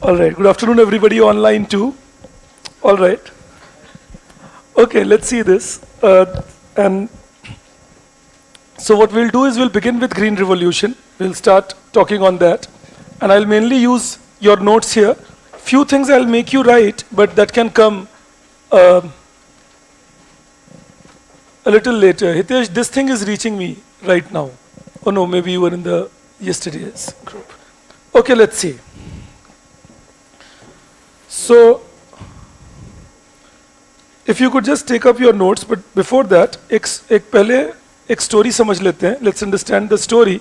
All right. Good afternoon, everybody online too. All right. Okay, let's see this. And so what we'll do is we'll begin with Green Revolution. We'll start talking on that. And I'll mainly use your notes here. Few things I'll make you write, but that can come uh, a little later. Hitesh, this thing is reaching me right now. Oh no, maybe you were in the yesterday's group. Okay, let's see. So, if you could just take up your notes, but before that, एक story समझ लेते हैं. Let's understand the story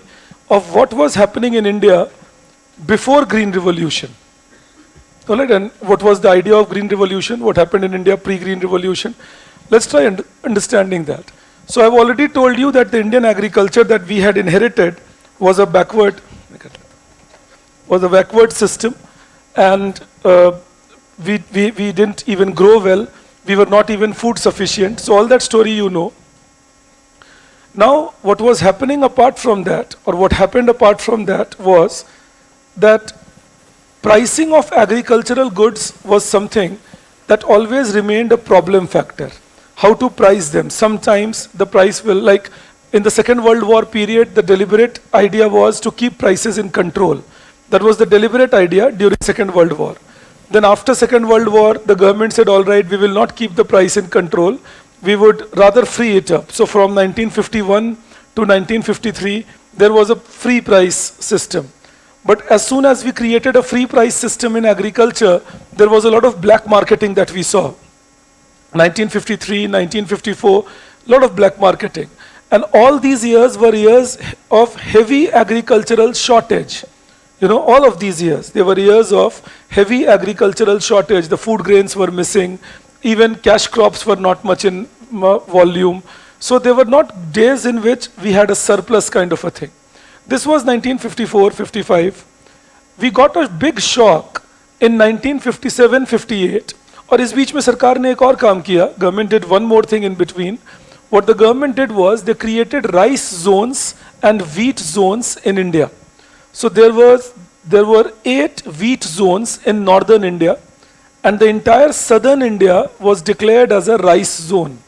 of what was happening in India before Green Revolution. All right, and what was the idea of Green Revolution? What happened in India pre-Green Revolution? Let's try understanding that. So I've already told you that the Indian agriculture that we had inherited was a backward system, and we didn't even grow well. We were not even food sufficient. So all that story you know. Now, what was happening apart from that, or what happened apart from that, was that pricing of agricultural goods was something that always remained a problem factor. How to price them? Sometimes the price will, like in the Second World War period, the deliberate idea was to keep prices in control. That was the deliberate idea during Second World War. Then after Second World War, the government said, all right, we will not keep the price in control. We would rather free it up. So from 1951 to 1953, there was a free price system. But as soon as we created a free price system in agriculture, there was a lot of black marketing that we saw. 1953, 1954, a lot of black marketing. And all these years were years of heavy agricultural shortage. You know, all of these years, they were years of heavy agricultural shortage. The food grains were missing. Even cash crops were not much in volume. So there were not days in which we had a surplus kind of a thing. This was 1954-55. We got a big shock in 1957-58. और इस बीच में सरकार ने एक और काम किया. Government did one more thing in between. What the government did was they created rice zones and wheat zones in India. So there were 8 wheat zones in northern India, and the entire southern India was declared as a rice zone.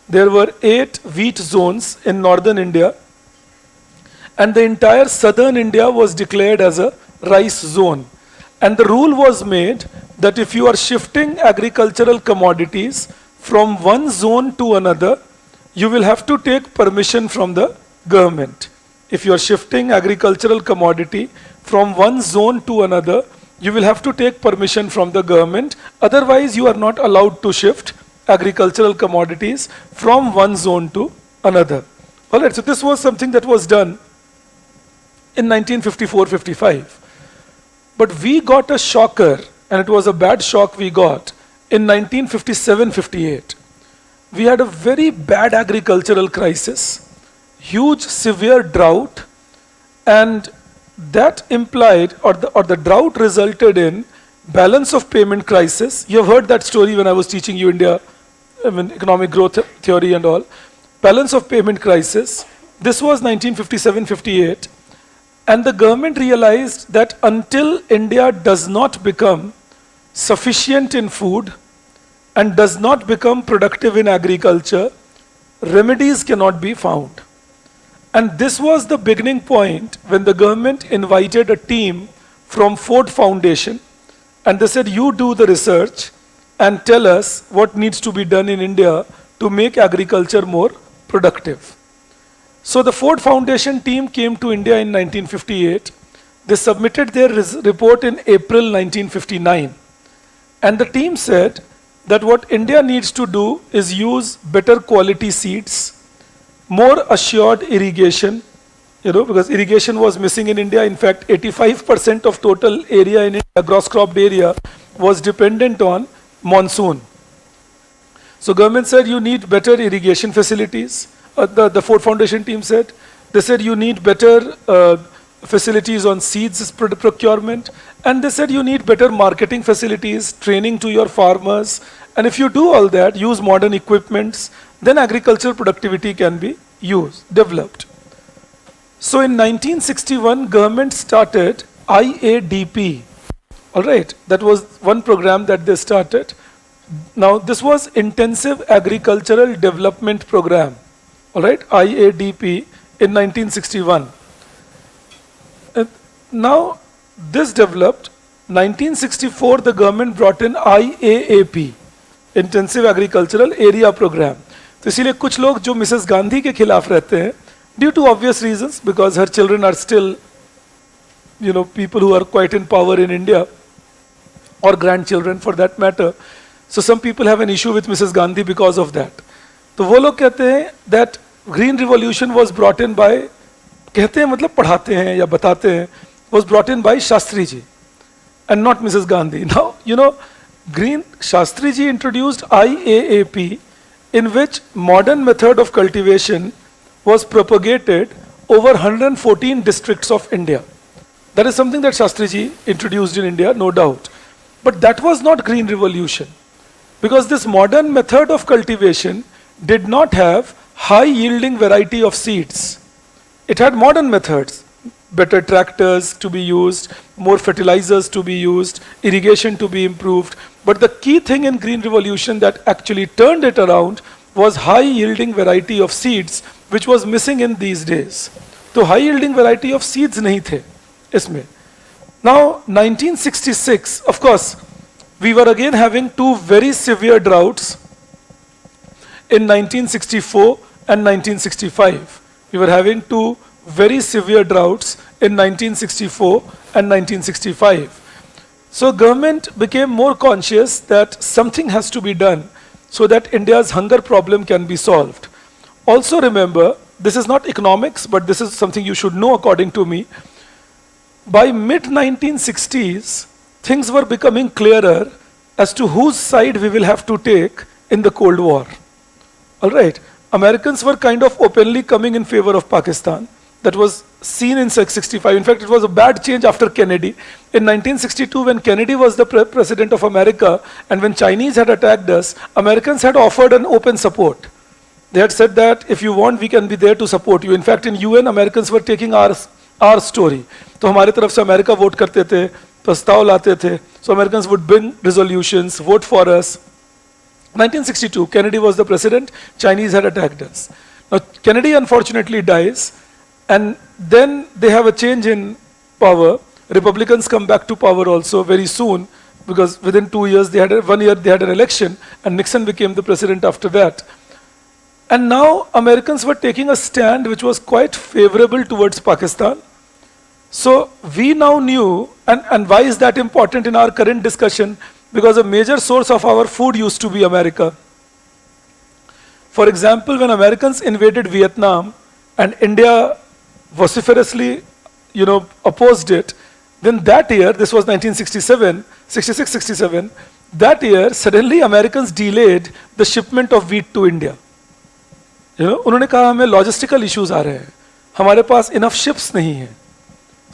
There were 8 wheat zones in northern India, and the entire southern India was declared as a rice zone. And the rule was made that if you are shifting agricultural commodities from one zone to another, you will have to take permission from the government. If you are shifting agricultural commodity from one zone to another, you will have to take permission from the government. Otherwise, you are not allowed to shift agricultural commodities from one zone to another. All right, so this was something that was done in 1954-55. But we got a shocker, and it was a bad shock we got, in 1957-58. We had a very bad agricultural crisis. Huge, severe drought, and that implied, or the drought resulted in balance of payment crisis. You have heard that story when I was teaching you India, economic growth theory and all. Balance of payment crisis. This was 1957-58, and the government realized that until India does not become sufficient in food and does not become productive in agriculture, remedies cannot be found. And this was the beginning point when the government invited a team from Ford Foundation, and they said, you do the research and tell us what needs to be done in India to make agriculture more productive. So the Ford Foundation team came to India in 1958. They submitted their report in April 1959. And the team said that what India needs to do is use better quality seeds, more assured irrigation, because irrigation was missing in India. In fact, 85% of total area in India, gross cropped area, was dependent on monsoon. So government said you need better irrigation facilities. The Ford Foundation team said, they said you need better facilities on seeds procurement, and they said you need better marketing facilities, training to your farmers, and if you do all that, use modern equipments, then agricultural productivity can be developed. So in 1961, government started IADP, All right, that was one program that they started. Now, this was Intensive Agricultural Development Program, all right, IADP, in 1961. Now, this developed, 1964 the government brought in IAAP, Intensive Agricultural Area Program. तो इसीलिए कुछ लोग जो Mrs Gandhi के खिलाफ रहते हैं, due to obvious reasons, because her children are still people who are quite in power in India, or grandchildren for that matter. So some people have an issue with Mrs. Gandhi because of that. तो वो लोग कहते हैं that Green Revolution was brought in by, कहते हैं मतलब पढ़ाते हैं या बताते हैं, was brought in by Shastri ji and not Mrs. Gandhi. Now, Shastri ji introduced IAAP, in which modern method of cultivation was propagated over 114 districts of India. That is something that Shastri ji introduced in India, no doubt. But that was not Green Revolution, because this modern method of cultivation did not have high yielding variety of seeds. It had modern methods, better tractors to be used, more fertilizers to be used, irrigation to be improved. But the key thing in Green Revolution that actually turned it around was high yielding variety of seeds, which was missing in these days. So high yielding variety of seeds nahi the isme. Now 1966, of course, we were again having two very severe droughts in 1964 and 1965. We were having two very severe droughts in 1964 and 1965. So government became more conscious that something has to be done so that India's hunger problem can be solved. Also remember, this is not economics, but this is something you should know according to me. By mid-1960s, things were becoming clearer as to whose side we will have to take in the Cold War. All right, Americans were kind of openly coming in favor of Pakistan. That was seen in 65. In fact, it was a bad change after Kennedy. In 1962, when Kennedy was the president of America, and when Chinese had attacked us, Americans had offered an open support. They had said that if you want, we can be there to support you. In fact, in UN, Americans were taking our story. तो हमारे तरफ से America vote करते थे, प्रस्ताव लाते थे. So Americans would bring resolutions, vote for us. 1962, Kennedy was the president. Chinese had attacked us. Now Kennedy unfortunately dies, and then they have a change in power. Republicans come back to power also very soon, because within 2 years, 1 year they had an election, and Nixon became the president after that. And now Americans were taking a stand which was quite favorable towards Pakistan. So we now knew, and why is that important in our current discussion? Because a major source of our food used to be America. For example, when Americans invaded Vietnam and India vociferously, opposed it, then that year, this was 1967, 66, 67, that year, suddenly Americans delayed the shipment of wheat to India. उन्होंने कहा हमें logistical issues आ रहे हैं, हमारे पास enough ships नहीं हैं.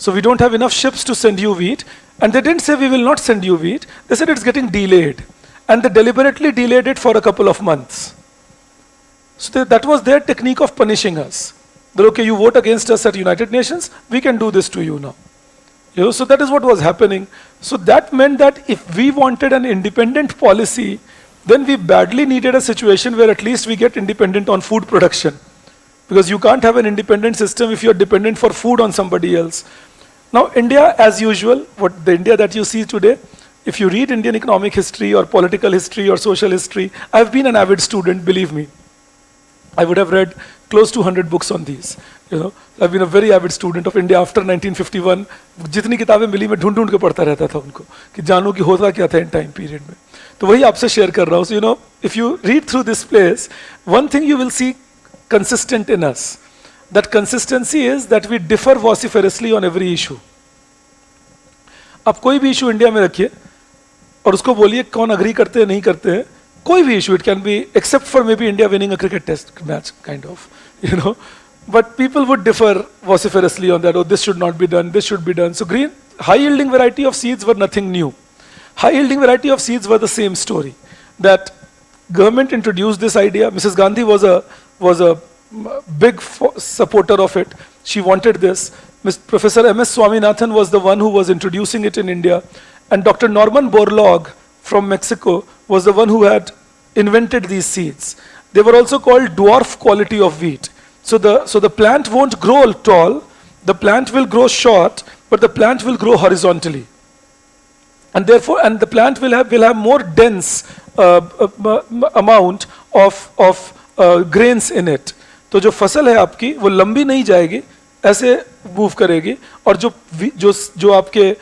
So we don't have enough ships to send you wheat. And they didn't say we will not send you wheat. They said it's getting delayed. And they deliberately delayed it for a couple of months. So that was their technique of punishing us. That, okay, you vote against us at United Nations, we can do this to you now. So that is what was happening. So that meant that if we wanted an independent policy, then we badly needed a situation where at least we get independent on food production. Because you can't have an independent system if you're dependent for food on somebody else. Now, India, as usual, what the India that you see today, if you read Indian economic history or political history or social history, I've been an avid student, believe me. I would have read close to 100 books on these. I've been a very avid student of India after 1951. जितनी किताबें मिली मैं ढूंढ के पढ़ता रहता था उनको कि जानूं कि होता क्या था इन टाइम पीरियड में. तो वही आपसे शेयर कर रहा हूँ. So, if you read through this place, one thing you will see consistent in us. That consistency is that we differ vociferously on every issue. आप कोई भी issue इंडिया में रखिए और उसको बोलिए कौन agree करते हैं नहीं करते हैं. कोई भी issue, it can be except for maybe India winning a cricket test match, kind of, But people would differ vociferously on that. Oh, this should not be done. This should be done. So high yielding variety of seeds were nothing new. High yielding variety of seeds were the same story. That government introduced this idea. Mrs. Gandhi was a big supporter of it. She wanted this. Professor M.S. Swaminathan was the one who was introducing it in India. And Dr. Norman Borlaug from Mexico was the one who had invented these seeds. They were also called dwarf quality of wheat. So the plant won't grow tall, the plant will grow short, but the plant will grow horizontally. And therefore, and the plant will have more dense amount of grains in it. तो जो फसल है आपकी वो लंबी नहीं जाएगी, ऐसे मूव करेगी, और जो आपके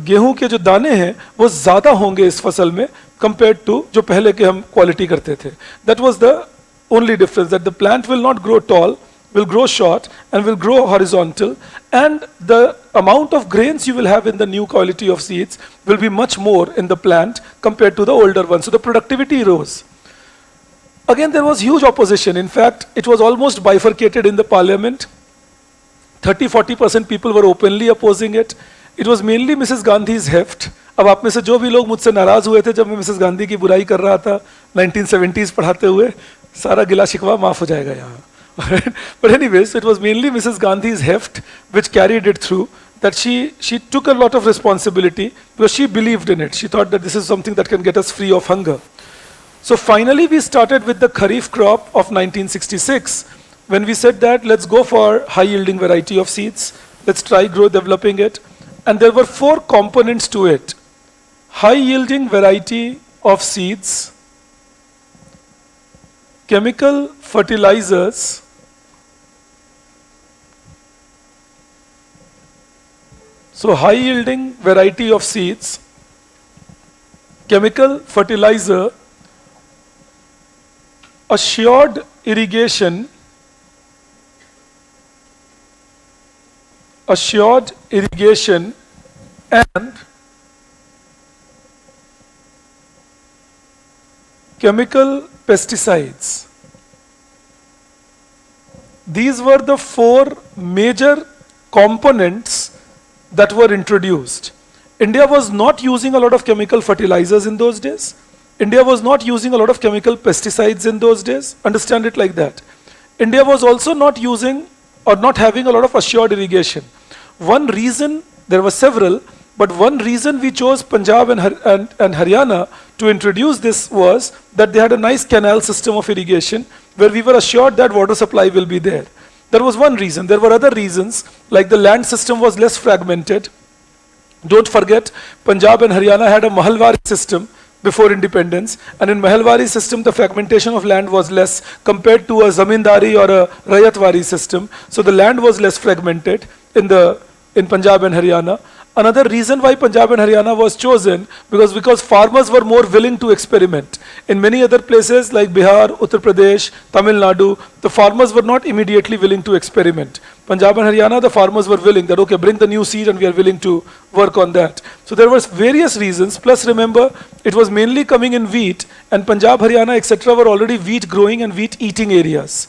गेहूं के जो दाने हैं वो ज्यादा होंगे इस फसल में compared to जो पहले के हम क्वालिटी करते थे. That was the only difference, that the plant will not grow tall, will grow short and will grow horizontal, and the amount of grains you will have in the new quality of seeds will be much more in the plant compared to the older one. So the productivity rose. Again, there was huge opposition. In fact, it was almost bifurcated in the parliament. 30-40% people were openly opposing it. It was mainly Mrs. Gandhi's heft. अब आप में से जो भी लोग मुझसे नाराज हुए थे जब मैं मिसेस गांधी की बुराई कर रहा था 1970s पढ़ाते हुए, सारा गिला शिकवा माफ हो जाएगा यहाँ. But anyways, it was mainly Mrs. Gandhi's heft which carried it through, that she took a lot of responsibility because she believed in it. She thought that this is something that can get us free of hunger. So finally we started with the Kharif crop of 1966, when we said that let's go for high yielding variety of seeds, let's try developing it. And there were 4 components to it: high yielding variety of seeds, chemical fertilizers, so high yielding variety of seeds, chemical fertilizer, assured irrigation, and chemical pesticides. These were the 4 major components that were introduced. India was not using a lot of chemical fertilizers in those days. India was not using a lot of chemical pesticides in those days. Understand it like that. India was also not using or not having a lot of assured irrigation. One reason, there were several, but one reason we chose Punjab and Haryana to introduce this was that they had a nice canal system of irrigation where we were assured that water supply will be there. That was one reason. There were other reasons, like the land system was less fragmented. Don't forget, Punjab and Haryana had a Mahalwari system before independence, and in Mahalwari system the fragmentation of land was less compared to a Zamindari or a Rayatwari system. So the land was less fragmented in Punjab and Haryana. Another reason why Punjab and Haryana was chosen because farmers were more willing to experiment. In many other places like Bihar, Uttar Pradesh, Tamil Nadu, the farmers were not immediately willing to experiment. Punjab and Haryana, the farmers were willing that, okay, bring the new seed and we are willing to work on that. So there were various reasons. Plus remember, it was mainly coming in wheat, and Punjab, Haryana, etc. were already wheat growing and wheat eating areas.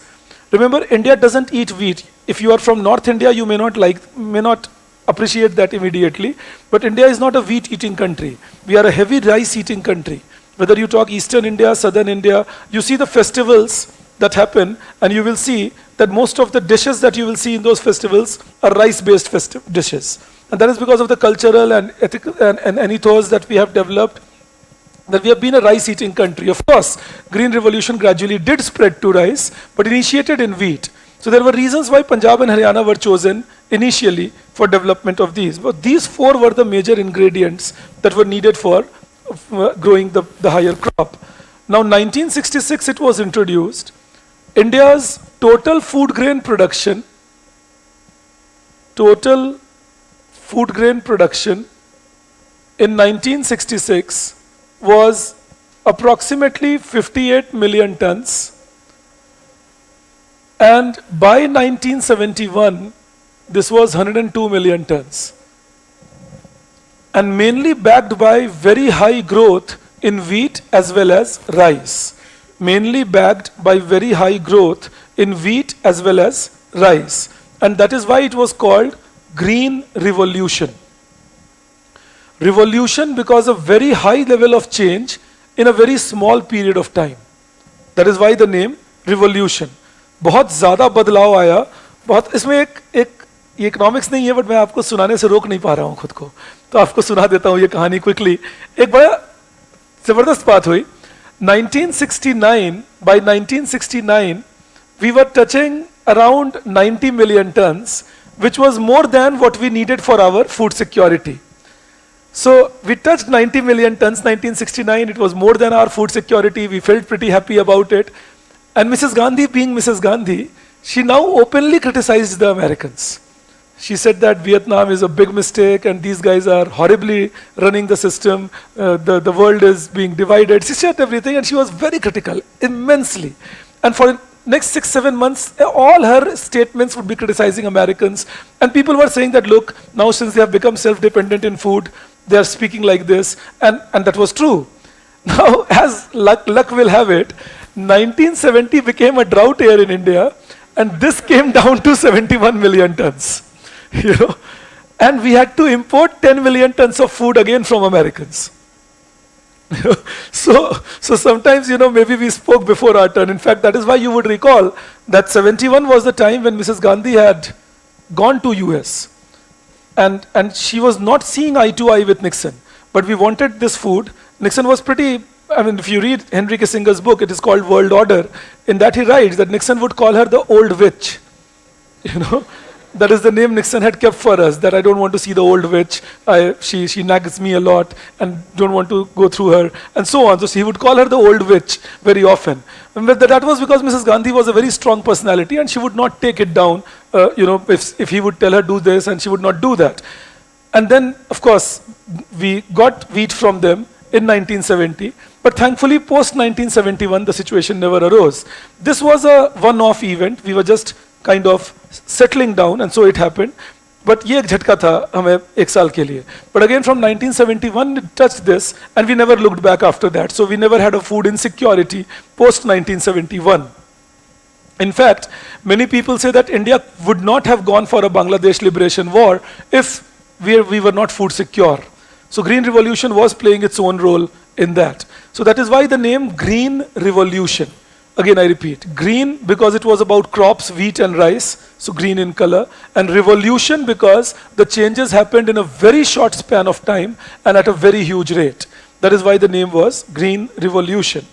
Remember, India doesn't eat wheat. If you are from North India, you may not appreciate that immediately, but India is not a wheat eating country. We are a heavy rice eating country. Whether you talk Eastern India, Southern India, you see the festivals that happen, and you will see that most of the dishes that you will see in those festivals are rice-based dishes. And that is because of the cultural and ethical and ethos that we have developed, that we have been a rice-eating country. Of course, Green Revolution gradually did spread to rice, but initiated in wheat. So there were reasons why Punjab and Haryana were chosen initially for development of these. But these 4 were the major ingredients that were needed for growing the higher crop. Now 1966 it was introduced. India's total food grain production in 1966 was approximately 58 million tons. And by 1971, this was 102 million tons. And mainly backed by very high growth in wheat as well as rice. Mainly backed by very high growth in wheat as well as rice. And that is why it was called Green Revolution. Revolution because of very high level of change in a very small period of time. That is why the name Revolution. बहुत ज़्यादा बदलाव आया, बहुत इसमें एक ये economics नहीं है, बट मैं आपको सुनाने से रोक नहीं पा रहा हूँ खुद को, तो आपको सुना देता हूँ ये कहानी क्विकली। एक बड़ा जबरदस्त बात हुई 1969। by 1969 we were touching around 90 million tons, which was more than what we needed for our food security. So we touched 90 million tons 1969. It was more than our food security. We felt pretty happy about it. And Mrs. Gandhi, being Mrs. Gandhi, she now openly criticized the Americans. She said that Vietnam is a big mistake and these guys are horribly running the system. The world is being divided. She said everything and she was very critical, immensely. And for next 6-7 months, all her statements would be criticizing Americans. And people were saying that, look, now since they have become self-dependent in food, they are speaking like this. And that was true. Now, as luck will have it, 1970 became a drought year in India, and this came down to 71 million tons. You know, and we had to import 10 million tons of food again from Americans. So sometimes, maybe we spoke before our turn. In fact, that is why you would recall that 71 was the time when Mrs. Gandhi had gone to US. And she was not seeing eye to eye with Nixon. But we wanted this food. Nixon was pretty, if you read Henry Kissinger's book, it is called World Order. In that he writes that Nixon would call her the old witch. That is the name Nixon had kept for us, that I don't want to see the old witch, she nags me a lot and don't want to go through her, and so on. So he would call her the old witch very often. But that was because Mrs. Gandhi was a very strong personality and she would not take it down, if he would tell her do this, and she would not do that. And then, of course, we got wheat from them in 1970, but thankfully post-1971 the situation never arose. This was a one-off event. We were just kind of settling down, and so it happened. But ये एक झटका था हमें एक साल के लिए. But again from 1971 it touched this, and we never looked back after that. So we never had a food insecurity post 1971. In fact, many people say that India would not have gone for a Bangladesh liberation war if we were not food secure. So Green Revolution was playing its own role in that. So that is why the name Green Revolution. Again, I repeat, green because it was about crops, wheat and rice, so green in color, and revolution because the changes happened in a very short span of time and at a very huge rate. That is why the name was Green Revolution.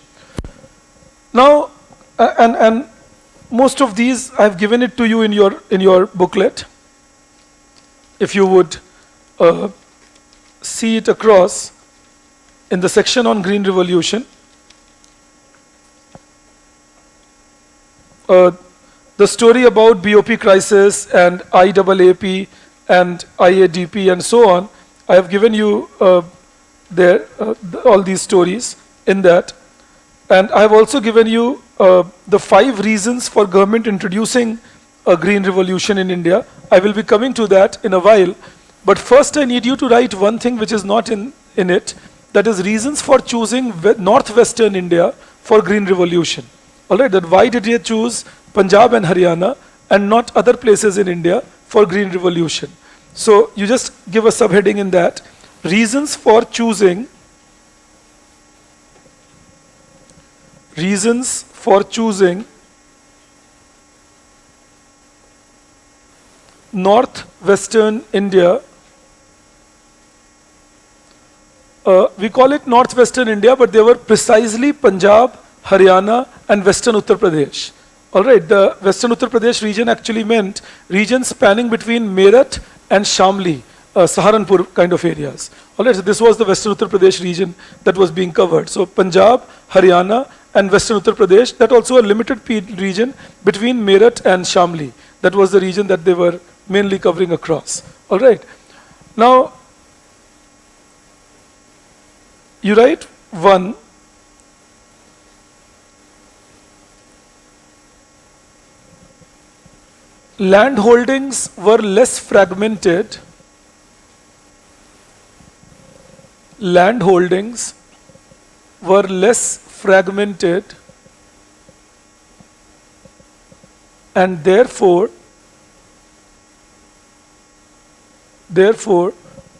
Now, and most of these I have given it to you in your booklet. If you would see it across in the section on Green Revolution. The story about BOP crisis and IAAP and IADP and so on, I have given you all these stories in that. And I have also given you the 5 reasons for government introducing a green revolution in India. I will be coming to that in a while. But first I need you to write one thing which is not in it, that is reasons for choosing northwestern India for green revolution. Alright, that why did you choose Punjab and Haryana and not other places in India for green revolution? So you just give a subheading in that. Reasons for choosing northwestern India. We call it northwestern India, but they were precisely Punjab, Haryana and western Uttar Pradesh. Alright, the western Uttar Pradesh region actually meant region spanning between Meerut and Shamli, Saharanpur kind of areas. Alright, so this was the western Uttar Pradesh region that was being covered. So Punjab, Haryana and western Uttar Pradesh, that also a limited region between Meerut and Shamli. That was the region that they were mainly covering across. Alright, now you write 1. Land holdings were less fragmented. Land holdings were less fragmented and therefore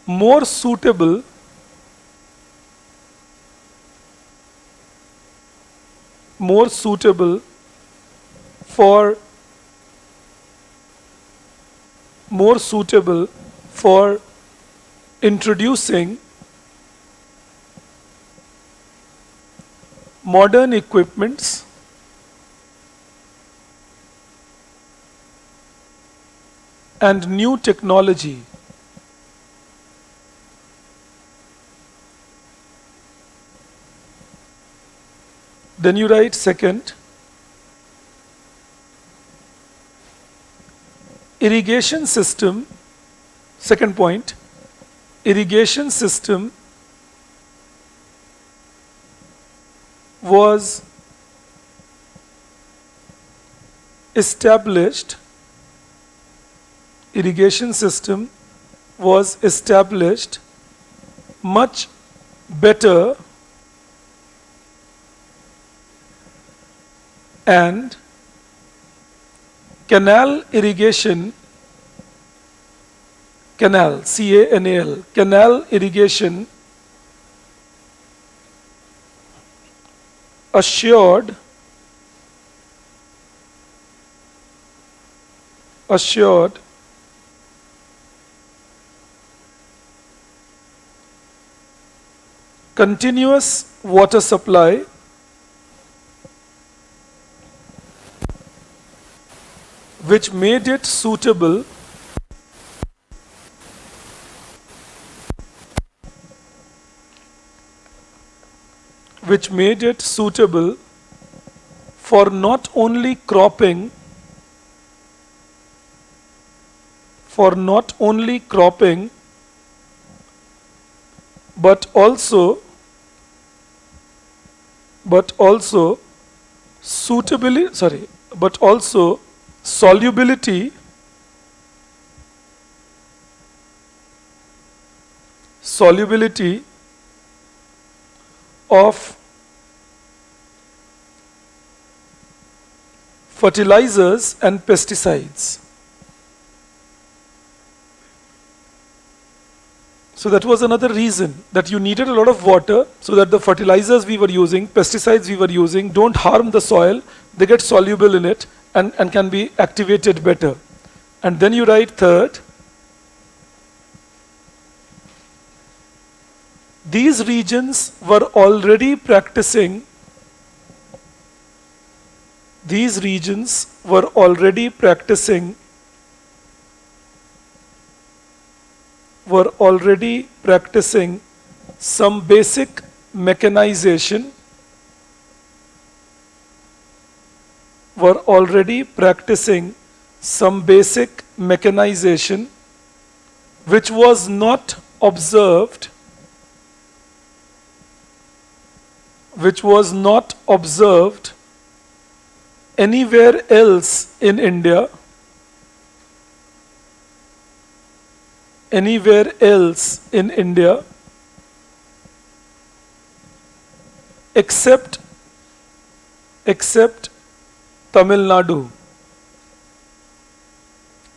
more suitable for more suitable for introducing modern equipments and new technology then you write second, irrigation system, second point, irrigation system was established, irrigation system was established much better and canal irrigation, canal, C-A-N-A-L, canal irrigation assured continuous water supply which made it suitable for not only cropping but also solubility of fertilizers and pesticides. So that was another reason that you needed a lot of water so that the fertilizers we were using, pesticides we were using don't harm the soil, they get soluble in it and can be activated better. And then you write third, these regions were already practicing some basic mechanization which was not observed anywhere else in India except Tamil Nadu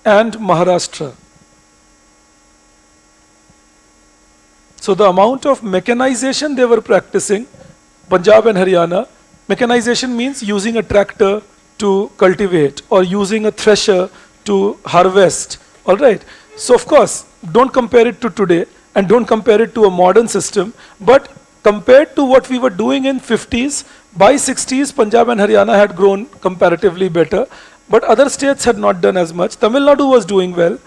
and Maharashtra. So the amount of mechanization they were practicing, Punjab and Haryana, mechanization means using a tractor to cultivate or using a thresher to harvest. All right. So of course, don't compare it to today and don't compare it to a modern system, but compared to what we were doing in 50s, by 60s, Punjab and Haryana had grown comparatively better, but other states had not done as much. Tamil Nadu was doing well,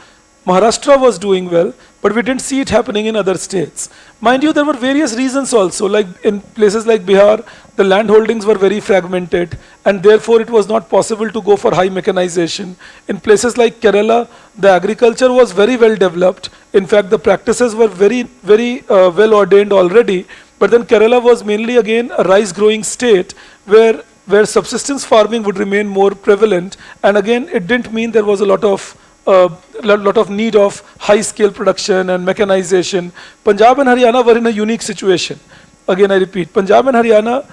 Maharashtra was doing well, but we didn't see it happening in other states. Mind you, there were various reasons also, like in places like Bihar, the land holdings were very fragmented, and therefore it was not possible to go for high mechanization. In places like Kerala, the agriculture was very well developed. In fact, the practices were very well ordained already, but then Kerala was mainly again a rice growing state where subsistence farming would remain more prevalent, and again it didn't mean there was a lot of need of high scale production and mechanization. Punjab and Haryana were in a unique situation. Again I repeat, Punjab and Haryana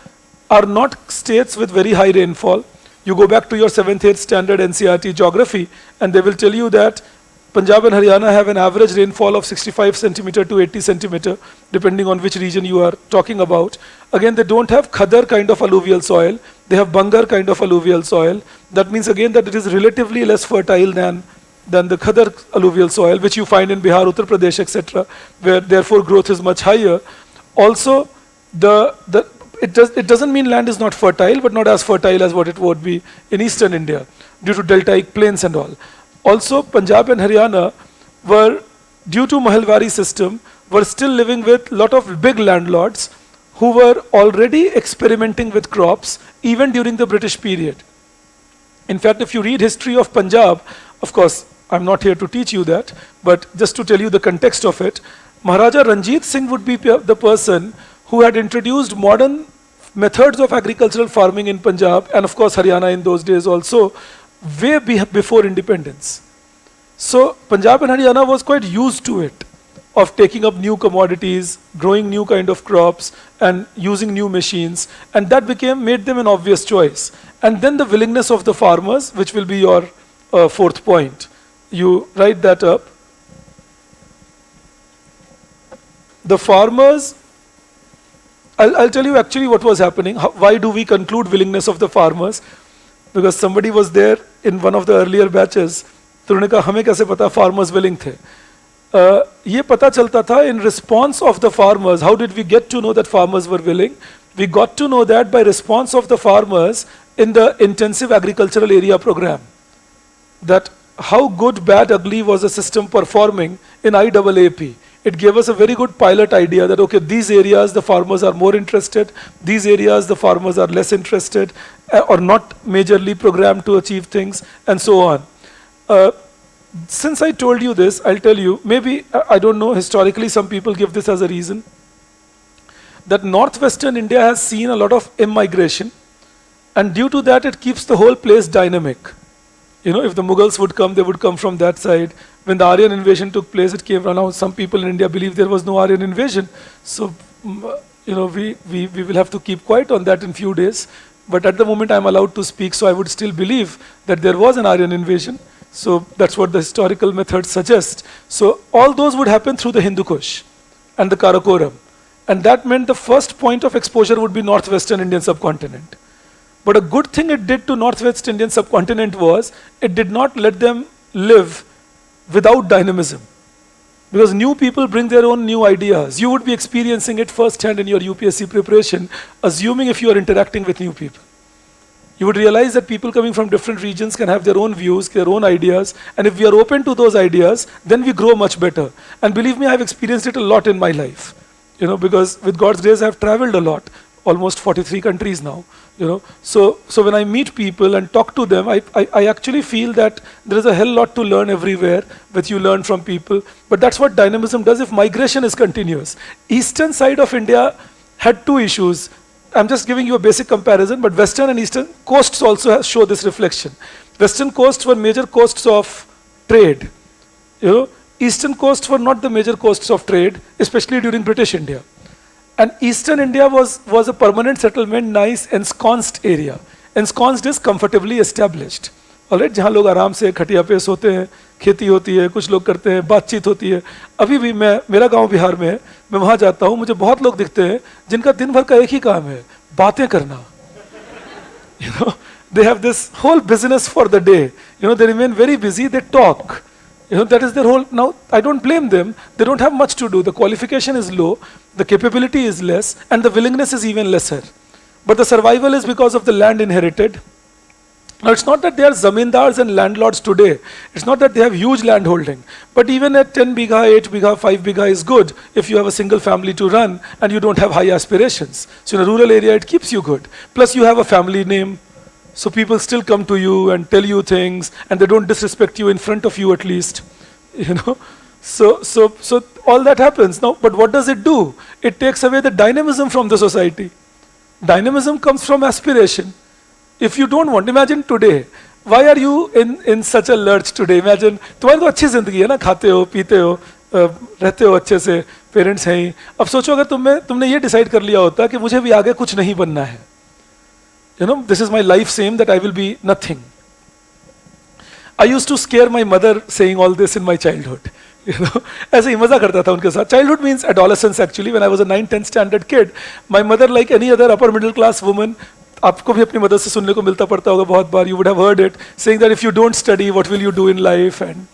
are not states with very high rainfall. You go back to your 7th, 8th standard NCERT geography and they will tell you that Punjab and Haryana have an average rainfall of 65 centimeter to 80 centimeter, depending on which region you are talking about. Again, they don't have Khadar kind of alluvial soil. They have Bangar kind of alluvial soil. That means again that it is relatively less fertile than than the Khadar alluvial soil, which you find in Bihar, Uttar Pradesh, etc., where therefore growth is much higher. Also, it doesn't mean land is not fertile, but not as fertile as what it would be in eastern India due to deltaic plains and all. Also, Punjab and Haryana were, due to Mahalwari system, were still living with a lot of big landlords who were already experimenting with crops even during the British period. In fact, if you read history of Punjab, of course, I'm not here to teach you that, but just to tell you the context of it, Maharaja Ranjit Singh would be the person who had introduced modern methods of agricultural farming in Punjab, and of course Haryana in those days also, way before independence. So Punjab and Haryana was quite used to it, of taking up new commodities, growing new kind of crops, and using new machines, and that made them an obvious choice. And then the willingness of the farmers, which will be your fourth point. You write that up. The farmers, I'll tell you actually what was happening. Why do we conclude willingness of the farmers? Because somebody was there in one of the earlier batches. तो उन्होंने कहा हमें कैसे पता farmers willing थे? ये पता चलता था in response of the farmers. How did we get to know that farmers were willing? We got to know that by response of the farmers in the intensive agricultural area program. That how good, bad, ugly was the system performing in IAAP. It gave us a very good pilot idea that, okay, these areas the farmers are more interested, these areas the farmers are less interested, or not majorly programmed to achieve things, and so on. Since I told you this, I'll tell you, maybe, I don't know, historically some people give this as a reason, that northwestern India has seen a lot of immigration, and due to that it keeps the whole place dynamic. You know, if the Mughals would come, they would come from that side. When the Aryan invasion took place, it came around. Now, some people in India believe there was no Aryan invasion. So, you know, we will have to keep quiet on that in few days. But at the moment, I'm allowed to speak, so I would still believe that there was an Aryan invasion. So that's what the historical method suggests. So all those would happen through the Hindu Kush and the Karakoram. And that meant the first point of exposure would be northwestern Indian subcontinent. But a good thing it did to northwest Indian subcontinent was, it did not let them live without dynamism. Because new people bring their own new ideas. You would be experiencing it firsthand in your UPSC preparation, assuming if you are interacting with new people. You would realize that people coming from different regions can have their own views, their own ideas, and if we are open to those ideas, then we grow much better. And believe me, I've experienced it a lot in my life. You know, because with God's grace, I've traveled a lot, almost 43 countries now. You know, so when I meet people and talk to them, I actually feel that there is a hell lot to learn everywhere, which you learn from people. But that's what dynamism does if migration is continuous. Eastern side of India had two issues. I'm just giving you a basic comparison, but western and eastern coasts also show this reflection. Western coasts were major coasts of trade. You know, eastern coasts were not the major coasts of trade, especially during British India. And eastern India was a permanent settlement, nice ensconced area. Ensconced is comfortably established. Alright, जहाँ लोग आराम से खटिया पे सोते हैं, खेती होती है, कुछ लोग करते हैं, बातचीत होती है. अभी भी मेरा गांव बिहार में है, मैं वहाँ जाता हूँ, मुझे बहुत लोग दिखते हैं जिनका दिन भर का एक ही काम है, बातें करना. You know, they have this whole business for the day. You know, they remain very busy, they talk. You know, that is their whole, now I don't blame them, they don't have much to do, the qualification is low, the capability is less, and the willingness is even lesser. But the survival is because of the land inherited. Now it's not that they are zamindars and landlords today, it's not that they have huge land holding, but even at 10 bigha, 8 bigha, 5 bigha is good if you have a single family to run and you don't have high aspirations. So in a rural area it keeps you good. Plus you have a family name. So people still come to you and tell you things, and they don't disrespect you in front of you at least, you know. So all that happens now. But what does it do? It takes away the dynamism from the society. Dynamism comes from aspiration. If you don't want, imagine today, why are you in such a lurch today? Imagine, तुम्हारी तो अच्छी जिंदगी है ना, खाते हो, पीते हो, रहते हो अच्छे से, पेरेंट्स हैं ही. अब सोचो अगर तुमने ये डिसाइड कर लिया होता कि मुझे भी आगे कुछ नहीं बनना है. You know, this is my life's aim, that I will be nothing. I used to scare my mother saying all this in my childhood. You know, ऐसे ही मजा करता था उनके साथ. Childhood means adolescence actually. When I was a 9th, 10th standard kid, my mother, like any other upper middle class woman, आपको भी अपनी मदद से सुनने को मिलता पड़ता होगा बहुत बार. You would have heard it saying that if you don't study, what will you do in life and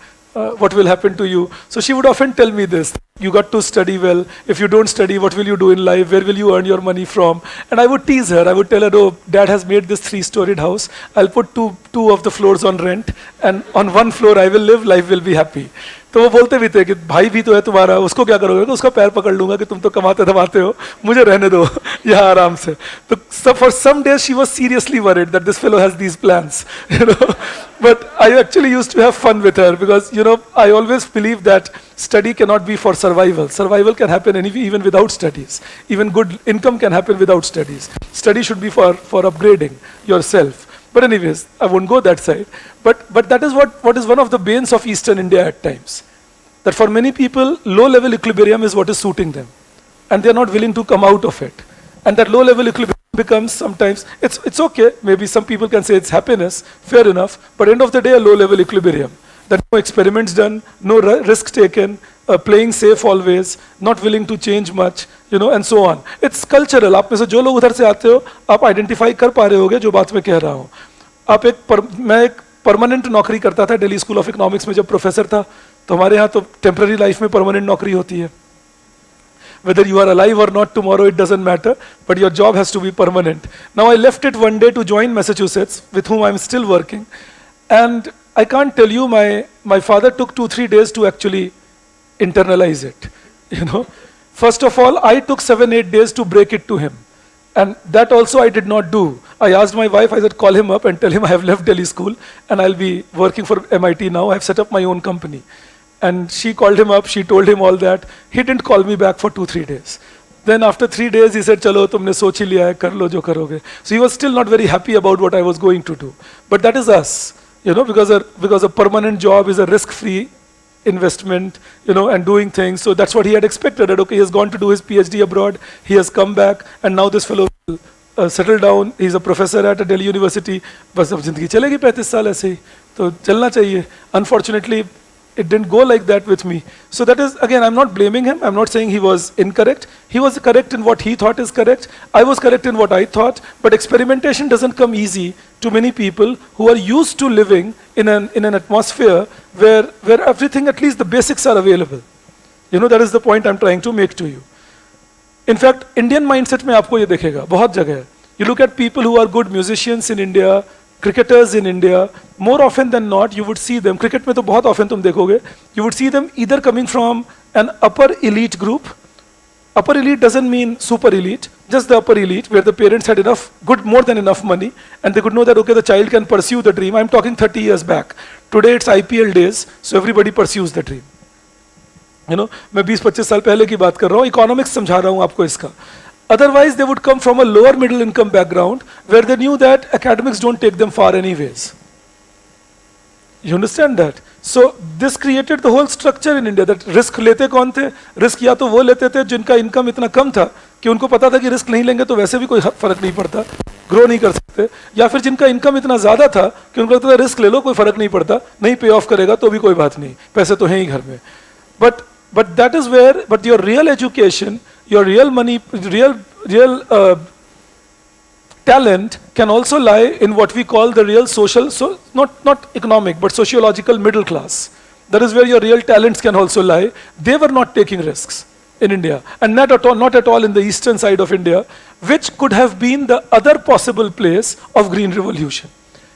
what will happen to you? So she would often tell me this. You got to study well. If you don't study, what will you do in life? Where will you earn your money from? And I would tease her. I would tell her, oh, dad has made this 3-storied house. I'll put two of the floors on rent. And on one floor I will live, life will be happy. तो वो बोलते भी थे कि भाई भी तो है तुम्हारा, उसको क्या करोगे? तो उसका पैर पकड़ लूंगा कि तुम तो कमाते धमाते हो, मुझे रहने दो यहाँ आराम से. तो for some days she was seriously worried that this fellow has these plans, you know. But I actually used to have fun with her because, you know, I always believe that study cannot be for survival. Survival can happen even without studies. Even good income can happen without studies. Study should be for upgrading yourself. But anyways, I won't go that side. But that is what is one of the banes of Eastern India at times. That for many people, low-level equilibrium is what is suiting them. And they're not willing to come out of it. And that low-level equilibrium becomes sometimes, it's okay, maybe some people can say it's happiness, fair enough, but end of the day, a low-level equilibrium. That no experiments done, no risk taken, playing safe always, not willing to change much, you know, and so on. It's cultural. आप में से जो लोग उधर से आते हो, आप आइडेंटिफाई कर पा रहे होगे जो बात मैं कह रहा हूँ. मैं एक परमानेंट नौकरी करता था दिल्ली स्कूल ऑफ इकोनॉमिक्स में जब प्रोफेसर था, तो हमारे यहाँ तो टेम्पररी लाइफ में परमानेंट नौकरी होती है. Whether you are alive or not tomorrow, it doesn't matter, but your job has to be permanent. Now I left it one day to join Massachusetts, with whom I'm still working, and I can't tell you, my father took 2-3 days to actually internalize it, you know. First of all, I took 7-8 days to break it to him. And that also I did not do. I asked my wife, I said, call him up and tell him I have left Delhi school and I'll be working for MIT now. I've set up my own company. And she called him up, she told him all that. He didn't call me back for 2-3 days. Then after 3 days, he said, chalo, tumne soch hi liya hai, kar lo jo karoge. So he was still not very happy about what I was going to do. But that is us, you know, because a permanent job is a risk-free investment, you know, and doing things. So that's what he had expected. That, okay, he has gone to do his PhD abroad, he has come back, and now this fellow will settle down. He's a professor at a Delhi university. बस अब जिंदगी चलेगी 35 साल ऐसे ही, तो चलना चाहिए. Unfortunately, it didn't go like that with me. So that is, again, I'm not blaming him. I'm not saying he was incorrect. He was correct in what he thought is correct. I was correct in what I thought. But experimentation doesn't come easy to many people who are used to living in an atmosphere where everything, at least the basics are available. You know, that is the point I'm trying to make to you. In fact, Indian mindset में आपको ये देखेगा, बहुत जगह है. You look at people who are good musicians in India, cricketers in India, more often than not, you would see them, cricket में तो बहुत often तुम देखोगे, you would see them either coming from an upper elite group. Upper elite doesn't mean super elite, just the upper elite, where the parents had more than enough money, and they could know that, okay, the child can pursue the dream. I'm talking 30 years back. Today it's IPL days, so everybody pursues the dream. You know, मैं 20-25 साल पहले की बात कर रहा हूँ, economics समझा रहा हूँ आपको इसका. Otherwise, they would come from a lower middle income background where they knew that academics don't take them far anyways. You understand that? So this created the whole structure in India that risk लेते कौन थे? Risk या तो वो लेते थे जिनका income इतना कम था कि उनको पता था कि risk नहीं लेंगे तो वैसे भी कोई फर्क नहीं पड़ता, grow नहीं कर सकते, या फिर जिनका income इतना ज़्यादा था कि उनको लगता था risk ले लो कोई फर्क नहीं पड़ता, नहीं pay off करेगा तो भी कोई बात नहीं, पैसे तो हैं ही घर में. But that is where, but your real education, your real money, real talent can also lie in what we call the real social, so not economic, but sociological middle class. That is where your real talents can also lie. They were not taking risks in India, and not at all in the eastern side of India, which could have been the other possible place of Green Revolution.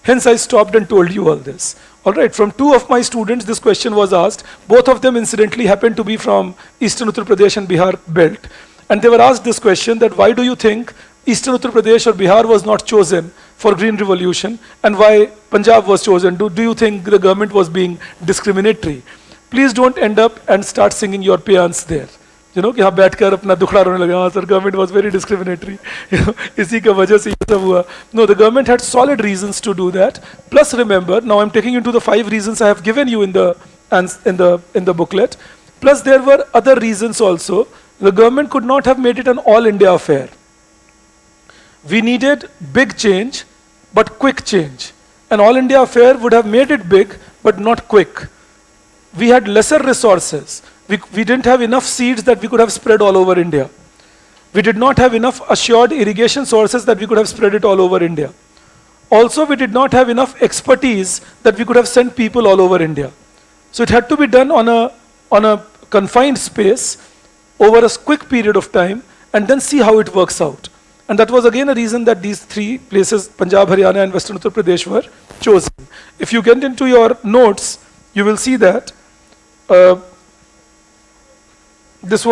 Hence I stopped and told you all this. All right, from 2 of my students, this question was asked. Both of them incidentally happened to be from Eastern Uttar Pradesh and Bihar belt. And they were asked this question, that why do you think Eastern Uttar Pradesh or Bihar was not chosen for Green Revolution, and why Punjab was chosen? Do you think the government was being discriminatory? Please don't end up and start singing your paeans there. You know, कि हाँ बैठकर अपना दुखड़ा रोने लगा, हाँ sir, government was very discriminatory. You know, इसी का वजह से ये सब हुआ. No, the government had solid reasons to do that. Plus, remember, now I'm taking you to the 5 reasons I have given you in the booklet. Plus, there were other reasons also. The government could not have made it an all-India affair. We needed big change, but quick change. An all-India affair would have made it big, but not quick. We had lesser resources. We didn't have enough seeds that we could have spread all over India. We did not have enough assured irrigation sources that we could have spread it all over India. Also, we did not have enough expertise that we could have sent people all over India. So it had to be done on a confined space over a quick period of time and then see how it works out. And that was again a reason that these three places, Punjab, Haryana and Western Uttar Pradesh, were chosen. If you get into your notes, you will see that this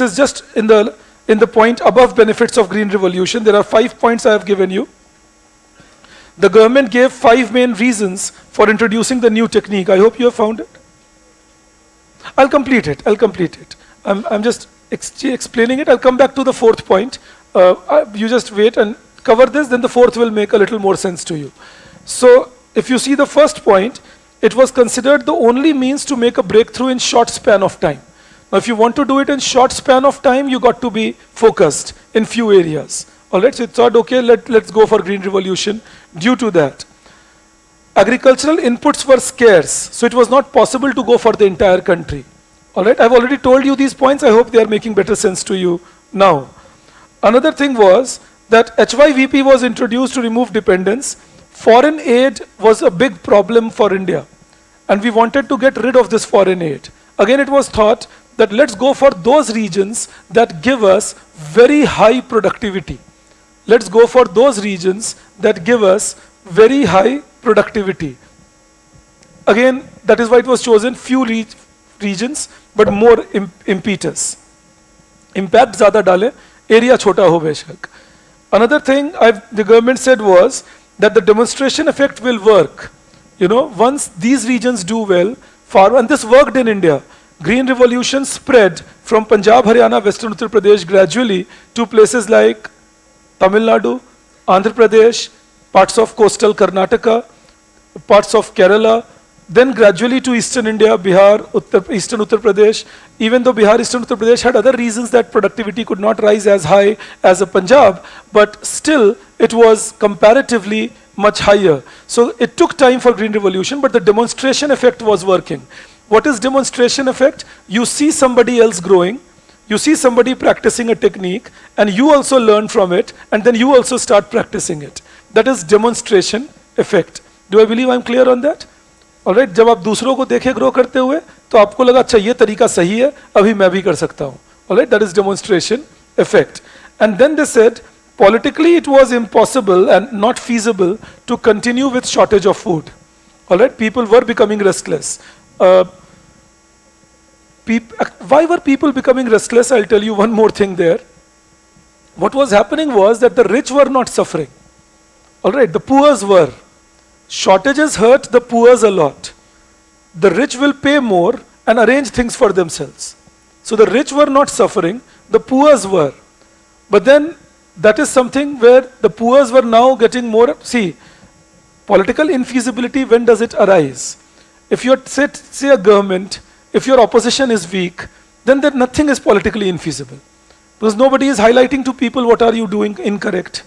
is just in the point above benefits of Green Revolution. There are 5 points I have given you. The government gave 5 main reasons for introducing the new technique. I hope you have found it. I'll complete it. I'm just explaining it. I'll come back to the 4th point. You just wait and cover this, then the 4th will make a little more sense to you. So if you see the 1st point, it was considered the only means to make a breakthrough in short span of time. Now if you want to do it in short span of time, you got to be focused in few areas. Alright, so it's thought, okay, let's go for Green Revolution due to that. Agricultural inputs were scarce, so it was not possible to go for the entire country. Alright, I've already told you these points. I hope they are making better sense to you now. Another thing was that HYVP was introduced to remove dependence. Foreign aid was a big problem for India, and we wanted to get rid of this foreign aid. Again, it was thought that let's go for those regions that give us very high productivity. Let's go for those regions that give us very high productivity. Again, that is why it was chosen few regions, but more impetus. Impact ज़्यादा डाले, area छोटा हो बेशक. Another thing the government said was that the demonstration effect will work. You know, once these regions do well, and this worked in India. Green Revolution spread from Punjab, Haryana, Western Uttar Pradesh gradually to places like Tamil Nadu, Andhra Pradesh, parts of coastal Karnataka, parts of Kerala, then gradually to Eastern India, Bihar, Eastern Uttar Pradesh. Even though Bihar, Eastern Uttar Pradesh had other reasons that productivity could not rise as high as a Punjab, but still it was comparatively much higher. So it took time for Green Revolution, but the demonstration effect was working. What is demonstration effect? You see somebody else growing, you see somebody practicing a technique, and you also learn from it, and then you also start practicing it. That is demonstration effect. Do I believe I'm clear on that? Alright, जब आप दूसरों को देखे grow करते हुए, तो आपको लगा अच्छा ये तरीका सही है, अभी मैं भी कर सकता हूँ. Alright, that is demonstration effect. And then they said, politically it was impossible and not feasible to continue with shortage of food. Alright, people were becoming restless. Why were people becoming restless? I'll tell you one more thing there. What was happening was that the rich were not suffering. Alright, the poor were. Shortages hurt the poor a lot. The rich will pay more and arrange things for themselves. So the rich were not suffering, the poor were. But then that is something where the poor were now getting more. See, political infeasibility, when does it arise? If you say a government, if your opposition is weak, then nothing is politically infeasible. Because nobody is highlighting to people what are you doing incorrect.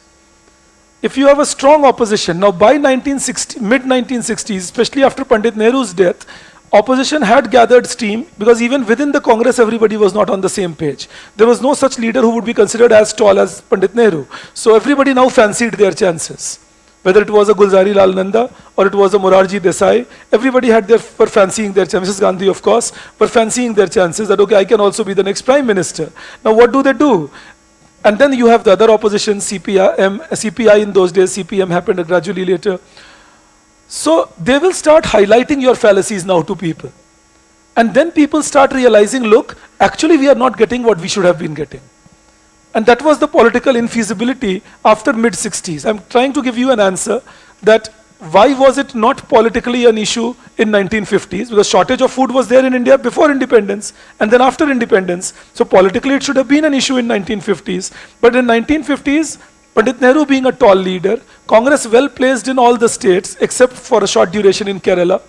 If you have a strong opposition, now by mid-1960s, especially after Pandit Nehru's death, opposition had gathered steam because even within the Congress, everybody was not on the same page. There was no such leader who would be considered as tall as Pandit Nehru. So everybody now fancied their chances. Whether it was a Gulzari Lal Nanda or it was a Morarji Desai, everybody were fancying their chances. Mrs. Gandhi, of course, were fancying their chances that, okay, I can also be the next prime minister. Now what do? And then you have the other opposition, CPI in those days, CPM happened gradually later. So they will start highlighting your fallacies now to people. And then people start realizing, look, actually we are not getting what we should have been getting. And that was the political infeasibility after mid-60s. I'm trying to give you an answer that why was it not politically an issue in 1950s? Because shortage of food was there in India before independence and then after independence. So politically it should have been an issue in 1950s. But in 1950s, Pandit Nehru being a tall leader, Congress well placed in all the states except for a short duration in Kerala.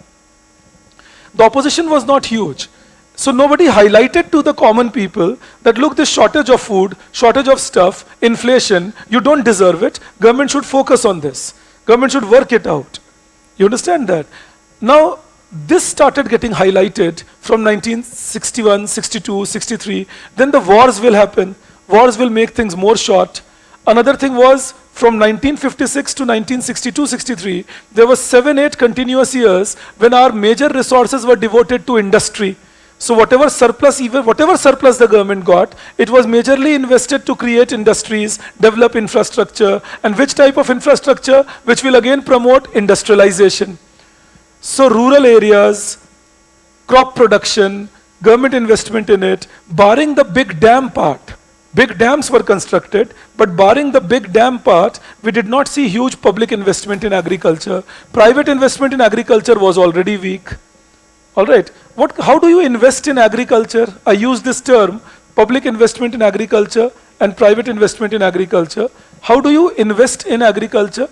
The opposition was not huge. So nobody highlighted to the common people that look, this shortage of food, shortage of stuff, inflation, you don't deserve it. Government should focus on this. Government should work it out. You understand that? Now, this started getting highlighted from 1961, 62, 63. Then the wars will happen. Wars will make things more short. Another thing was from 1956 to 1962-63, there was 7-8 continuous years when our major resources were devoted to industry. So whatever surplus, even whatever surplus the government got, it was majorly invested to create industries, develop infrastructure, and which type of infrastructure? Which will again promote industrialization. So rural areas, crop production, government investment in it, barring the big dam part. Big dams were constructed, but barring the big dam part, we did not see huge public investment in agriculture. Private investment in agriculture was already weak. All right, how do you invest in agriculture? I use this term, public investment in agriculture and private investment in agriculture. How do you invest in agriculture?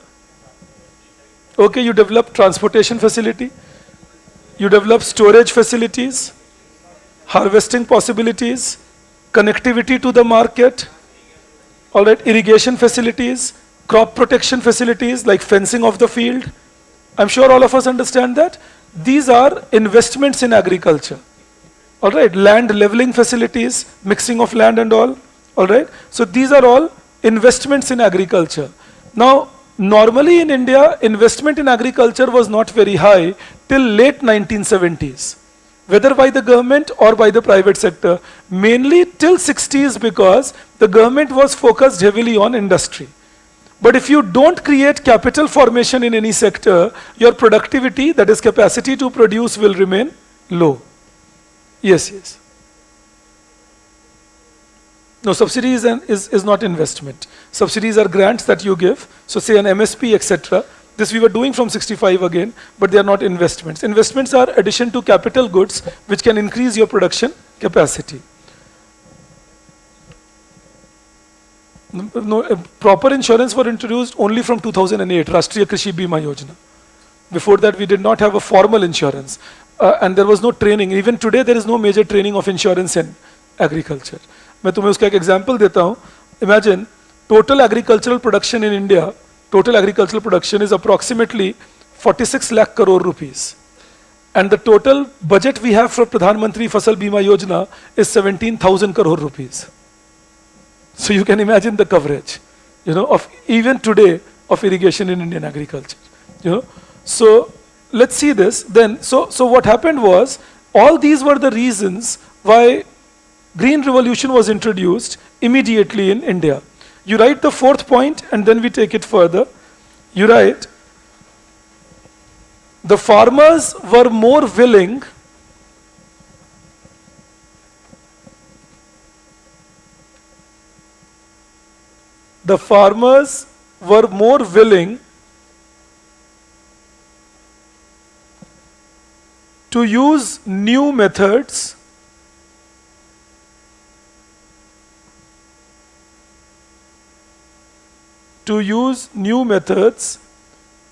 Okay, you develop transportation facility, you develop storage facilities, harvesting possibilities, connectivity to the market, all right, irrigation facilities, crop protection facilities like fencing of the field. I'm sure all of us understand that. These are investments in agriculture. All right, land leveling facilities, mixing of land and all. All right, so these are all investments in agriculture. Now, normally in India, investment in agriculture was not very high till late 1970s. Whether by the government or by the private sector, mainly till 60s because the government was focused heavily on industry. But if you don't create capital formation in any sector, your productivity, that is capacity to produce, will remain low. Yes, yes. No, subsidies is not investment. Subsidies are grants that you give. So say an MSP, etc. This we were doing from 65 again, but they are not investments. Investments are addition to capital goods which can increase your production capacity. No, proper insurance were introduced only from 2008, Rashtriya Krishi Bima Yojana. Before that, we did not have a formal insurance. And there was no training. Even today, there is no major training of insurance in agriculture. मैं तुम्हें उसका एक example देता हूँ. Imagine, total agricultural production in India, total agricultural production is approximately 46 lakh crore rupees. And the total budget we have for Pradhan Mantri Fasal Bima Yojana is 17,000 crore rupees. So you can imagine the coverage, of even today of irrigation in Indian agriculture, So let's see this then. So what happened was, all these were the reasons why Green Revolution was introduced immediately in India. You write the fourth point and then we take it further. You write, the farmers were more willing to use new methods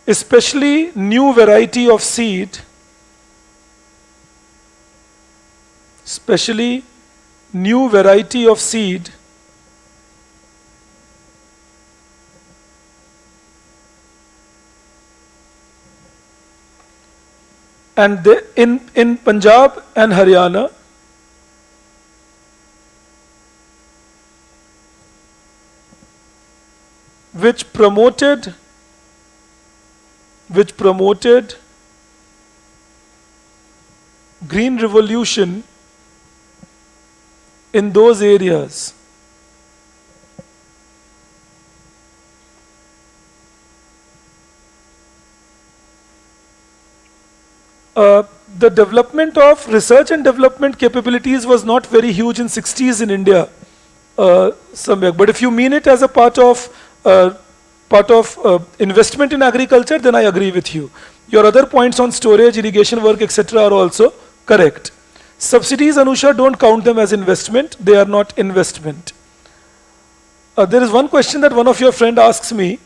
especially new variety of seed, and in Punjab and Haryana, which promoted Green Revolution in those areas. The development of research and development capabilities was not very huge in 60s in India, Samyak. But if you mean it as a part of investment in agriculture, then I agree with you. Your other points on storage, irrigation work, etc. are also correct. Subsidies, Anusha, don't count them as investment. They are not investment. There is one question that one of your friend asks me.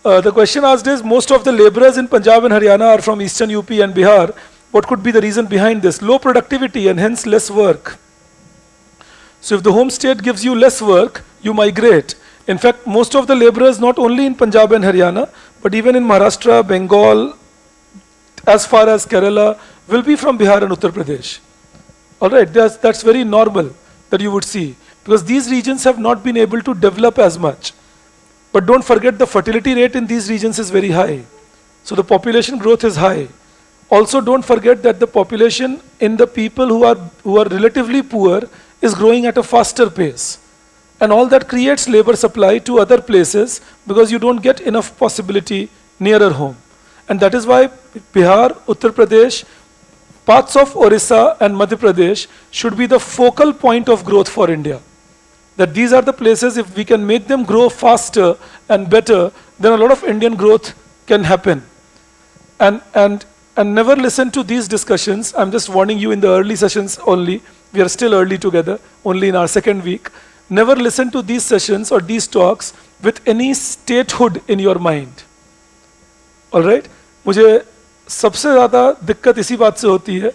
The question asked is, most of the laborers in Punjab and Haryana are from Eastern UP and Bihar. What could be the reason behind this? Low productivity and hence less work. So if the home state gives you less work, you migrate. In fact, most of the laborers, not only in Punjab and Haryana, but even in Maharashtra, Bengal, as far as Kerala, will be from Bihar and Uttar Pradesh. All right, that's very normal that you would see. because these regions have not been able to develop as much. But don't forget, the fertility rate in these regions is very high. So the population growth is high. Also, don't forget that the population in the people who are relatively poor is growing at a faster pace. And all that creates labor supply to other places because you don't get enough possibility nearer home. And that is why Bihar, Uttar Pradesh, parts of Orissa and Madhya Pradesh should be the focal point of growth for India. That these are the places, if we can make them grow faster and better, then a lot of Indian growth can happen. And never listen to these discussions. I'm just warning you, in the early sessions only. We are still early together, only in our second week. Never listen to these sessions or these talks with any statehood in your mind. All right? मुझे सबसे ज़्यादा दिक्कत इसी बात से होती है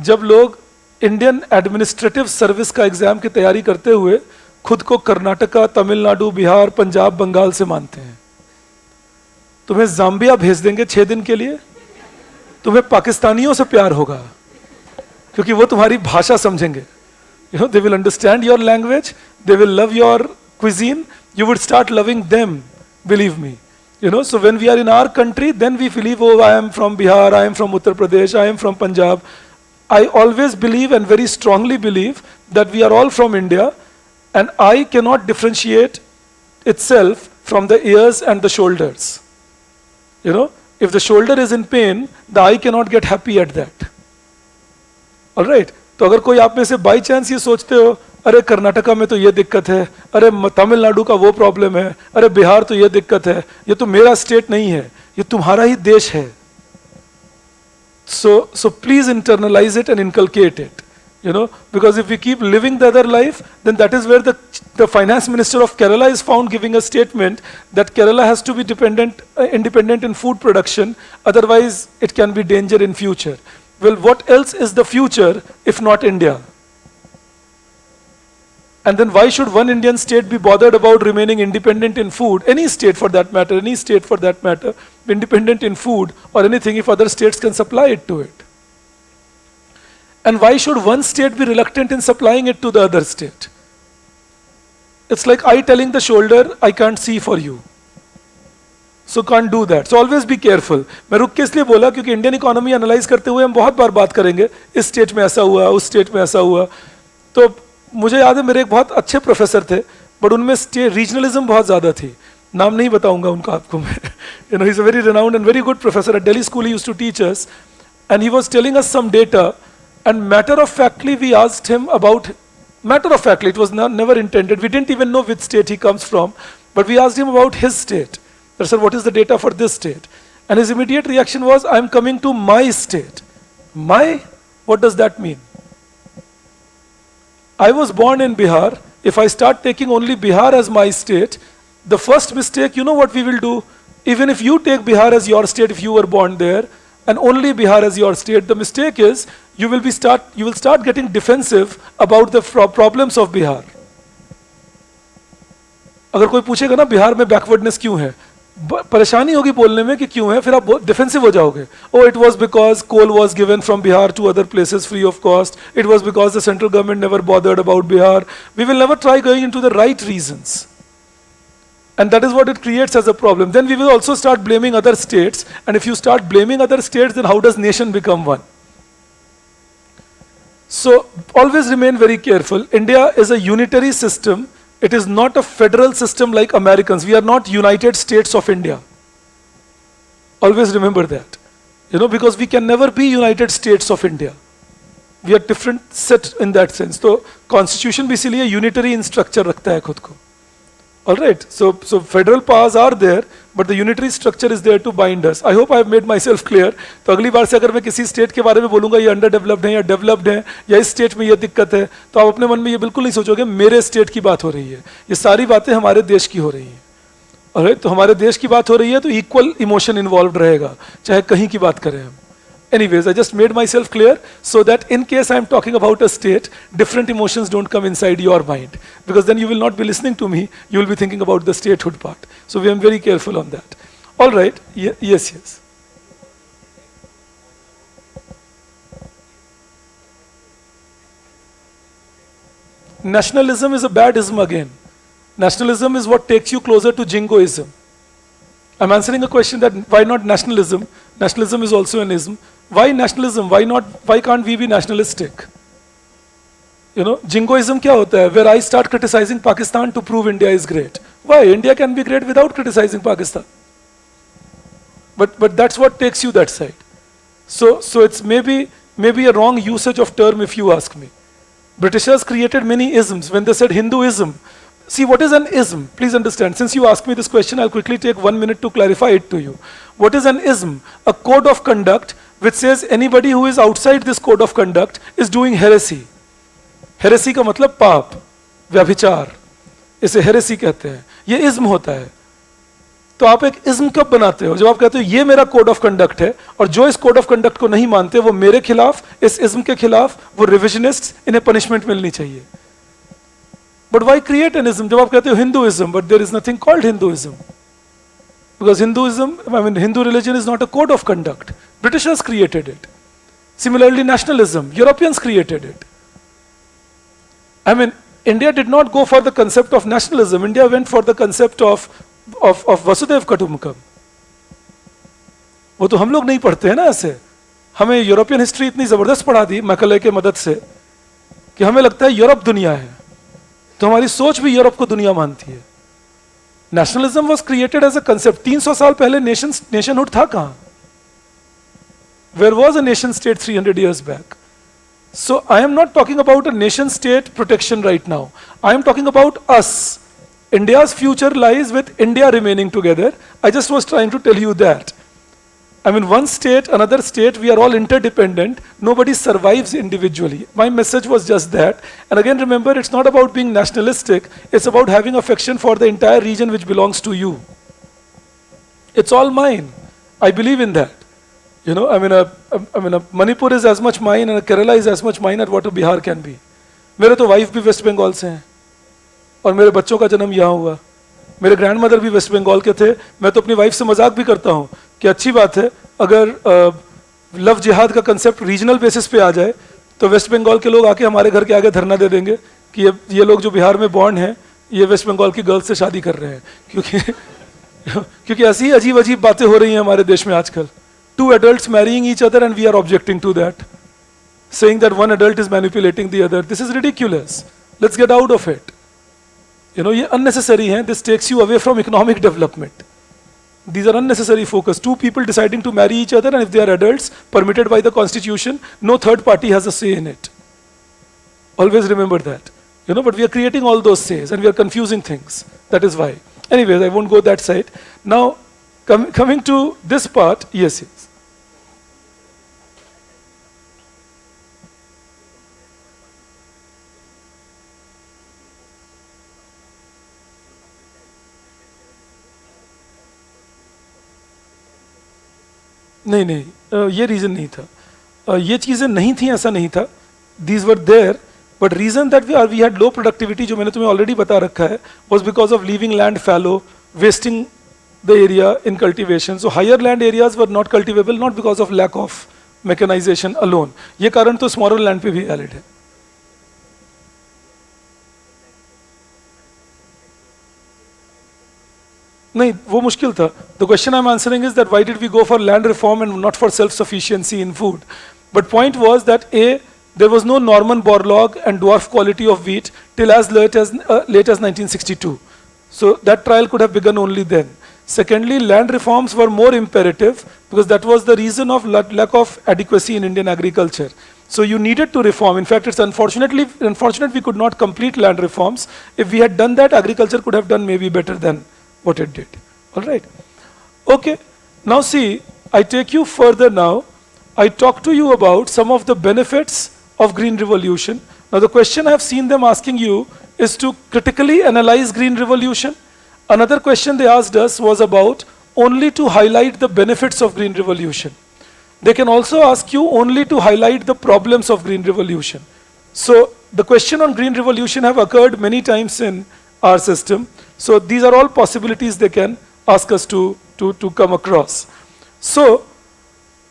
जब लोग इंडियन एडमिनिस्ट्रेटिव सर्विस का एग्जाम की तैयारी करते हुए खुद को कर्नाटका, तमिलनाडु, बिहार, पंजाब, बंगाल से मानते हैं। तुम्हें जाम्बिया भेज देंगे 6 दिन के लिए, तुम्हें पाकिस्तानियों से प्यार होगा क्योंकि वो तुम्हारी भाषा समझेंगे। You know, they will understand your language, they will love your cuisine, you would start loving them, believe me. You know, so when we are in our country, then we believe, oh, I am from Bihar, I am from Uttar Pradesh, I am from Punjab. I always believe and very strongly believe that we are all from India, and eye cannot differentiate itself from the ears and the shoulders. You know, if the shoulder is in pain, the eye cannot get happy at that. All right? तो अगर कोई आप में से by chance ये सोचते हो, अरे कर्नाटका में तो ये दिक्कत है, अरे तमिलनाडु का वो प्रॉब्लम है, अरे बिहार तो ये दिक्कत है, ये तो मेरा स्टेट नहीं है, ये तुम्हारा ही देश है. So please internalize it and inculcate it. You know, because if we keep living the other life, then that is where the finance minister of Kerala is found giving a statement that Kerala has to be independent in food production, otherwise it can be danger in future. Well, what else is the future if not India? And then why should one Indian state be bothered about remaining independent in food? Any state for that matter, independent in food or anything if other states can supply it to it. And why should one state be reluctant in supplying it to the other state? It's like eye telling the shoulder, I can't see for you. So can't do that. So always be careful. मैं रुक के इसलिए बोला क्योंकि Indian economy analyse करते हुए हम बहुत बार बात करेंगे, इस स्टेट में ऐसा हुआ, उस स्टेट में ऐसा हुआ. तो मुझे याद है मेरे एक बहुत अच्छे प्रोफेसर थे, बट उनमें रीजनलिज्म बहुत ज़्यादा थी. नाम नहीं बताऊंगा उनका आपको मैं. You know, he's a very renowned and very good professor at Delhi School. He used to teach us, and he was telling us some data. And matter of factly, we asked him about. Matter of factly, it was never intended. We didn't even know which state he comes from, but we asked him about his state. Sir, what is the data for this state? And his immediate reaction was, I'm coming to my state. My? What does that mean? I was born in Bihar. If I start taking only Bihar as my state, the first mistake, you know what we will do? Even if you take Bihar as your state, if you were born there, and only Bihar as your state, the mistake is you will start getting defensive about the problems of Bihar. अगर कोई पूछेगा ना बिहार में backwardness क्यों है, परेशानी होगी बोलने में कि क्यों है, फिर आप डिफेंसिव हो जाओगे. Oh, it was because coal was given from Bihar to other places free of cost. It was because the central government never bothered about Bihar. We will never try going into the right reasons. And that is what it creates as a problem. Then we will also start blaming other states. And if you start blaming other states, then how does nation become one? So always remain very careful. India is a unitary system. It is not a federal system like Americans. We are not United States of India. Always remember that. You know, because we can never be United States of India. We are different set in that sense. So constitution भी इसीलिए unitary in structure रखता है खुद को. All right. So federal powers are there, but the unitary structure is there to bind us. I hope I have made myself clear. तो अगली बार से अगर मैं किसी स्टेट के बारे में बोलूंगा ये underdeveloped है या developed है या इस स्टेट में ये दिक्कत है, तो आप अपने मन में ये बिल्कुल नहीं सोचोगे मेरे स्टेट की बात हो रही है. ये सारी बातें हमारे देश की हो रही हैं. All right? तो हमारे देश की बात हो रही है तो equal emotion involved रहेगा, चाहे कहीं की बात करें हम. Anyways, I just made myself clear so that in case I am talking about a state, different emotions don't come inside your mind. Because then you will not be listening to me, you will be thinking about the statehood part. So we are very careful on that. All right, yes. nationalism is a bad ism again. Nationalism is what takes you closer to jingoism. I'm answering a question that why not nationalism? Nationalism is also an ism. Why nationalism? Why can't we be nationalistic? You know, jingoism kya hota hai? Where I start criticizing Pakistan to prove India is great. Why? India can be great without criticizing Pakistan. But that's what takes you that side. So it's maybe a wrong usage of term if you ask me. Britishers created many isms when they said Hinduism. See, what is an ism? Please understand. Since you asked me this question, I'll quickly take 1 minute to clarify it to you. What is an ism? A code of conduct which says anybody who is outside this code of conduct is doing heresy. Heresy का मतलब पाप, व्यभिचार, इसे heresy कहते हैं. ये ism होता है. तो आप एक इज्म कब बनाते हो? जब आप कहते हो ये मेरा कोड ऑफ कंडक्ट है, और जो इस कोड ऑफ कंडक्ट को नहीं मानते वो मेरे खिलाफ, इस इज्म के खिलाफ, वो रिविजनिस्ट, इन्हें पनिशमेंट मिलनी चाहिए. But why create an ism? जब आप कहते हो Hinduism, but there is nothing called Hinduism, because Hinduism, I mean Hindu religion is not a code of conduct. Britishers created it. Similarly, nationalism, Europeans created it. I mean, India did not go for the concept of nationalism. India went for the concept of Vasudev Kutumbakam. वो तो हम लोग नहीं पढ़ते हैं ना ऐसे. हमें यूरोपियन हिस्ट्री इतनी जबरदस्त पढ़ा दी मैकले के मदद से कि हमें लगता है यूरोप दुनिया है, तो हमारी सोच भी यूरोप को दुनिया मानती है. Nationalism was created as a concept. 300 साल पहले नेशनहुड था कहां? Where was a nation state 300 years back? So I am not talking about a nation state protection right now. I am talking about us. India's future lies with India remaining together. I just was trying to tell you that. I mean, one state, another state, we are all interdependent. Nobody survives individually. My message was just that. And again, remember, it's not about being nationalistic. It's about having affection for the entire region which belongs to you. It's all mine. I believe in that. You know, I mean, Manipur is as much mine and Kerala is as much mine as what a Bihar can be. मेरे तो wife भी waste Bengal से हैं और मेरे बच्चों का जन्म यहाँ हुआ. मेरे ग्रैंडमदर भी वेस्ट बंगाल के थे. मैं तो अपनी वाइफ से मजाक भी करता हूँ कि अच्छी बात है अगर लव जिहाद का कंसेप्ट रीजनल बेसिस पे आ जाए तो वेस्ट बंगाल के लोग आके हमारे घर के आगे धरना दे देंगे कि ये लोग जो बिहार में बॉर्न हैं ये वेस्ट बंगाल की गर्ल्स से शादी कर रहे हैं, क्योंकि ऐसी अजीब अजीब बातें हो रही हैं हमारे देश में आजकल. Two adults marrying each other and we are objecting to that, saying that one adult is manipulating the other. This is ridiculous. Let's get out of it. You know, ये unnecessary है. This takes you away from economic development. These are unnecessary focus. Two people deciding to marry each other, and if they are adults, permitted by the constitution, no third party has a say in it. Always remember that. You know, but we are creating all those says and we are confusing things. That is why. Anyways, I won't go that side. Now, coming to this part, yes. नहीं, ये reason नहीं था. ये चीजें नहीं थी ऐसा नहीं था. These were there, but reason that we had low productivity, जो मैंने तुम्हें already बता रखा है, was because of leaving land fallow, wasting the area in cultivation. So higher land areas were not cultivable, not because of lack of mechanization alone. ये कारण तो smaller land पे भी valid है. नहीं, वो मुश्किल था. The question I'm answering is that why did we go for land reform and not for self-sufficiency in food? But point was that A, there was no Norman Borlaug and dwarf quality of wheat till as late as 1962. So that trial could have begun only then. Secondly, land reforms were more imperative because that was the reason of lack of adequacy in Indian agriculture. So you needed to reform. In fact, it's unfortunate we could not complete land reforms. If we had done that, agriculture could have done maybe better than what it did. All right. Okay. Now see, I take you further now. I talk to you about some of the benefits of Green Revolution. Now the question I've seen them asking you is to critically analyze Green Revolution. Another question they asked us was about only to highlight the benefits of Green Revolution. They can also ask you only to highlight the problems of Green Revolution. So the question on Green Revolution have occurred many times in our system. So these are all possibilities they can ask us to come across. So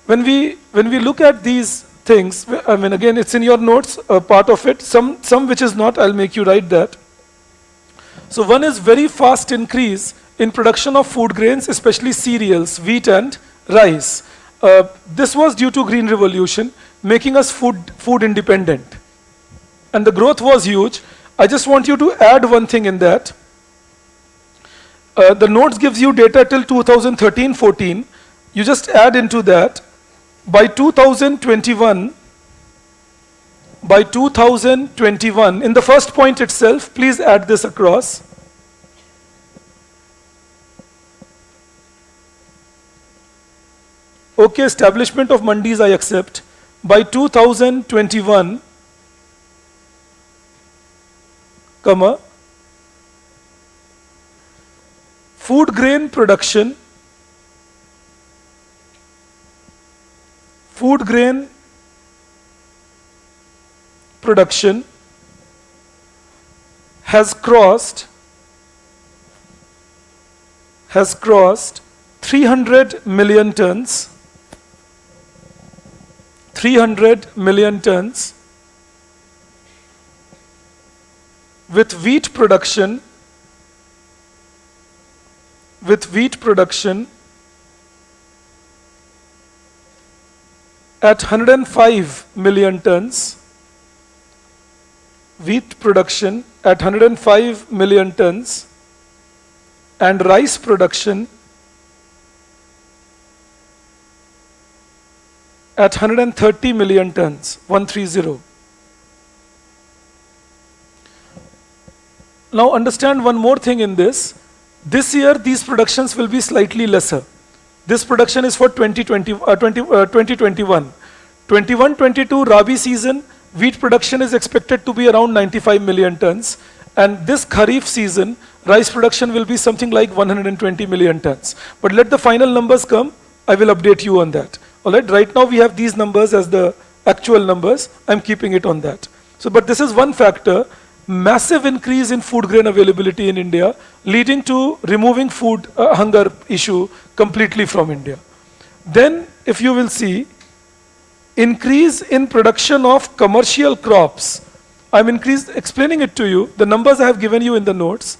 when we look at these things. I mean, again, it's in your notes, part of it. Some which is not, I'll make you write that. So one is very fast increase in production of food grains, especially cereals, wheat and rice. This was due to Green Revolution, making us food independent. And the growth was huge. I just want you to add one thing in that. The notes gives you data till 2013-14. You just add into that. By 2021, in the first point itself, please add this across. Okay, establishment of mandis I accept. By 2021, comma, food grain production has crossed 300 million tons. 300 million tons, with wheat production at 105 million tons, and rice production at 130 million tons, 130. Now understand one more thing in this. This year these productions will be slightly lesser. This production is for 2021. 21-22 Rabi season, wheat production is expected to be around 95 million tons. And this Kharif season, rice production will be something like 120 million tons. But let the final numbers come, I will update you on that. All right, right now we have these numbers as the actual numbers. I'm keeping it on that. So, but this is one factor, massive increase in food grain availability in India, leading to removing food hunger issue completely from India. Then, if you will see, increase in production of commercial crops. I'm explaining it to you. The numbers I have given you in the notes.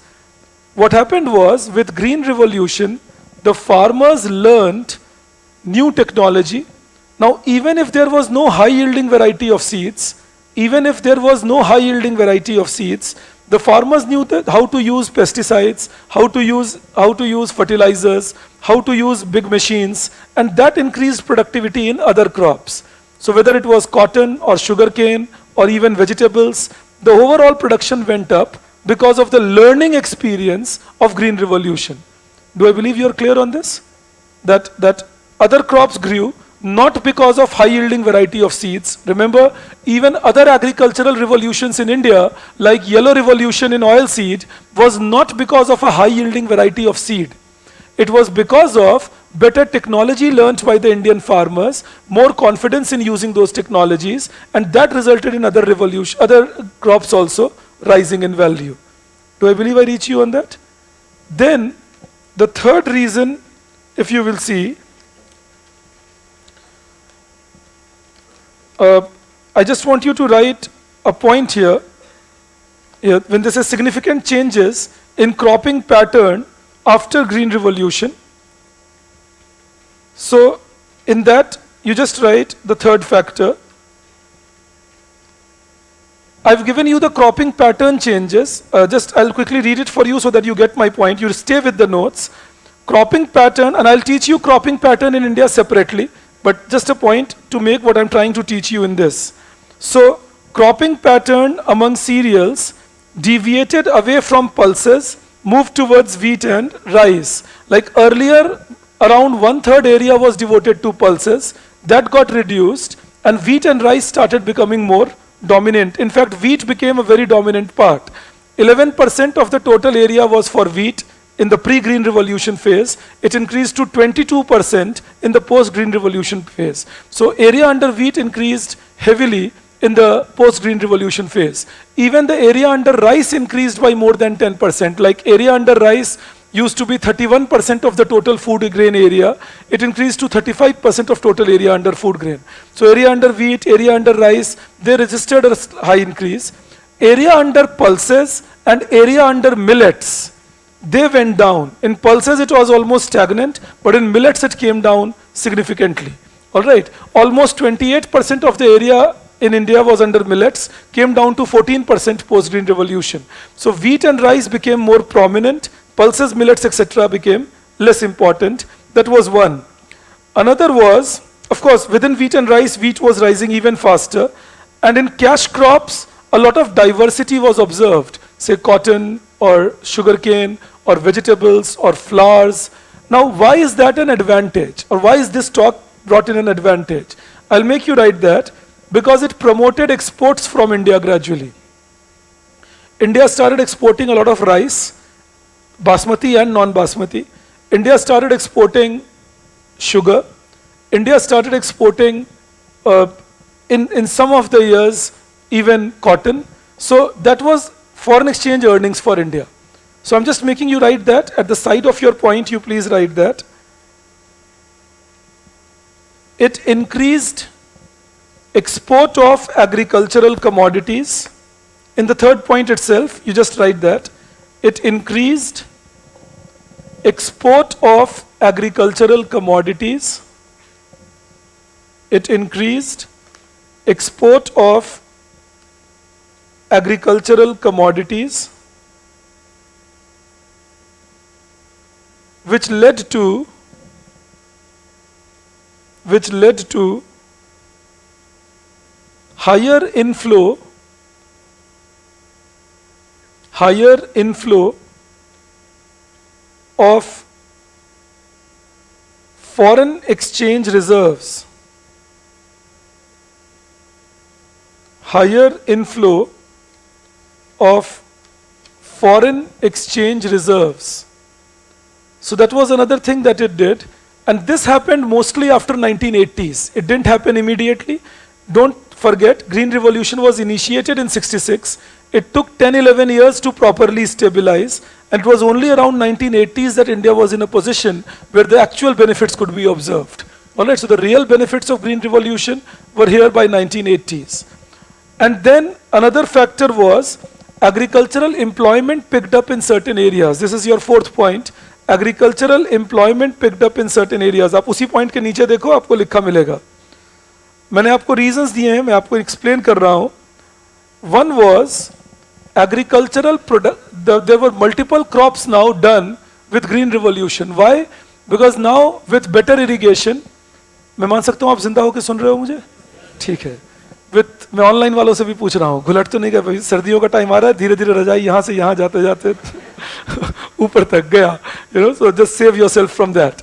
What happened was, with Green Revolution, the farmers learned new technology. Now, even if there was no high-yielding variety of seeds, the farmers knew how to use pesticides, how to use fertilizers, how to use big machines, and that increased productivity in other crops. So whether it was cotton or sugarcane or even vegetables, the overall production went up because of the learning experience of Green Revolution. Do I believe you're clear on this? That other crops grew not because of high-yielding variety of seeds. Remember, even other agricultural revolutions in India, like Yellow Revolution in oilseed, was not because of a high-yielding variety of seed. It was because of better technology learned by the Indian farmers, more confidence in using those technologies, and that resulted in other crops also rising in value. Do I believe I reach you on that? Then, the third reason, if you will see, I just want you to write a point here. When this is significant changes in cropping pattern after Green Revolution. So in that, you just write the third factor. I've given you the cropping pattern changes. I'll quickly read it for you so that you get my point. You stay with the notes. Cropping pattern, and I'll teach you cropping pattern in India separately, but just a point to make what I'm trying to teach you in this. So cropping pattern among cereals deviated away from pulses, moved towards wheat and rice. Like earlier, around 1/3 area was devoted to pulses. That got reduced, and wheat and rice started becoming more dominant. In fact, wheat became a very dominant part. 11% of the total area was for wheat in the pre-Green Revolution phase. It increased to 22% in the post-Green Revolution phase. So area under wheat increased heavily in the post-Green Revolution phase. Even the area under rice increased by more than 10%. Like area under rice used to be 31% of the total food grain area. It increased to 35% of total area under food grain. So area under wheat, area under rice, they registered a high increase. Area under pulses and area under millets, they went down. In pulses it was almost stagnant, but in millets it came down significantly. All right, almost 28% of the area in India was under millets, came down to 14% post-Green Revolution. So wheat and rice became more prominent, pulses, millets, etc. became less important. That was one. Another was, of course, within wheat and rice, wheat was rising even faster. And in cash crops, a lot of diversity was observed, say cotton or sugarcane or vegetables or flowers. Now, why is that an advantage? Or why is this talk brought in an advantage? I'll make you write that. Because it promoted exports from India gradually. India started exporting a lot of rice, basmati and non-basmati. India started exporting sugar. India started exporting, in some of the years, even cotton. So that was foreign exchange earnings for India. So I'm just making you write that. At the side of your point, you please write that. It increased export of agricultural commodities. In the third point itself, you just write that. It increased export of agricultural commodities. It increased export of agricultural commodities, which led to higher inflow of foreign exchange reserves. Higher inflow of foreign exchange reserves. So that was another thing that it did. And this happened mostly after 1980s. It didn't happen immediately. Don't forget, Green Revolution was initiated in 66. It took 10-11 years to properly stabilize, and it was only around 1980s that India was in a position where the actual benefits could be observed. All right, so the real benefits of Green Revolution were here by 1980s. And then another factor was agricultural employment picked up in certain areas. This is your fourth point. Agricultural employment picked up in certain areas. आप उसी point के नीचे देखो, आपको लिखा मिलेगा. मैंने आपको reasons दिए हैं, मैं आपको explain कर रहा हूँ. One was agricultural product. There were multiple crops now done with Green Revolution. Why? Because now with better irrigation, मैं मान सकता हूँ आप जिंदा होकर सुन रहे हो मुझे? ठीक है. मैं ऑनलाइन वालों से भी पूछ रहा हूँ, घुलट तो नहीं गया भाई, सर्दियों का टाइम आ रहा है, धीरे धीरे रजाई यहाँ से यहाँ जाते जाते ऊपर तक गया, so just save yourself from that.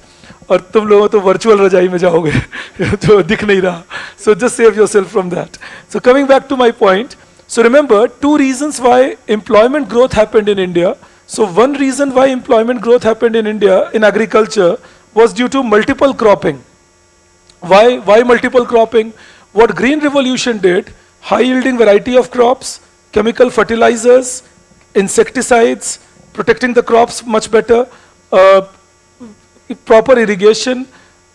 और तुम लोग तो वर्चुअल रजाई में जाओगे जो दिख नहीं रहा, so just save yourself from that. So coming back to my point, so remember two reasons why employment growth happened in India. So one reason why employment growth happened in India in agriculture was due to multiple cropping. Why multiple cropping? What Green Revolution did, high yielding variety of crops, chemical fertilizers, insecticides, protecting the crops much better, proper irrigation.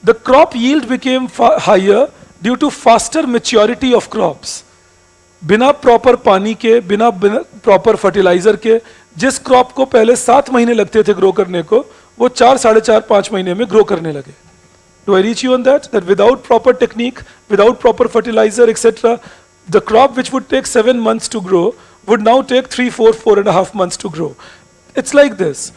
The crop yield became higher due to faster maturity of crops. बिना proper पानी के, बिना proper fertilizer के, जिस crop को पहले 7 महीने लगते थे grow करने को, वो 4, 4.5, 5 महीने में grow करने लगे. Do I reach you on that? That without proper technique, without proper fertilizer, etc., the crop which would take 7 months to grow would now take 3, 4, 4.5 months to grow. It's like this.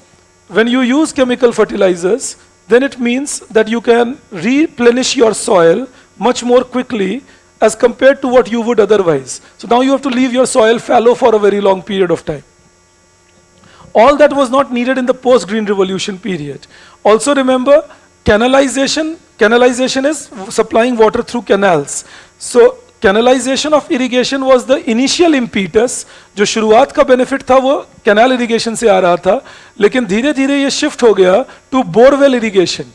When you use chemical fertilizers, then it means that you can replenish your soil much more quickly as compared to what you would otherwise. So now you have to leave your soil fallow for a very long period of time. All that was not needed in the post-Green Revolution period. Also remember, canalization is supplying water through canals. So canalization of irrigation was the initial impetus. जो शुरुआत का benefit था वो canal irrigation से आ रहा था, लेकिन धीरे धीरे ये shift हो गया to borewell irrigation.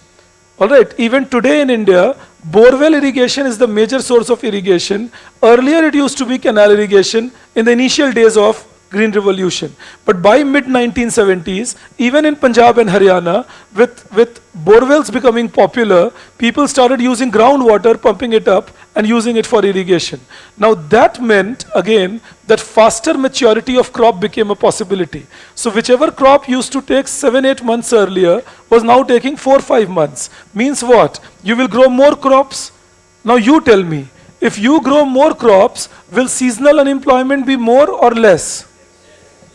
Alright, even today in India, borewell irrigation is the major source of irrigation. Earlier it used to be canal irrigation in the initial days of Green Revolution. But by mid-1970s, even in Punjab and Haryana, with borewells becoming popular, people started using groundwater, pumping it up, and using it for irrigation. Now that meant, again, that faster maturity of crop became a possibility. So whichever crop used to take 7-8 months earlier was now taking 4-5 months. Means what? You will grow more crops. Now you tell me, if you grow more crops, will seasonal unemployment be more or less?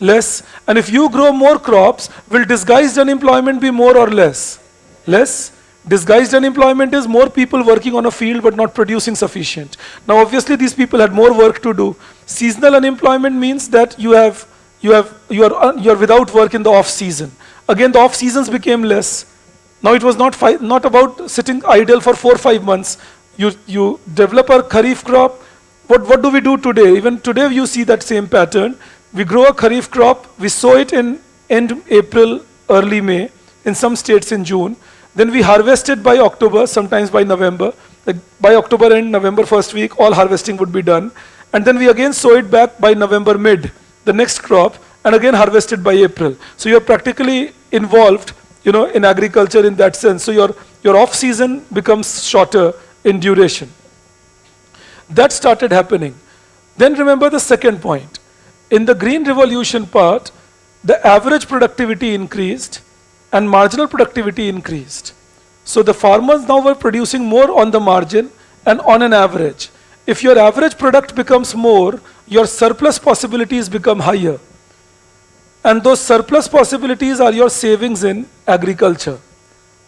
Less. And if you grow more crops, will disguised unemployment be more or less? Less. Disguised unemployment is more people working on a field but not producing sufficient. Now obviously these people had more work to do. Seasonal unemployment means that you are without work in the off season. Again, the off seasons became less. Now it was not about sitting idle for 4-5 months. You develop a kharif crop. What do we do today? Even today you see that same pattern. We grow a kharif crop, we sow it in end April, early May, in some states in June. Then we harvest it by October, sometimes by November. Like by October end, November first week, all harvesting would be done. And then we again sow it back by November mid, the next crop, and again harvest it by April. So you're practically involved, in agriculture in that sense. So your off season becomes shorter in duration. That started happening. Then remember the second point. In the Green Revolution part, the average productivity increased and marginal productivity increased. So the farmers now were producing more on the margin and on an average. If your average product becomes more, your surplus possibilities become higher. And those surplus possibilities are your savings in agriculture.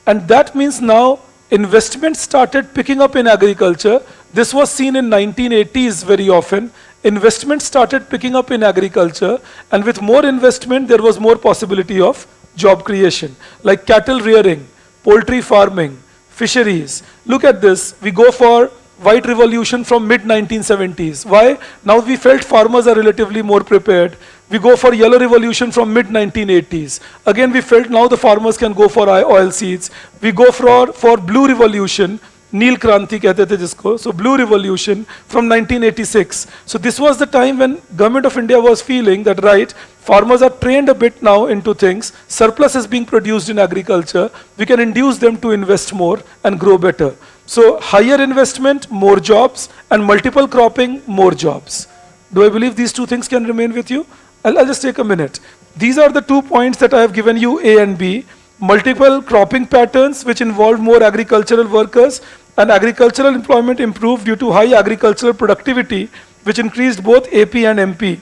And that means now investment started picking up in agriculture. This was seen in 1980s very often. Investment started picking up in agriculture, and with more investment, there was more possibility of job creation, like cattle rearing, poultry farming, fisheries. Look at this. We go for white revolution from mid-1970s. Why? Now we felt farmers are relatively more prepared. We go for yellow revolution from mid-1980s. Again, we felt now the farmers can go for oil seeds. We go for blue revolution, Neel Kranti कहते थे जिसको, so blue revolution from 1986. So this was the time when government of India was feeling that right, farmers are trained a bit now into things, surplus is being produced in agriculture, we can induce them to invest more and grow better. So higher investment, more jobs, and multiple cropping, more jobs. Do I believe these two things can remain with you? I'll just take a minute. These are the 2 points that I have given you, A and B. Multiple cropping patterns which involved more agricultural workers, and agricultural employment improved due to high agricultural productivity, which increased both AP and MP.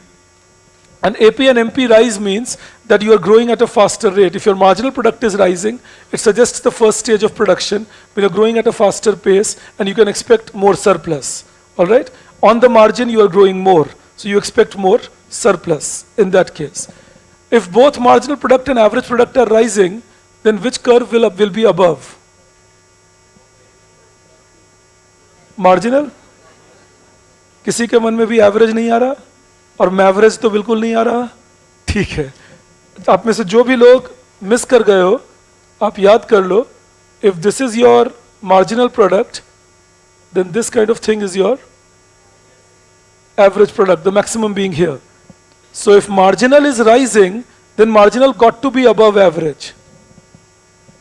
And AP and MP rise means that you are growing at a faster rate. If your marginal product is rising, it suggests the first stage of production, when you're growing at a faster pace and you can expect more surplus. All right? On the margin, you are growing more, so you expect more surplus in that case. If both marginal product and average product are rising, then which curve will be above? Marginal? किसी के मन में भी average नहीं आ रहा और मैवरेज तो बिल्कुल नहीं आ रहा? ठीक है, आप में से जो भी लोग मिस कर गए हो, आप याद कर लो, if this is your marginal product, then this kind of thing is your average product, the maximum being here. So if marginal is rising, then marginal got to be above average.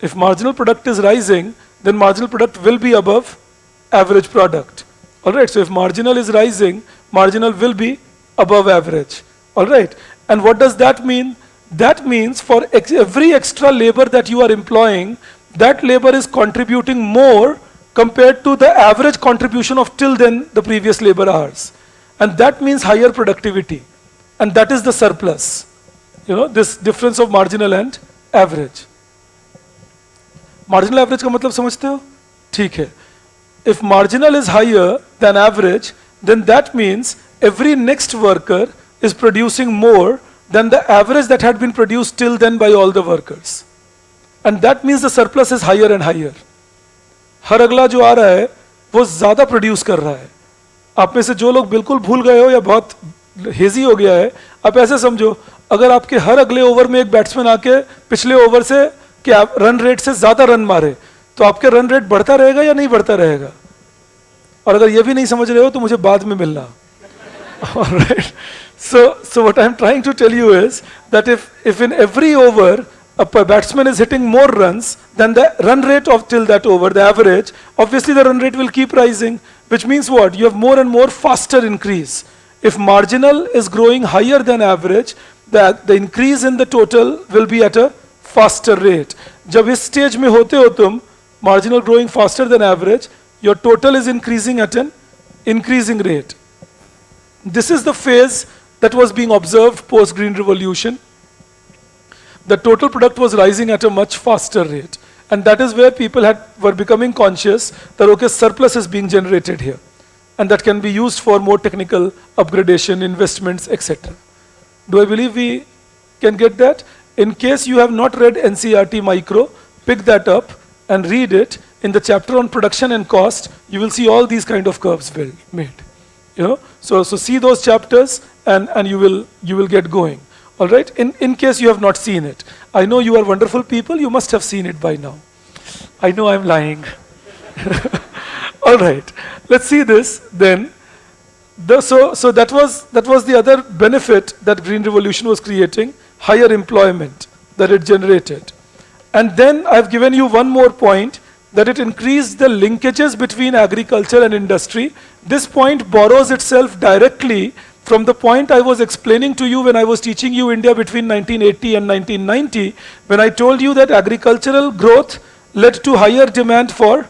If marginal product is rising, then marginal product will be above average product. All right, so if marginal is rising, marginal will be above average. All right, and what does that mean? That means for every extra labor that you are employing, that labor is contributing more compared to the average contribution of till then the previous labor hours. And that means higher productivity. And that is the surplus. This difference of marginal and average. Marginal average का मतलब समझते हो? ठीक है. If marginal is higher than average, then that means every next worker is producing more than the average that had been produced till then by all the workers. And that means the surplus is higher and higher. हर अगला जो आ रहा है वो ज़्यादा produce कर रहा है. आप में से जो लोग बिल्कुल भूल गए हो या बहुत हेजी हो गया है, आप ऐसे समझो, अगर आपके हर अगले ओवर में एक बैट्समैन आके पिछले ओवर से क्या रन रेट से ज़्यादा रन मारे, तो आपके रन रेट बढ़ता रहेगा या नहीं बढ़ता रहेगा? और अगर ये भी नहीं समझ रहे हो तो मुझे बाद में मिलना. Alright. So what I'm trying to tell you is that if in every over a batsman is hitting more runs than the run rate of till that over, the average, obviously the run rate will keep rising, which means what? You have more and more faster increase. If marginal is growing higher than average, the increase in the total will be at a faster rate. जब इस stage में होते हो तुम, marginal growing faster than average, your total is increasing at an increasing rate. This is the phase that was being observed post Green Revolution. The total product was rising at a much faster rate. And that is where people were becoming conscious that, okay, surplus is being generated here. And that can be used for more technical upgradation, investments, etc. Do I believe we can get that? In case you have not read NCERT Micro, pick that up and read it. In the chapter on production and cost, you will see all these kind of curves made. You know, so see those chapters and you will get going. All right. In case you have not seen it, I know you are wonderful people. You must have seen it by now. I know I'm lying. All right. Let's see this then. So that was the other benefit that Green Revolution was creating, higher employment that it generated. And then I've given you one more point, that it increased the linkages between agriculture and industry. This point borrows itself directly from the point I was explaining to you when I was teaching you India between 1980 and 1990, when I told you that agricultural growth led to higher demand for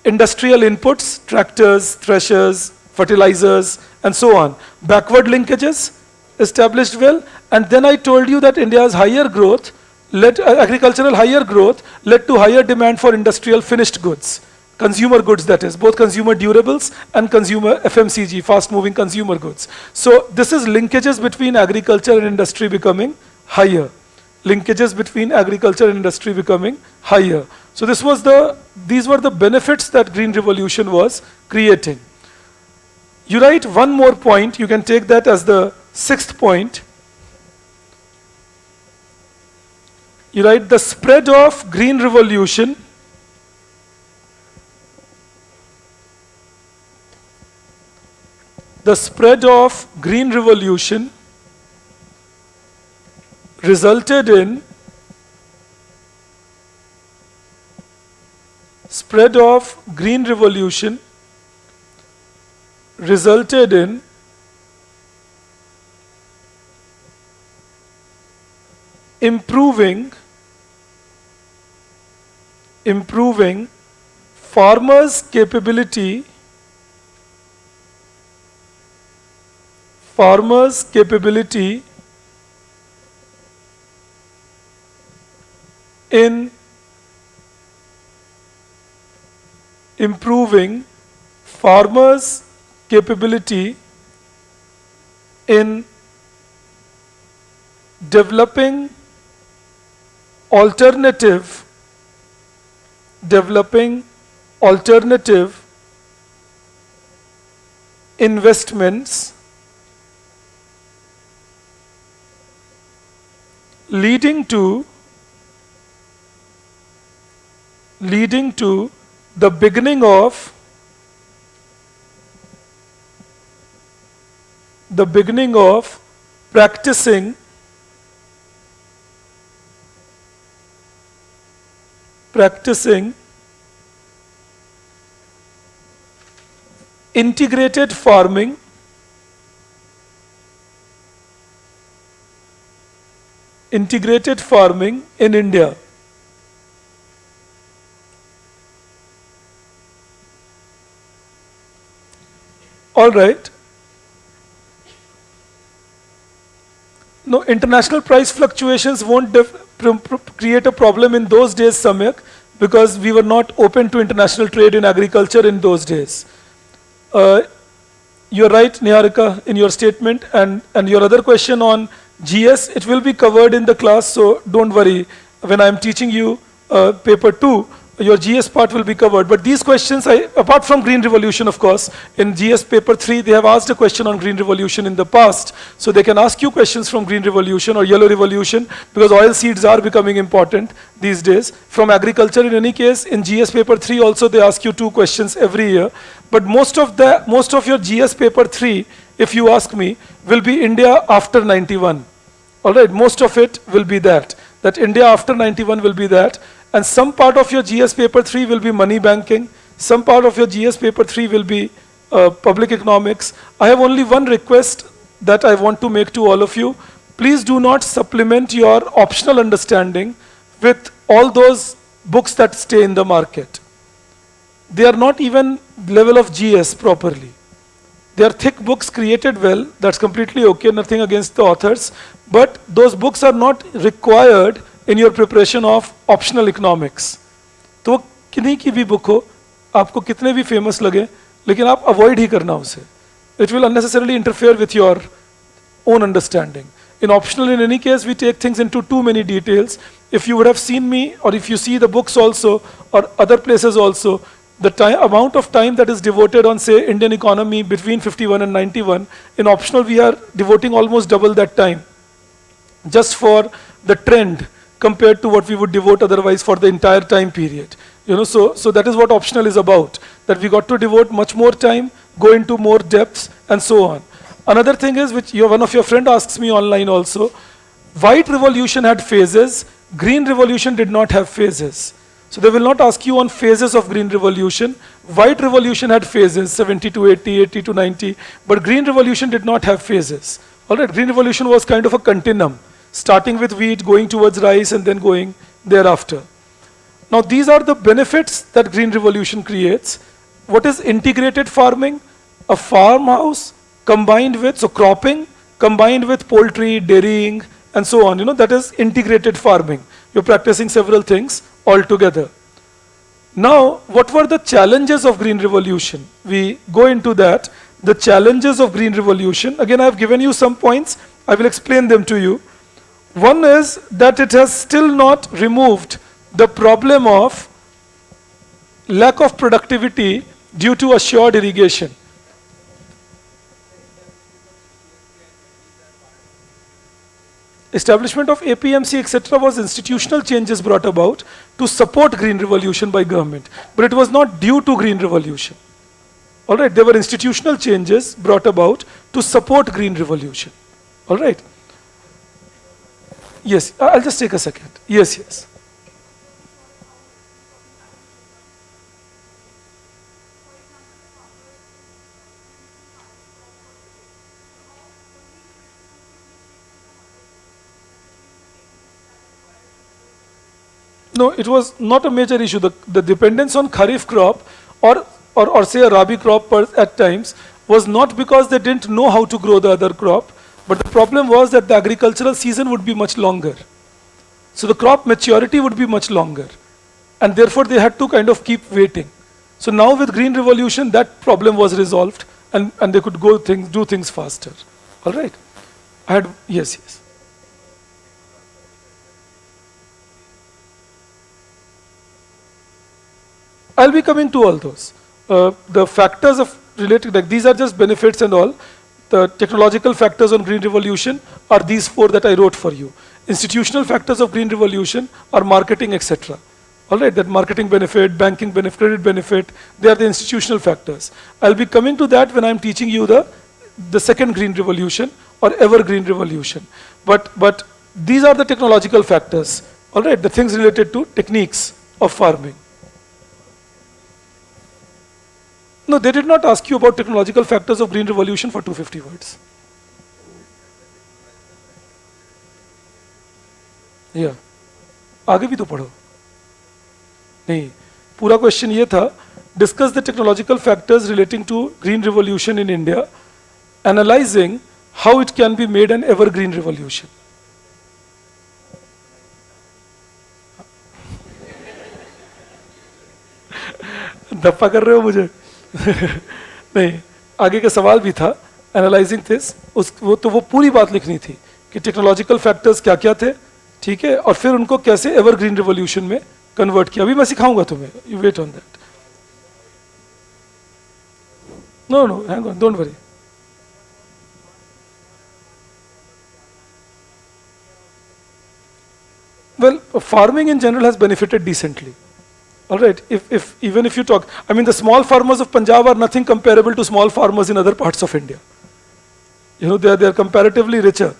industrial inputs, tractors, threshers, fertilizers, and so on. Backward linkages established well, and then I told you that India's higher growth agricultural higher growth led to higher demand for industrial finished goods, consumer goods, that is, both consumer durables and consumer FMCG, fast-moving consumer goods. So this is linkages between agriculture and industry becoming higher. Linkages between agriculture and industry becoming higher. So these were the benefits that Green Revolution was creating. You write one more point, you can take that as the sixth point. You write the spread of Green Revolution resulted in improving farmers' capability in developing alternative investments, leading to the beginning of practicing integrated farming in India. All right. No, international price fluctuations won't create a problem in those days, Samyak, because we were not open to international trade in agriculture in those days. You're right, Niharika, in your statement, and your other question on GS, it will be covered in the class, so don't worry. When I'm teaching you paper 2, your GS part will be covered. But these questions, apart from Green Revolution, of course, in GS paper 3, they have asked a question on Green Revolution in the past. So they can ask you questions from Green Revolution or Yellow Revolution, because oil seeds are becoming important these days. From agriculture, in any case, in GS paper 3 also, they ask you 2 questions every year. But most of your GS paper 3 if you ask me, will be India after 91. All right, most of it will be that India after 91 will be that, and some part of your GS paper 3 will be money banking, some part of your GS paper 3 will be public economics. I have only one request that I want to make to all of you. Please do not supplement your optional understanding with all those books that stay in the market. They are not even level of GS properly. They are thick books created well, that's completely okay, nothing against the authors, but those books are not required in your preparation of optional economics. तो किन्हीं की भी book हो, आपको कितने भी famous लगे, लेकिन आप अवॉइड ही करना उसे. It will unnecessarily interfere with your own understanding. In optional, in any case, we take things into too many details. If you would have seen me, or if you see the books also, or other places also, the amount of time that is devoted on, say, Indian economy between 51 and 91, in optional we are devoting almost double that time, just for the trend compared to what we would devote otherwise for the entire time period. You know, so that is what optional is about, that we got to devote much more time, go into more depths, and so on. Another thing is, which one of your friend asks me online also, white revolution had phases, green revolution did not have phases. So they will not ask you on phases of green revolution. White revolution had phases, 70 to 80, 80 to 90, but green revolution did not have phases. All right, green revolution was kind of a continuum, starting with wheat, going towards rice, and then going thereafter. Now these are the benefits that green revolution creates. What is integrated farming? A farmhouse combined with, so cropping, combined with poultry, dairying, and so on. You know, that is integrated farming. You're practicing several things all together. Now, what were the challenges of green revolution? We go into that. The challenges of green revolution. Again, I have given you some points. I will explain them to you. One is that it has still not removed the problem of lack of productivity due to assured irrigation. Establishment of APMC, etc. was institutional changes brought about to support green revolution by government, but it was not due to green revolution. All right, there were institutional changes brought about to support green revolution. All right. Yes, I'll just take a second. Yes, yes. No, it was not a major issue. The dependence on Kharif crop or say a Rabi crop at times was not because they didn't know how to grow the other crop, but the problem was that the agricultural season would be much longer. So the crop maturity would be much longer, and therefore they had to kind of keep waiting. So now with Green Revolution, that problem was resolved, and they could do things faster. All right. Yes, yes. I'll be coming to all those. The factors of related, like these are just benefits and all. The technological factors on Green Revolution are these 4 that I wrote for you. Institutional factors of Green Revolution are marketing, etc. All right, that marketing benefit, banking benefit, credit benefit, they are the institutional factors. I'll be coming to that when I'm teaching you the second Green Revolution or evergreen revolution. But these are the technological factors. All right, the things related to techniques of farming. No, they did not ask you about technological factors of Green Revolution for 250 words. Yeah. आगे भी तो पढ़ो. नहीं, पूरा question ये था, discuss the technological factors relating to Green Revolution in India, analyzing how it can be made an evergreen revolution. धप्पा कर रहे हो मुझे? नहीं, आगे का सवाल भी था, एनालाइजिंग दिस, वो पूरी बात लिखनी थी कि टेक्नोलॉजिकल फैक्टर्स क्या क्या थे, ठीक है, और फिर उनको कैसे एवरग्रीन रिवॉल्यूशन में कन्वर्ट किया. अभी मैं सिखाऊंगा तुम्हें, you wait on that. No no, hang on, don't worry. Well, farming in general has benefited decently. All right, even if you talk, I mean, the small farmers of Punjab are nothing comparable to small farmers in other parts of India. they are comparatively richer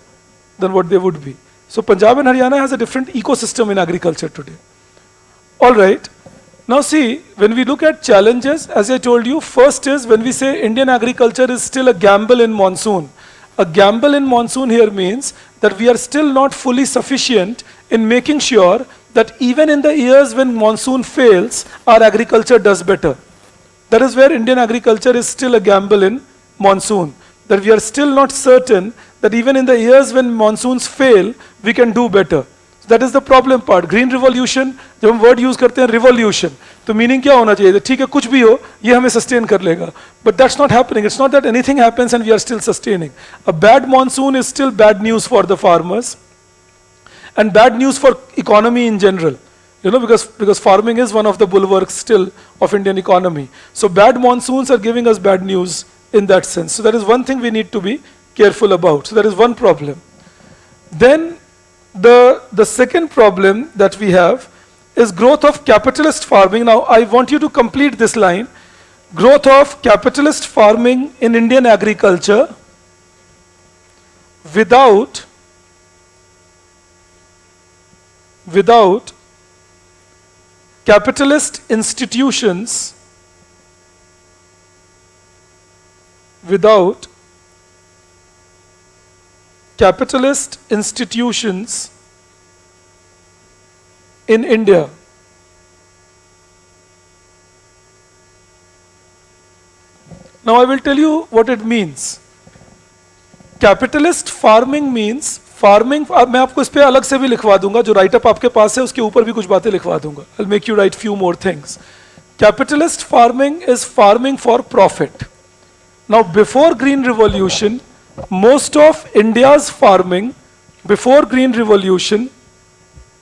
than what they would be. So Punjab and Haryana has a different ecosystem in agriculture today. All right. Now see, when we look at challenges, as I told you, first is when we say Indian agriculture is still a gamble in monsoon. A gamble in monsoon here means that we are still not fully sufficient in making sure that even in the years when monsoon fails, our agriculture does better. That is where Indian agriculture is still a gamble in monsoon. That we are still not certain that even in the years when monsoons fail, we can do better. So that is the problem part. Green revolution, जब हम word use करते हैं revolution, तो meaning क्या होना चाहिए? ठीक है कुछ भी हो, ये हमें sustain कर लेगा. But that's not happening. It's not that anything happens and we are still sustaining. A bad monsoon is still bad news for the farmers, and bad news for economy in general. Because farming is one of the bulwarks still of Indian economy. So bad monsoons are giving us bad news in that sense. So that is one thing we need to be careful about. So that is one problem. Then the second problem that we have is growth of capitalist farming. Now I want you to complete this line. Growth of capitalist farming in Indian agriculture without capitalist institutions, without capitalist institutions in India. Now I will tell you what it means. Capitalist farming means farming. मैं आपको इस पे अलग से भी लिखवा दूंगा, जो राइटअप आपके पास है उसके ऊपर भी कुछ बातें लिखवा दूंगा. I'll make you write few more things. Capitalist farming is farming for profit. Now before Green Revolution, most of India's farming, before Green Revolution,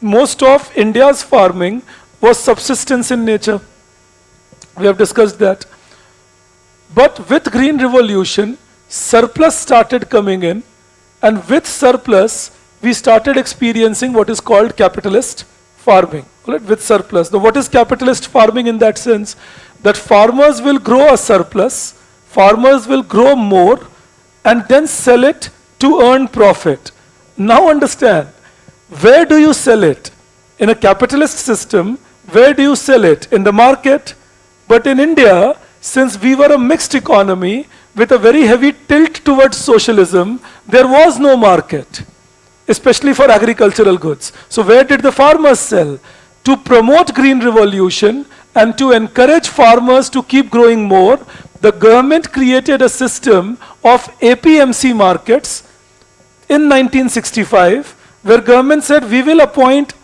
most of India's farming was subsistence in nature. We have discussed that. But with Green Revolution, surplus started coming in, and with surplus, we started experiencing what is called capitalist farming. Right? With surplus. Now what is capitalist farming in that sense? That farmers will grow a surplus, farmers will grow more, and then sell it to earn profit. Now understand, where do you sell it? In a capitalist system, where do you sell it? In the market. But in India, since we were a mixed economy with a very heavy tilt towards socialism, there was no market, especially for agricultural goods. So where did the farmers sell? To promote Green Revolution and to encourage farmers to keep growing more, the government created a system of APMC markets in 1965, where government said we will appoint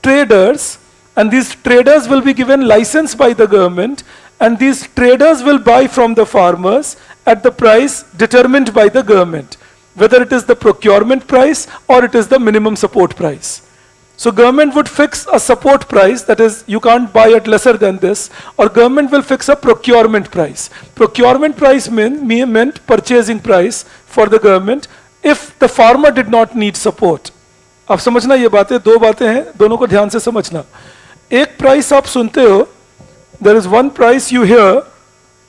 traders, and these traders will be given license by the government, and these traders will buy from the farmers at the price determined by the government, whether it is the procurement price or it is the minimum support price. So government would fix a support price, that is, you can't buy at lesser than this, or government will fix a procurement price. Procurement price meant purchasing price for the government if the farmer did not need support. अब समझना ये बातें, दो बातें हैं, दोनों को ध्यान से समझना. एक प्राइस आप सुनते हो, there is one price you hear,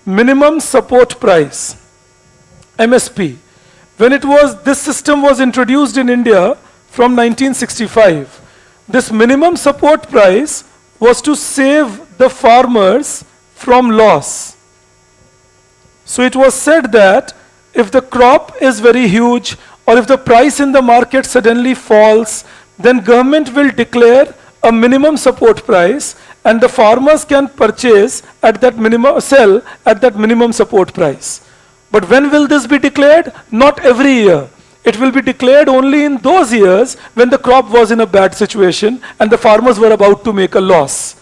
minimum support price, MSP. When this system was introduced in India from 1965, this minimum support price was to save the farmers from loss. So it was said that if the crop is very huge, or if the price in the market suddenly falls, then government will declare a minimum support price, and the farmers can purchase at that minimum, sell at that minimum support price. But when will this be declared? Not every year. It will be declared only in those years when the crop was in a bad situation and the farmers were about to make a loss.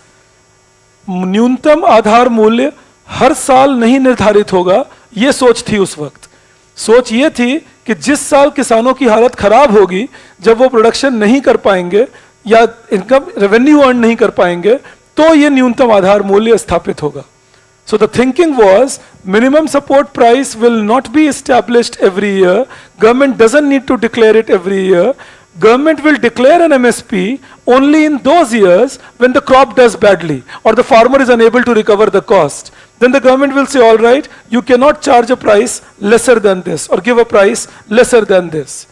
न्यूनतम आधार मूल्य हर साल नहीं निर्धारित होगा, ये सोच थी उस वक्त. सोच ये थी कि जिस साल किसानों की हालत खराब होगी, जब वो प्रोडक्शन नहीं कर पाएंगे या इनकम रेवेन्यू अर्न नहीं कर पाएंगे, तो ये न्यूनतम आधार मूल्य स्थापित होगा. So the thinking was, minimum support price will not be established every year. Government doesn't need to declare it every year. Government will declare an MSP only in those years when the crop does badly or the farmer is unable to recover the cost. then the government will say, all right, you cannot charge a price lesser than this or give a price lesser than this.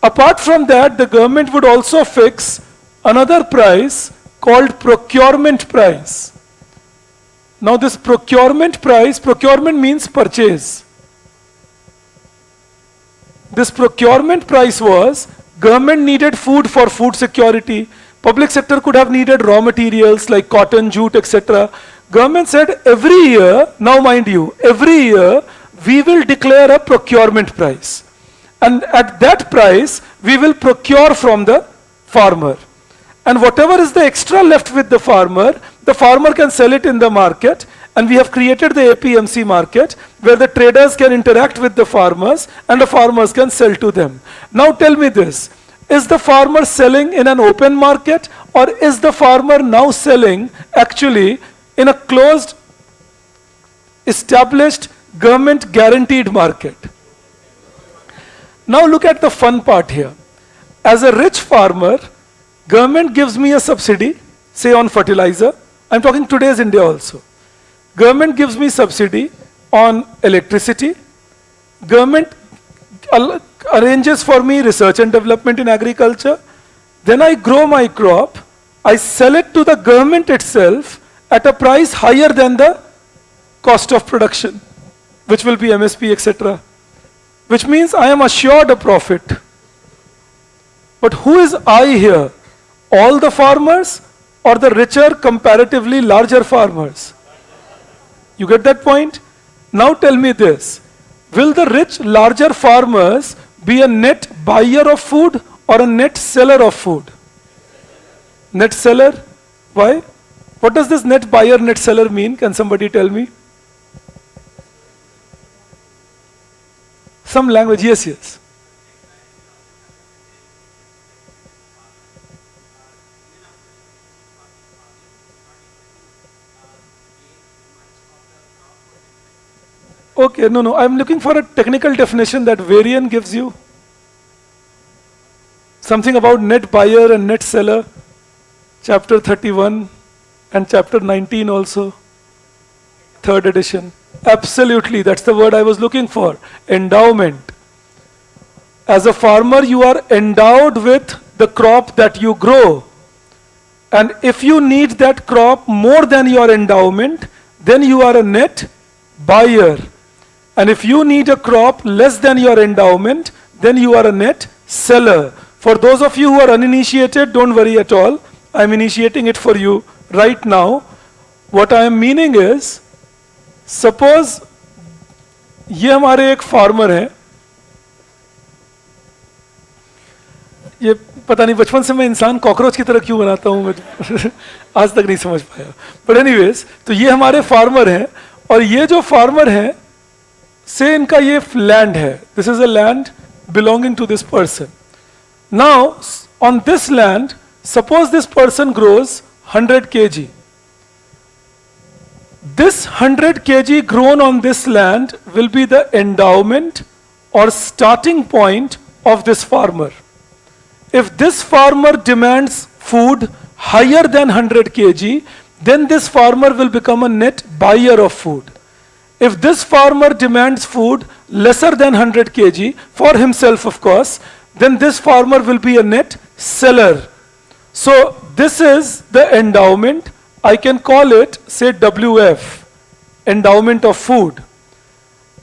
Apart from that, the government would also fix another price called procurement price. Now this procurement price, procurement means purchase. This procurement price was, government needed food for food security, public sector could have needed raw materials like cotton, jute, etc. Government said every year, now mind you, every year we will declare a procurement price. And at that price, we will procure from the farmer. And whatever is the extra left with the farmer can sell it in the market. And we have created the APMC market where the traders can interact with the farmers and the farmers can sell to them. Now tell me this, is the farmer selling in an open market or is the farmer now selling actually in a closed, established, government guaranteed market? Now look at the fun part here. As a rich farmer, government gives me a subsidy, say on fertilizer. I'm talking today's India also. Government gives me subsidy on electricity. Government arranges for me research and development in agriculture. Then I grow my crop. I sell it to the government itself at a price higher than the cost of production, which will be MSP, etc. Which means I am assured a profit. But who is I here? All the farmers or the richer, comparatively larger farmers? You get that point? Now tell me this. Will the rich, larger farmers be a net buyer of food or a net seller of food? Net seller? Why? What does this net buyer, net seller mean? Can somebody tell me? Some language, yes. Okay, no, I'm looking for a technical definition that Varian gives you. Something about net buyer and net seller, chapter 31 and chapter 19 also, third edition. Absolutely, that's the word I was looking for, endowment. As a farmer, you are endowed with the crop that you grow. And if you need that crop more than your endowment, then you are a net buyer. And if you need a crop less than your endowment, then you are a net seller. For those of you who are uninitiated, don't worry at all. I'm initiating it for you right now. What I am meaning is, suppose ये हमारे एक farmer हैं, ये पता नहीं बचपन से मैं इंसान कॉकरोच की तरह क्यों बनाता हूँ, मैं आज तक नहीं समझ पाया. बट एनीवेज, तो ये हमारे फार्मर हैं और ये जो फार्मर हैं, से इनका ये लैंड है. This is a land belonging to this person. Now on this land, suppose this person grows 100 kg. This 100 kg grown on this land will be the endowment or starting point of this farmer. If this farmer demands food higher than 100 kg, then this farmer will become a net buyer of food. If this farmer demands food lesser than 100 kg, for himself of course, then this farmer will be a net seller. So this is the endowment. I can call it, say, WF, endowment of food.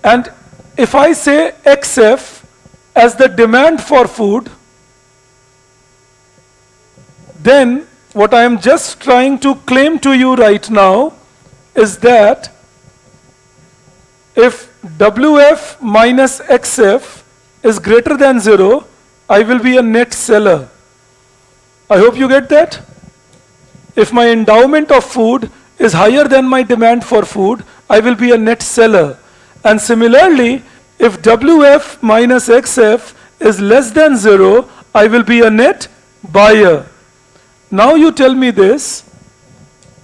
And if I say XF as the demand for food, then what I am just trying to claim to you right now is that if WF minus XF is greater than 0, I will be a net seller. I hope you get that. If my endowment of food is higher than my demand for food, I will be a net seller. And similarly, if WF minus XF is less than 0, I will be a net buyer. Now you tell me this,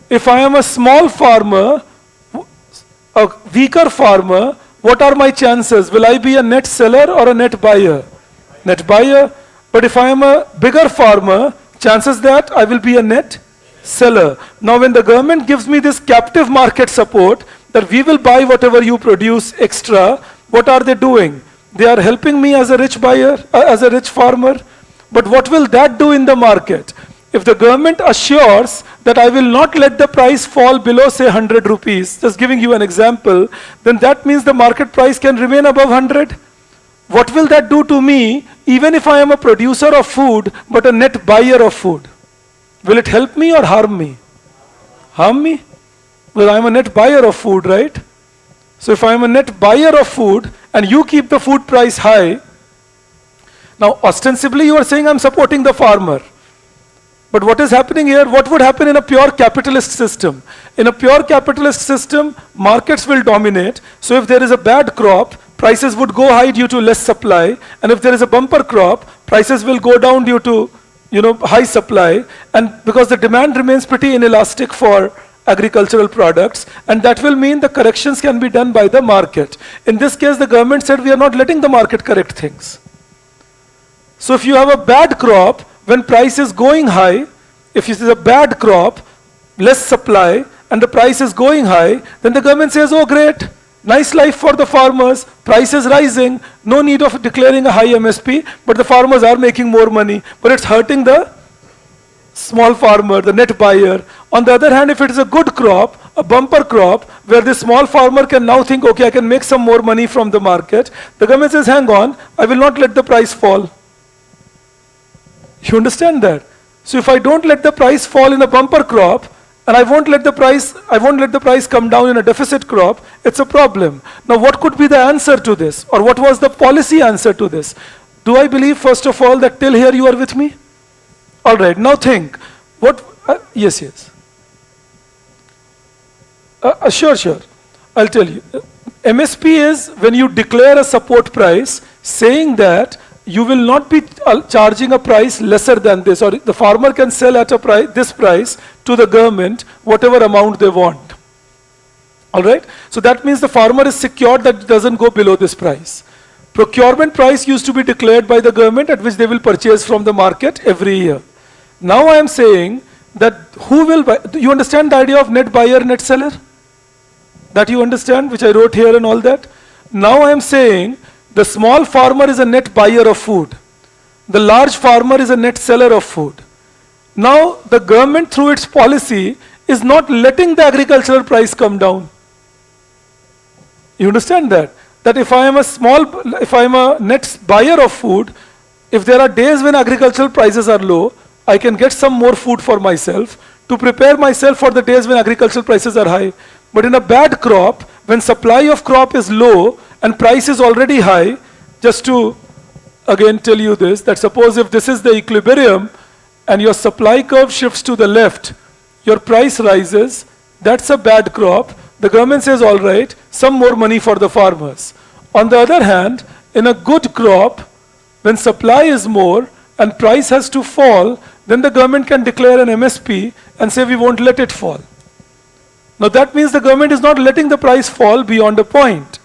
if I am a small farmer, a weaker farmer, what are my chances? Will I be a net seller or a net buyer? Net buyer. But if I am a bigger farmer, chances that I will be a net seller. Now when the government gives me this captive market support, that we will buy whatever you produce extra, what are they doing? They are helping me as a rich buyer, as a rich farmer. But what will that do in the market? If the government assures that I will not let the price fall below, say, 100 rupees, just giving you an example, then that means the market price can remain above 100. What will that do to me, even if I am a producer of food, but a net buyer of food? Will it help me or harm me? Harm me? Well, I am a net buyer of food, right? So if I am a net buyer of food, and you keep the food price high, now ostensibly you are saying I'm supporting the farmer. But what is happening here? What would happen in a pure capitalist system? In a pure capitalist system, markets will dominate. So if there is a bad crop, prices would go high due to less supply. And if there is a bumper crop, prices will go down due to high supply. And because the demand remains pretty inelastic for agricultural products, and that will mean the corrections can be done by the market. In this case, the government said we are not letting the market correct things. So if you have a bad crop, when price is going high, if it is a bad crop, less supply, and the price is going high, then the government says, oh great, nice life for the farmers, price is rising, no need of declaring a high MSP, but the farmers are making more money, but it's hurting the small farmer, the net buyer. On the other hand, if it is a good crop, a bumper crop, where the small farmer can now think, okay, I can make some more money from the market, the government says, hang on, I will not let the price fall. You understand that? So if I don't let the price fall in a bumper crop, and I won't let the price come down in a deficit crop, it's a problem. Now what could be the answer to this? Or what was the policy answer to this? Do I believe, first of all, that till here you are with me? All right, now think. Yes. Sure. I'll tell you. MSP is when you declare a support price, saying that you will not be charging a price lesser than this, or the farmer can sell at this price to the government, whatever amount they want. All right? So that means the farmer is secured that it doesn't go below this price. Procurement price used to be declared by the government at which they will purchase from the market every year. Now I am saying that who will buy? Do you understand the idea of net buyer, net seller? That you understand, which I wrote here and all that? Now I am saying the small farmer is a net buyer of food. The large farmer is a net seller of food. Now the government, through its policy, is not letting the agricultural price come down. You understand that? That if I am a net buyer of food, if there are days when agricultural prices are low, I can get some more food for myself to prepare myself for the days when agricultural prices are high. But in a bad crop, when supply of crop is low and price is already high, just to again tell you this, that suppose if this is the equilibrium and your supply curve shifts to the left, your price rises, that's a bad crop. The government says, all right, some more money for the farmers. On the other hand, in a good crop, when supply is more and price has to fall, then the government can declare an MSP and say we won't let it fall. Now that means the government is not letting the price fall beyond a point.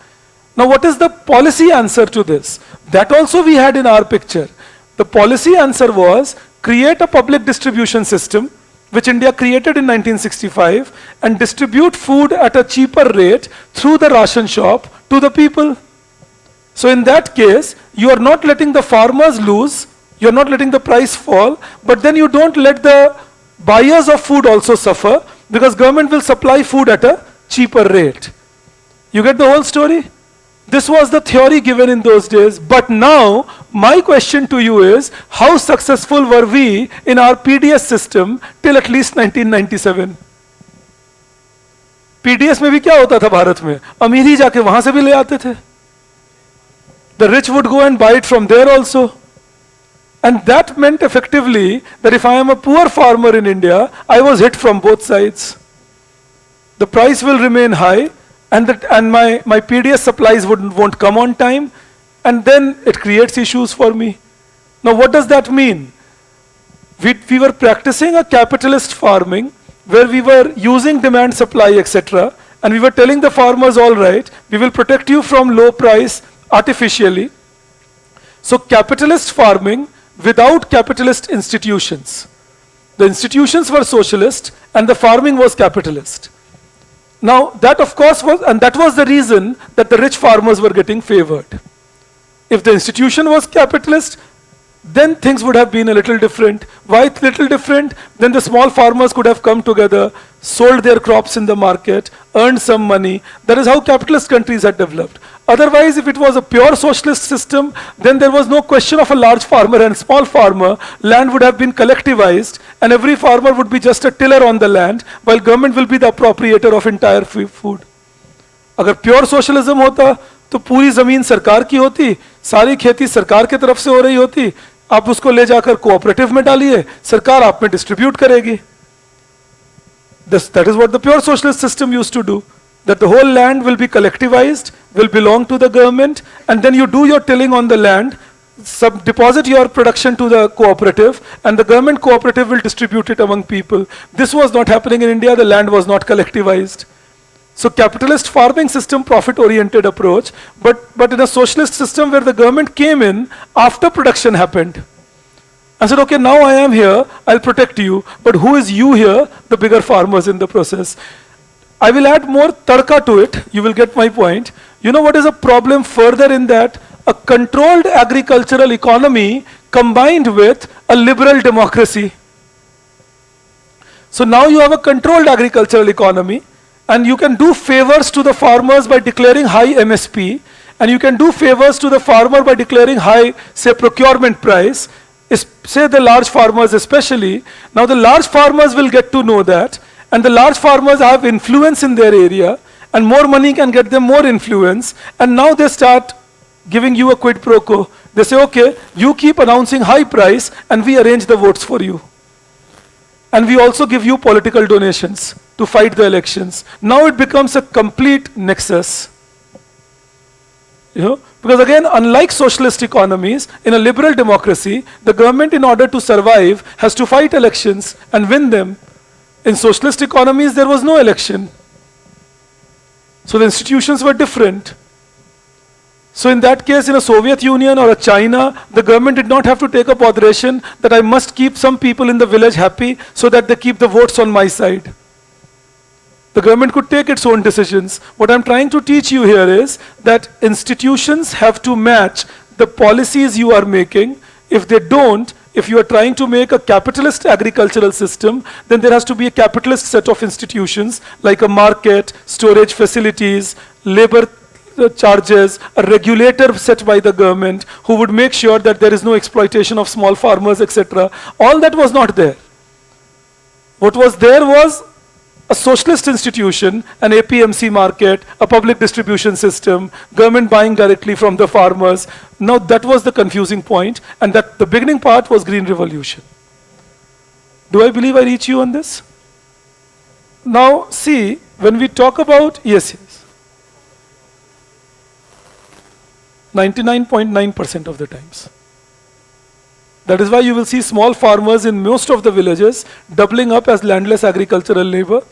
Now what is the policy answer to this? That also we had in our picture. The policy answer was create a public distribution system, which India created in 1965, and distribute food at a cheaper rate through the ration shop to the people. So in that case, you are not letting the farmers lose, you are not letting the price fall, but then you don't let the buyers of food also suffer, because government will supply food at a cheaper rate. You get the whole story? This was the theory given in those days, but now my question to you is, how successful were we in our PDS system till at least 1997? PDS में भी क्या होता था भारत में? अमीर ही जाके वहां से भी ले आते थे. The rich would go and buy it from there also. And that meant effectively that if I am a poor farmer in India, I was hit from both sides. The price will remain high, and my PDS supplies won't come on time, and then it creates issues for me. Now what does that mean? We were practicing a capitalist farming where we were using demand, supply, etc. And we were telling the farmers, all right, we will protect you from low price artificially. So capitalist farming without capitalist institutions. The institutions were socialist and the farming was capitalist. Now that of course was, and that was the reason that the rich farmers were getting favored. If the institution was capitalist, then things would have been a little different. Why little different? Then the small farmers could have come together, sold their crops in the market, earned some money. That is how capitalist countries had developed. Otherwise, if it was a pure socialist system, then there was no question of a large farmer and small farmer. Land would have been collectivized, and every farmer would be just a tiller on the land, while government will be the appropriator of entire food. अगर pure socialism होता तो पूरी जमीन सरकार की होती, सारी खेती सरकार की तरफ से हो रही होती, आप उसको ले जाकर कोऑपरेटिव में डालिए, सरकार आप में डिस्ट्रीब्यूट करेगी. That is what the pure socialist system used to do. That the whole land will be collectivized, will belong to the government, and then you do your tilling on the land, deposit your production to the cooperative, and the government cooperative will distribute it among people. This was not happening in India. The land was not collectivized. So capitalist farming system, profit-oriented approach, but in a socialist system where the government came in after production happened and said, okay, now I am here, I'll protect you, but who is you here? The bigger farmers in the process. I will add more tarka to it, you will get my point. You know what is a problem further in that? A controlled agricultural economy combined with a liberal democracy. So now you have a controlled agricultural economy, and you can do favors to the farmers by declaring high MSP, and you can do favors to the farmer by declaring high, say, procurement price, say the large farmers especially. Now the large farmers will get to know that, and the large farmers have influence in their area, and more money can get them more influence, and now they start giving you a quid pro quo. They say, okay, you keep announcing high price, and we arrange the votes for you. And we also give you political donations to fight the elections. Now it becomes a complete nexus. You know? Because again, unlike socialist economies, in a liberal democracy, the government, in order to survive, has to fight elections and win them. In socialist economies, there was no election. So the institutions were different. So in that case, in a Soviet Union or a China, the government did not have to take a botheration that I must keep some people in the village happy so that they keep the votes on my side. The government could take its own decisions. What I'm trying to teach you here is that institutions have to match the policies you are making. If they don't, if you are trying to make a capitalist agricultural system, then there has to be a capitalist set of institutions like a market, storage facilities, labor charges, a regulator set by the government who would make sure that there is no exploitation of small farmers, etc. All that was not there. What was there was a socialist institution, an APMC market, a public distribution system, government buying directly from the farmers. Now that was the confusing point, and that the beginning part was Green Revolution. Do I believe I reach you on this? Now see, when we talk about, yes, 99.9% of the times. That is why you will see small farmers in most of the villages doubling up as landless agricultural labor.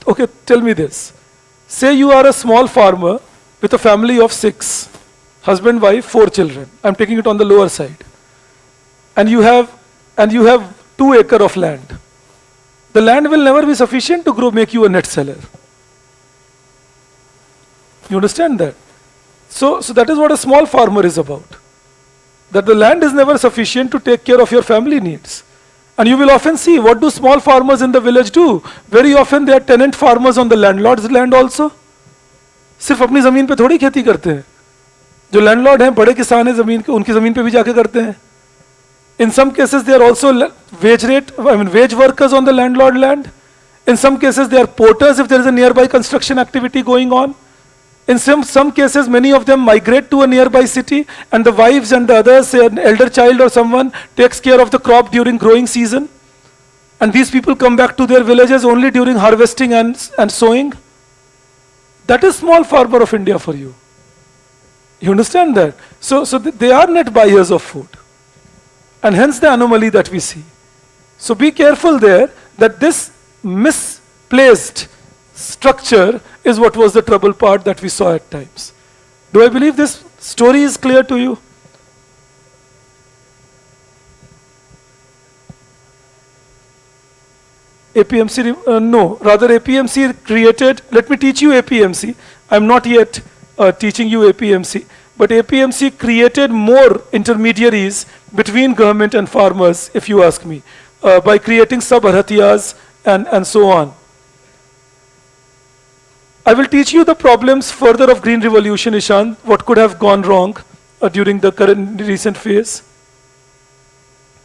Okay, tell me this. Say you are a small farmer with a family of 6, husband, wife, 4 children. I'm taking it on the lower side. And you have 2 acres of land. The land will never be sufficient to make you a net seller. You understand that? So that is what a small farmer is about. That the land is never sufficient to take care of your family needs. And you will often see, what do small farmers in the village do? Very often they are tenant farmers on the landlord's land also. सिर्फ अपनी जमीन पे थोड़ी खेती करते हैं. जो landlord हैं, बड़े किसान हैं जमीन के, उनकी जमीन पे भी जाके करते हैं. In some cases they are also wage workers on the landlord land. In some cases they are porters if there is a nearby construction activity going on. In some cases, many of them migrate to a nearby city, and the wives and the others, say an elder child or someone, takes care of the crop during growing season. And these people come back to their villages only during harvesting and sowing. That is small farmer of India for you. You understand that? So they are net buyers of food. And hence the anomaly that we see. So be careful there that this misplaced structure is what was the trouble part that we saw at times. Do I believe this story is clear to you? APMC, no, rather APMC created, let me teach you APMC. I'm not yet teaching you APMC, but APMC created more intermediaries between government and farmers, if you ask me, by creating sub-bharatiyas and so on. I will teach you the problems further of Green Revolution, Ishan, what could have gone wrong during the current recent phase.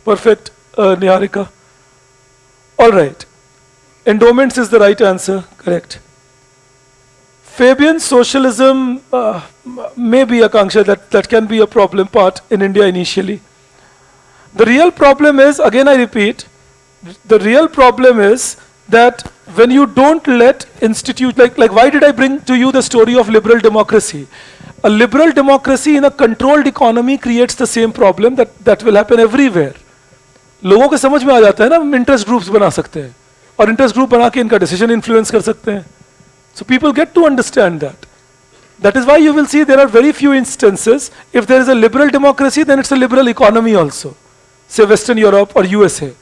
Perfect, Niharika. All right. Endowments is the right answer, correct. Fabian socialism may be, Akanksha, that can be a problem part in India initially. The real problem is, again I repeat, the real problem is that when you don't let institute, like why did I bring to you the story of liberal democracy? A liberal democracy in a controlled economy creates the same problem that will happen everywhere. लोगों को समझ में आ जाता है ना, हम interest groups बना सकते हैं और इंटरेस्ट ग्रुप बना के इनका डिसीजन इन्फ्लुएंस कर सकते हैं. So people get to understand that. That is why you will see there are very few instances. If there is a liberal democracy, then it's a liberal economy also. Say Western Europe or USA.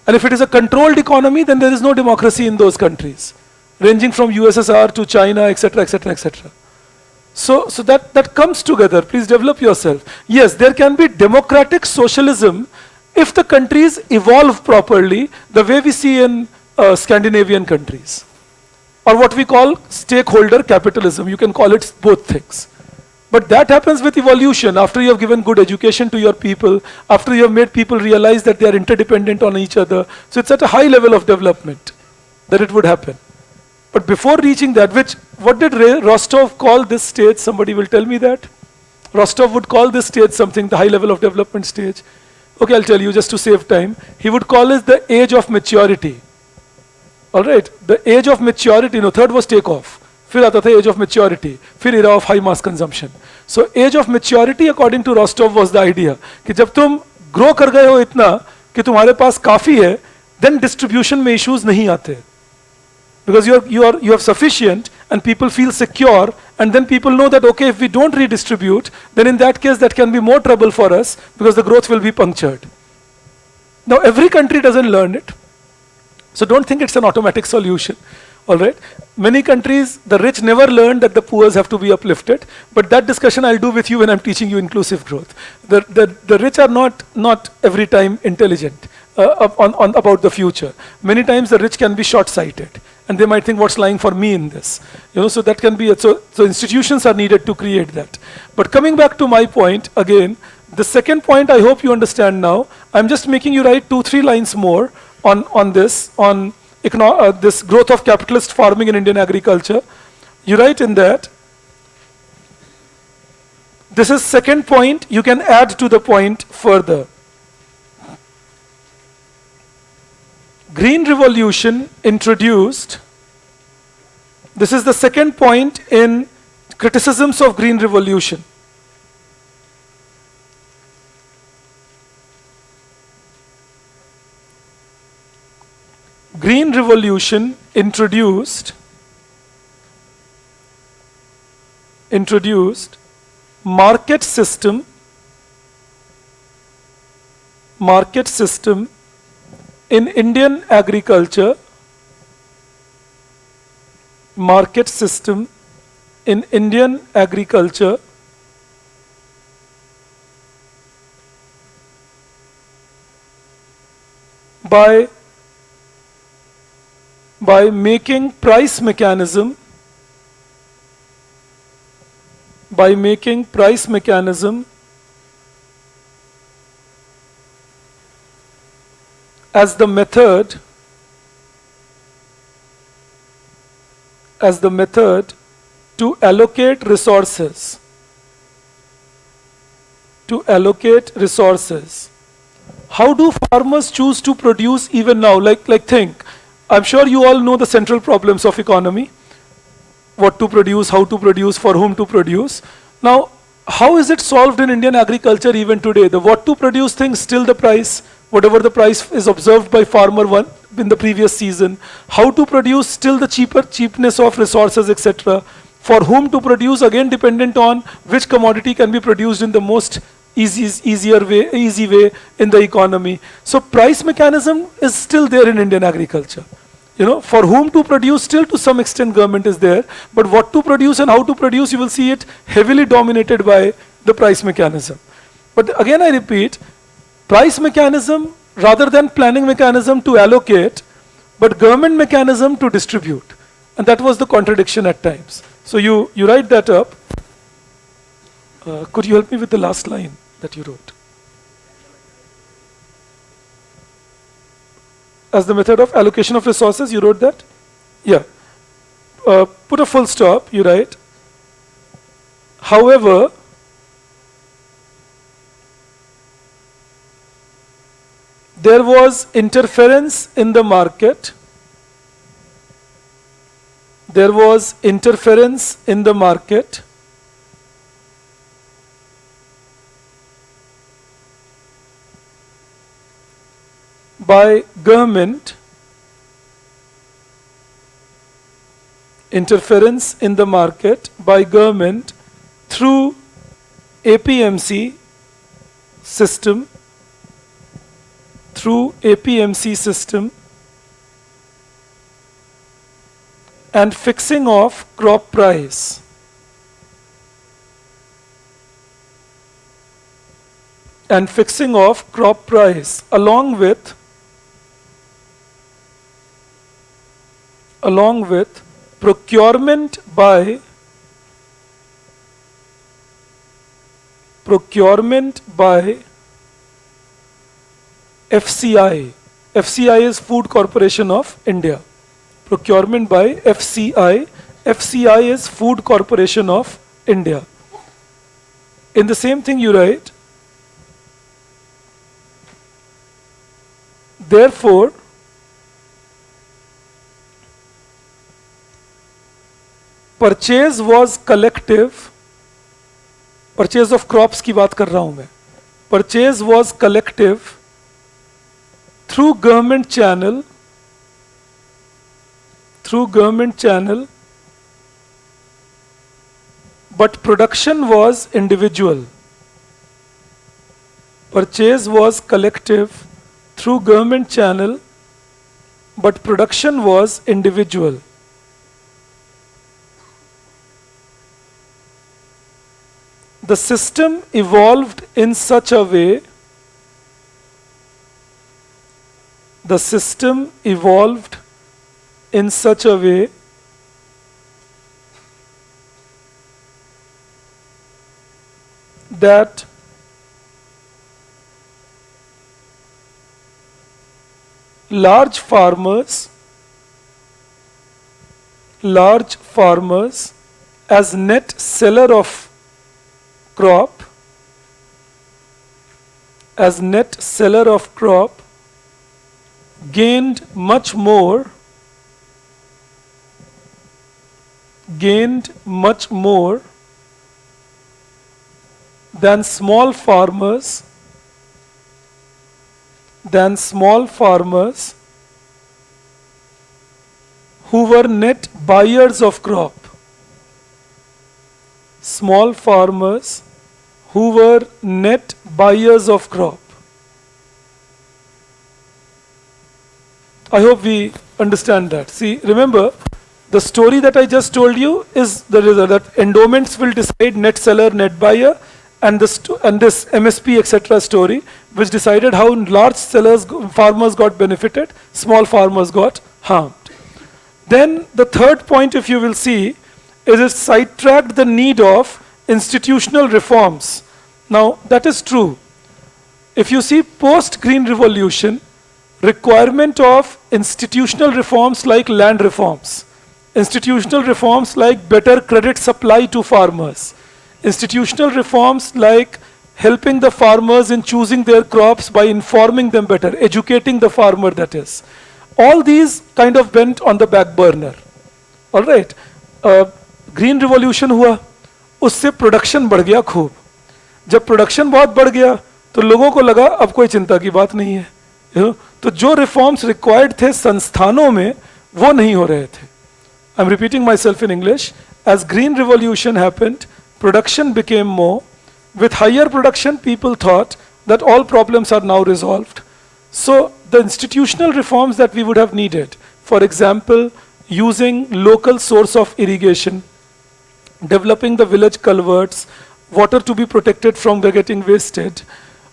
And if it is a controlled economy, then there is no democracy in those countries, ranging from USSR to China, etc., etc., etc. So that comes together. Please develop yourself. Yes, there can be democratic socialism if the countries evolve properly, the way we see in Scandinavian countries, or what we call stakeholder capitalism. You can call it both things. But that happens with evolution, after you have given good education to your people, after you have made people realize that they are interdependent on each other. So it's at a high level of development that it would happen. But before reaching that, what did Rostov call this stage? Somebody will tell me that. Rostov would call this stage something, the high level of development stage. Okay, I'll tell you just to save time. He would call it the age of maturity. All right, the age of maturity, no, third was takeoff. फिर आता था age of maturity, फिर era of high mass consumption. So age of maturity according to Rostov was the idea कि जब तुम grow कर गए हो इतना कि तुम्हारे पास काफी है, then distribution में issues नहीं आते. Because you are sufficient and people feel secure, and then people know that okay, if we don't redistribute, then in that case that can be more trouble for us because the growth will be punctured. Now every country doesn't learn it. So don't think it's an automatic solution. All right. Many countries, the rich never learn that the poor have to be uplifted. But that discussion I'll do with you when I'm teaching you inclusive growth. The rich are not every time intelligent about the future. Many times the rich can be short-sighted, and they might think, what's lying for me in this? So that can be so institutions are needed to create that. But coming back to my point again, the second point I hope you understand now. I'm just making you write 2-3 lines more on this growth of capitalist farming in Indian agriculture. You write in that, this is second point, you can add to the point further. Green Revolution introduced, this is the second point in criticisms of Green Revolution. Green Revolution introduced market system in Indian agriculture, market system in Indian agriculture by making price mechanism as the method to allocate resources. How do farmers choose to produce even now? Like think. I'm sure you all know the central problems of economy. What to produce, how to produce, for whom to produce. Now, how is it solved in Indian agriculture even today? The what to produce thing, still the price, whatever the price is observed by farmer one in the previous season. How to produce, still the cheapness of resources, etc. For whom to produce, again dependent on which commodity can be produced in the most easy way in the economy. So price mechanism is still there in Indian agriculture. For whom to produce, still to some extent government is there, but what to produce and how to produce, you will see it heavily dominated by the price mechanism. But again I repeat, price mechanism rather than planning mechanism to allocate, but government mechanism to distribute. And that was the contradiction at times. So you write that up. Could you help me with the last line that you wrote? As the method of allocation of resources, you wrote that? Yeah. Put a full stop, you write. However, there was interference in the market. There was interference in the market by government, interference in the market by government through APMC system, and fixing of crop price. And fixing of crop price along with procurement by FCI. FCI is Food Corporation of India. Procurement by FCI. FCI is Food Corporation of India. In the same thing you write, therefore, purchase was collective. Purchase of crops की बात कर रहा हूं मैं. Purchase was collective through government channel, but production was individual. Purchase was collective through government channel, but production was individual. The system evolved in such a way, that large farmers as net seller of crop, gained much more than small farmers who were net buyers of crop. Small farmers who were net buyers of crop. I hope we understand that. See, remember, the story that I just told you is the result that endowments will decide net seller, net buyer, and this MSP, etc. story, which decided how large farmers got benefited, small farmers got harmed. Then the third point, if you will see, is it sidetracked the need of institutional reforms. Now, that is true. If you see post-Green Revolution, requirement of institutional reforms like land reforms, institutional reforms like better credit supply to farmers, institutional reforms like helping the farmers in choosing their crops by informing them better, educating the farmer, that is. All these kind of went on the back burner. All right. Green revolution हुआ, उससे production बढ़ गया खूब. जब production बहुत बढ़ गया तो लोगों को लगा अब कोई चिंता की बात नहीं है. तो जो रिफॉर्म्स रिक्वायर्ड थे संस्थानों में वो नहीं हो रहे थे. I am repeating myself in English. As green revolution happened, production became more. With higher production, people thought that all problems are now resolved. So the institutional reforms that we would have needed For example, using local source of irrigation, developing the village culverts, water to be protected from the getting wasted,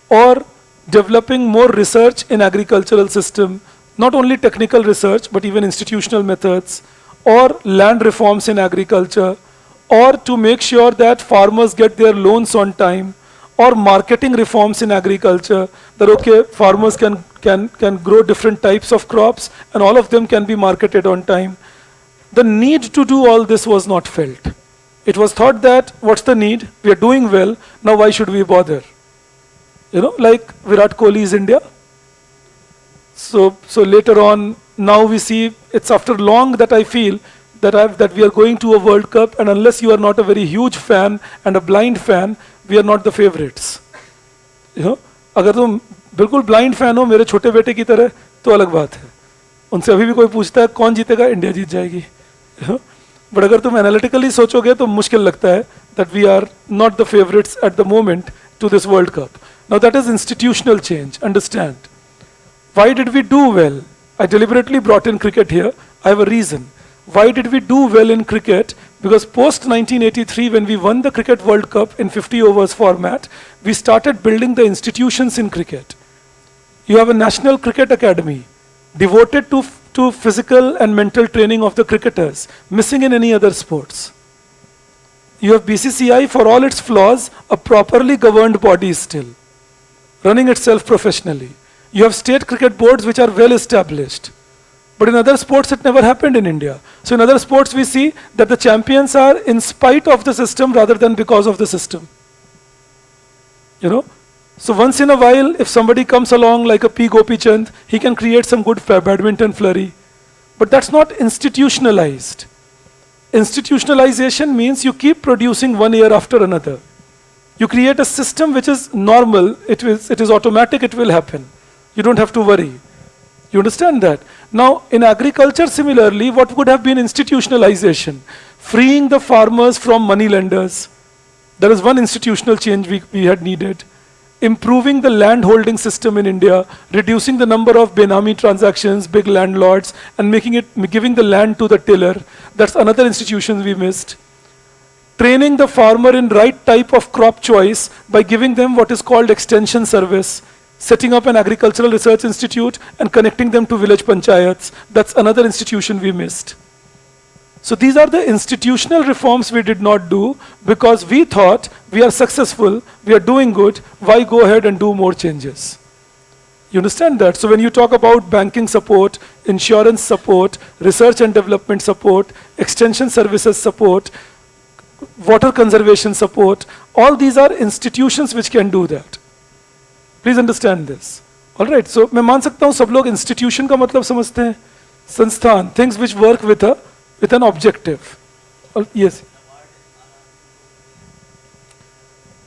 or developing more research in agricultural system, not only technical research, but even institutional methods, or land reforms in agriculture, or to make sure that farmers get their loans on time, or marketing reforms in agriculture, that okay, farmers can grow different types of crops and all of them can be marketed on time. The need to do all this was not felt. It was thought that, what's the need? We are doing well, now why should we bother? You know, like Virat Kohli's India. So later on, now we see, it's after long that I feel that we are going to a World Cup, and unless you are not a very huge fan and a blind fan, we are not the favorites. You know, अगर तुम बिल्कुल blind fan हो मेरे छोटे बेटे की तरह तो अलग बात है. उनसे अभी भी कोई पूछता है कौन जीतेगा, इंडिया जीत जाएगी. You know? But अगर तुम analytically सोचोगे तो मुश्किल लगता है that we are not the favorites at the moment to this World Cup. Now that is institutional change, understand. Why did we do well? I deliberately brought in cricket here. I have a reason. Why did we do well in cricket? Because post 1983, when we won the Cricket World Cup in 50 overs format, we started building the institutions in cricket. You have a National Cricket Academy devoted to physical and mental training of the cricketers, missing in any other sports. You have BCCI, for all its flaws, a properly governed body still, running itself professionally. You have state cricket boards which are well established. But in other sports, it never happened in India. So in other sports, we see that the champions are in spite of the system rather than because of the system. You know? So once in a while, if somebody comes along like a P. Gopi Chand, he can create some good badminton flurry. But that's not institutionalized. Institutionalization means you keep producing one year after another. You create a system which is normal, it is automatic, it will happen. You don't have to worry. You understand that? Now, in agriculture, similarly, what would have been institutionalization? Freeing the farmers from money lenders. There is one institutional change we had needed. Improving the land holding system in India, reducing the number of Benami transactions, big landlords, and giving the land to the tiller. That's another institution we missed. Training the farmer in right type of crop choice by giving them what is called extension service. Setting up an agricultural research institute and connecting them to village panchayats. That's another institution we missed. So these are the institutional reforms we did not do because we thought we are successful, we are doing good, why go ahead and do more changes? You understand that? So when you talk about banking support, insurance support, research and development support, extension services support, water conservation support, all these are institutions which can do that. Please understand this. All right, so मैं मान सकता हूँ सब लोग institution का मतलब समझते हैं, संस्थान, things which work with an objective. Yes.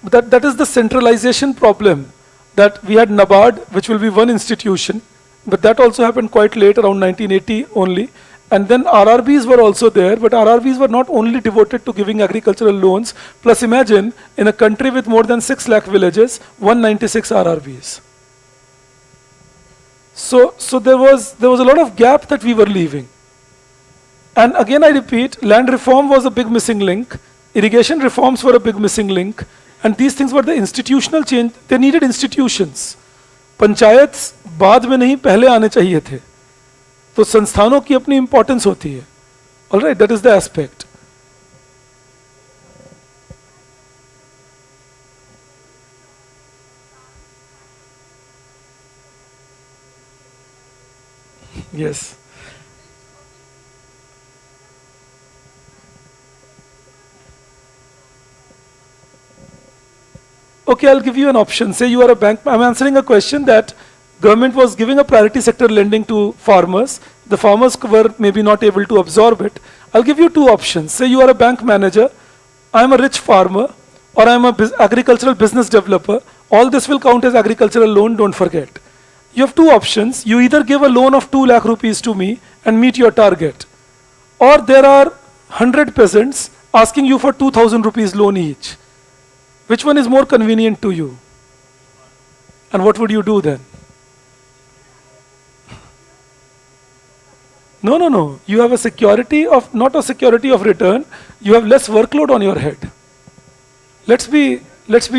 But that is the centralization problem, that we had NABARD, which will be one institution, but that also happened quite late, around 1980 only. And then RRBs were also there, but RRBs were not only devoted to giving agricultural loans. Plus imagine, in a country with more than 6 lakh villages, 196 RRBs. So there was a lot of gap that we were leaving. And again I repeat, land reform was a big missing link, irrigation reforms were a big missing link, and these things were the institutional change. They needed institutions. Panchayats बाद में नहीं पहले आने चाहिए थे. तो संस्थानों की अपनी इंपॉर्टेंस होती है. All right, that is the aspect. Yes. Okay, I'll give you an option. Say you are a bank. I'm answering a question that government was giving a priority sector lending to farmers. The farmers were maybe not able to absorb it. I'll give you two options. Say you are a bank manager, I'm a rich farmer, or I'm an agricultural business developer. All this will count as agricultural loan, don't forget. You have two options. You either give a loan of 2 lakh rupees to me and meet your target, or there are 100 peasants asking you for 2,000 rupees loan each. Which one is more convenient to you? And what would you do then? No, no, no. You have a security of, not a security of return. You have less workload on your head. Let's be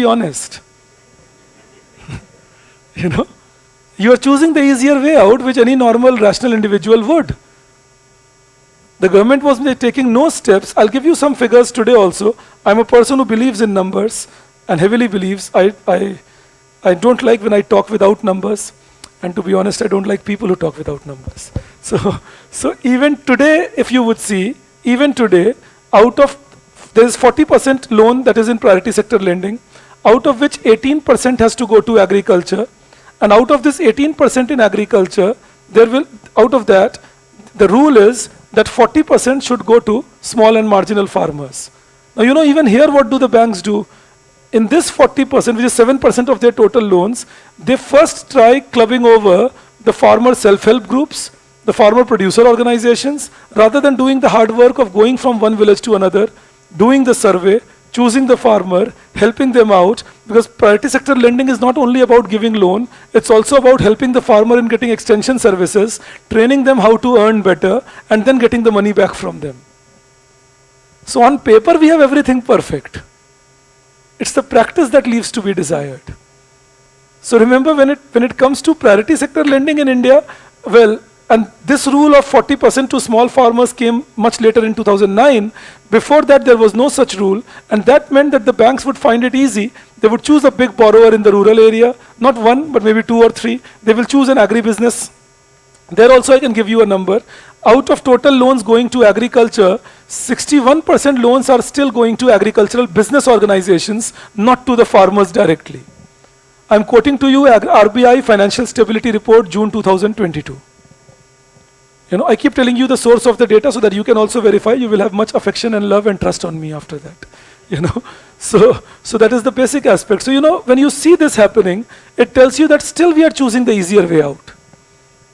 honest. You know, you are choosing the easier way out, which any normal, rational individual would. The government was taking no steps. I'll give you some figures today also. I'm a person who believes in numbers and heavily believes. I don't like when I talk without numbers. And to be honest, I don't like people who talk without numbers. So even today, if you would see, even today, there is 40% loan that is in priority sector lending, out of which 18% has to go to agriculture. And out of this 18% in agriculture, out of that, the rule is that 40% should go to small and marginal farmers. Now, you know, even here, what do the banks do? In this 40%, which is 7% of their total loans, they first try clubbing over the farmer self-help groups, the farmer producer organizations, rather than doing the hard work of going from one village to another, doing the survey, choosing the farmer, helping them out, because priority sector lending is not only about giving loan, it's also about helping the farmer in getting extension services, training them how to earn better, and then getting the money back from them. So on paper, we have everything perfect. It's the practice that leaves to be desired. So remember, when it comes to priority sector lending in India, well, and this rule of 40% to small farmers came much later in 2009. Before that, there was no such rule, and that meant that the banks would find it easy. They would choose a big borrower in the rural area, not one, but maybe two or three. They will choose an agribusiness. There also I can give you a number. Out of total loans going to agriculture, 61% loans are still going to agricultural business organizations, not to the farmers directly. I'm quoting to you RBI Financial Stability Report, June 2022. You know, I keep telling you the source of the data so that you can also verify. You will have much affection and love and trust on me after that. You know, so that is the basic aspect. So, you know, when you see this happening, it tells you that still we are choosing the easier way out.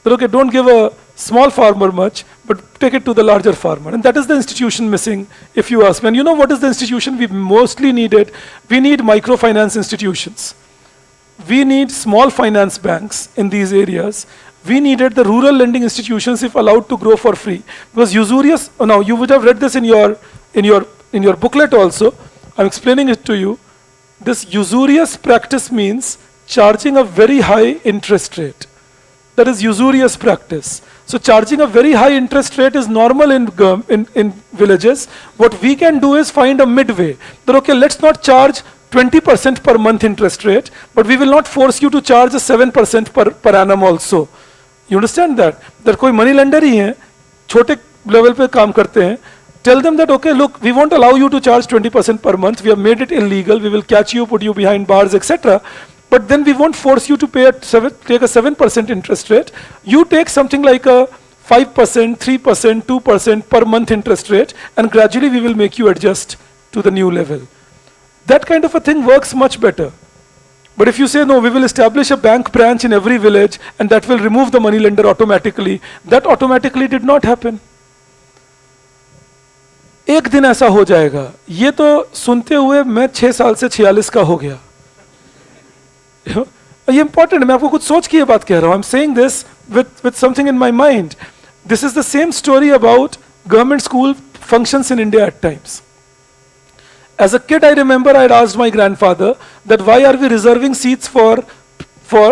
But okay, don't give a small farmer much, but take it to the larger farmer. And that is the institution missing, if you ask me. And you know what is the institution we mostly needed? We need microfinance institutions. We need small finance banks in these areas. We needed the rural lending institutions, if allowed, to grow for free. Because usurious, now you would have read this in your booklet also. I'm explaining it to you. This usurious practice means charging a very high interest rate. That is usurious practice. So charging a very high interest rate is normal in villages. What we can do is find a midway. That okay, let's not charge 20% per month interest rate, but we will not force you to charge a 7% per annum also. You understand that? That कोई money lender ही है, छोटे level पे काम करते हैं. Tell them that okay, look, we won't allow you to charge 20% per month. We have made it illegal. We will catch you, put you behind bars, etc. But then we won't force you to take a 7% interest rate. You take something like a 5%, 3%, 2% per month interest rate, and gradually we will make you adjust to the new level. That kind of a thing works much better. But if you say, no, we will establish a bank branch in every village and that will remove the money lender automatically, that automatically did not happen. एक दिन ऐसा हो जाएगा. ये तो सुनते हुए मैं 6 साल से 46 का हो गया. ये important है, मैं आपको कुछ सोच के ये बात कह रहा हूँ. I'm saying this with something in my mind. This is the same story about government school functions in India at times. As a kid, I remember I had asked my grandfather that why are we reserving seats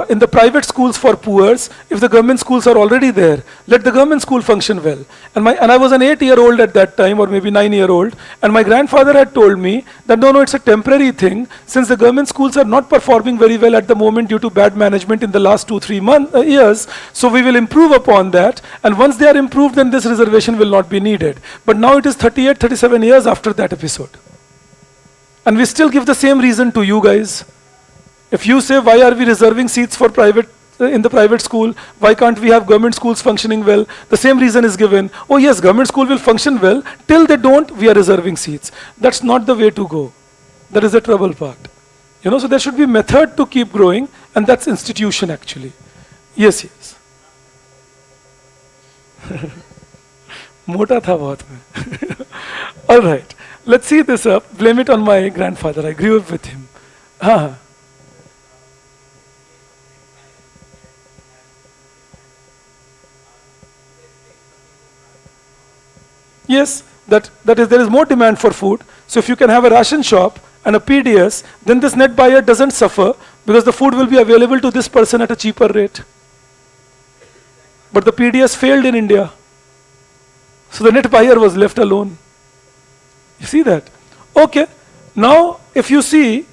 in the private schools for poors if the government schools are already there? Let the government school function well. And I was an 8-year-old at that time, or maybe 9-year-old, and my grandfather had told me that no, it's a temporary thing, since the government schools are not performing very well at the moment due to bad management in the last 2-3 years, so we will improve upon that, and once they are improved, then this reservation will not be needed. But now it is 38, 37 years after that episode. And we still give the same reason to you guys. If you say, why are we reserving seats for in the private school? Why can't we have government schools functioning well? The same reason is given. Oh yes, government school will function well. Till they don't, we are reserving seats. That's not the way to go. That is the trouble part. You know, so there should be method to keep growing, and that's institution actually. Yes, yes. मोटा था बहुत मैं. All right. Let's see this up. Blame it on my grandfather. I grew up with him. Yes, that is, there is more demand for food. So if you can have a ration shop and a PDS, then this net buyer doesn't suffer because the food will be available to this person at a cheaper rate. But the PDS failed in India. So the net buyer was left alone. You see that? Okay. Now, if you see,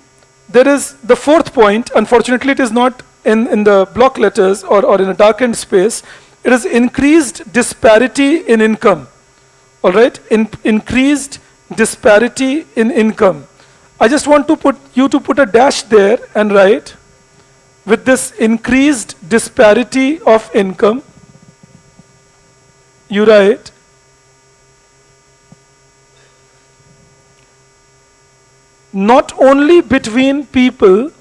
there is the fourth point. Unfortunately, it is not in the block letters or in a darkened space. It is increased disparity in income. All right? Increased disparity in income. I just want to put a dash there and write, with this increased disparity of income, you write, not only between people,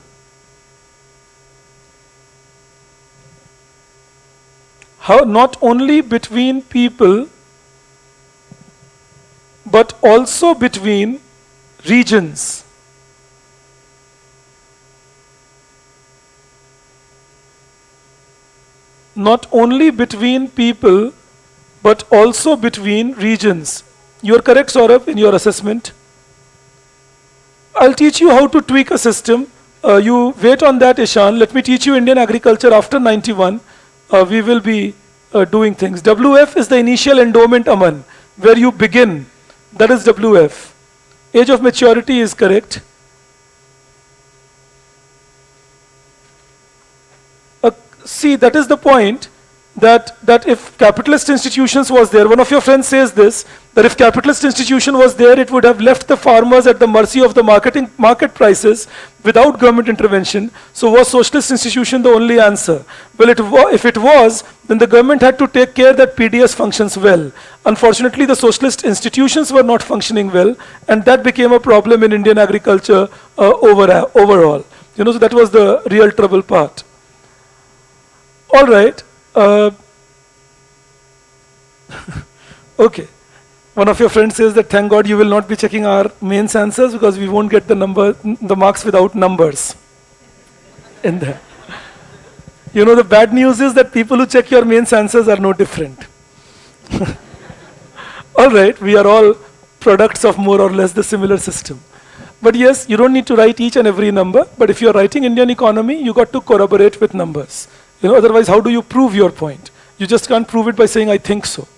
not only between people, but also between regions. Not only between people, but also between regions. You are correct, Saurabh, in your assessment. I'll teach you how to tweak a system. You wait on that, Ishan. Let me teach you Indian agriculture after 91. We will be doing things. WF is the initial endowment, Aman, where you begin. That is WF. Age of maturity is correct. See, that is the point, that if capitalist institutions was there, one of your friends says this, that if capitalist institution was there, it would have left the farmers at the mercy of the market prices without government intervention. So was socialist institution the only answer? Well, if it was, then the government had to take care that PDS functions well. Unfortunately, the socialist institutions were not functioning well, and that became a problem in Indian agriculture overall. You know, so that was the real trouble part. All right. Okay. One of your friends says that thank God you will not be checking our mains answers because we won't get the marks without numbers in there. You know, the bad news is that people who check your mains answers are no different. All right, we are all products of more or less the similar system. But yes, you don't need to write each and every number, but if you're writing Indian economy, you got to corroborate with numbers. You know, otherwise, how do you prove your point? You just can't prove it by saying, I think so.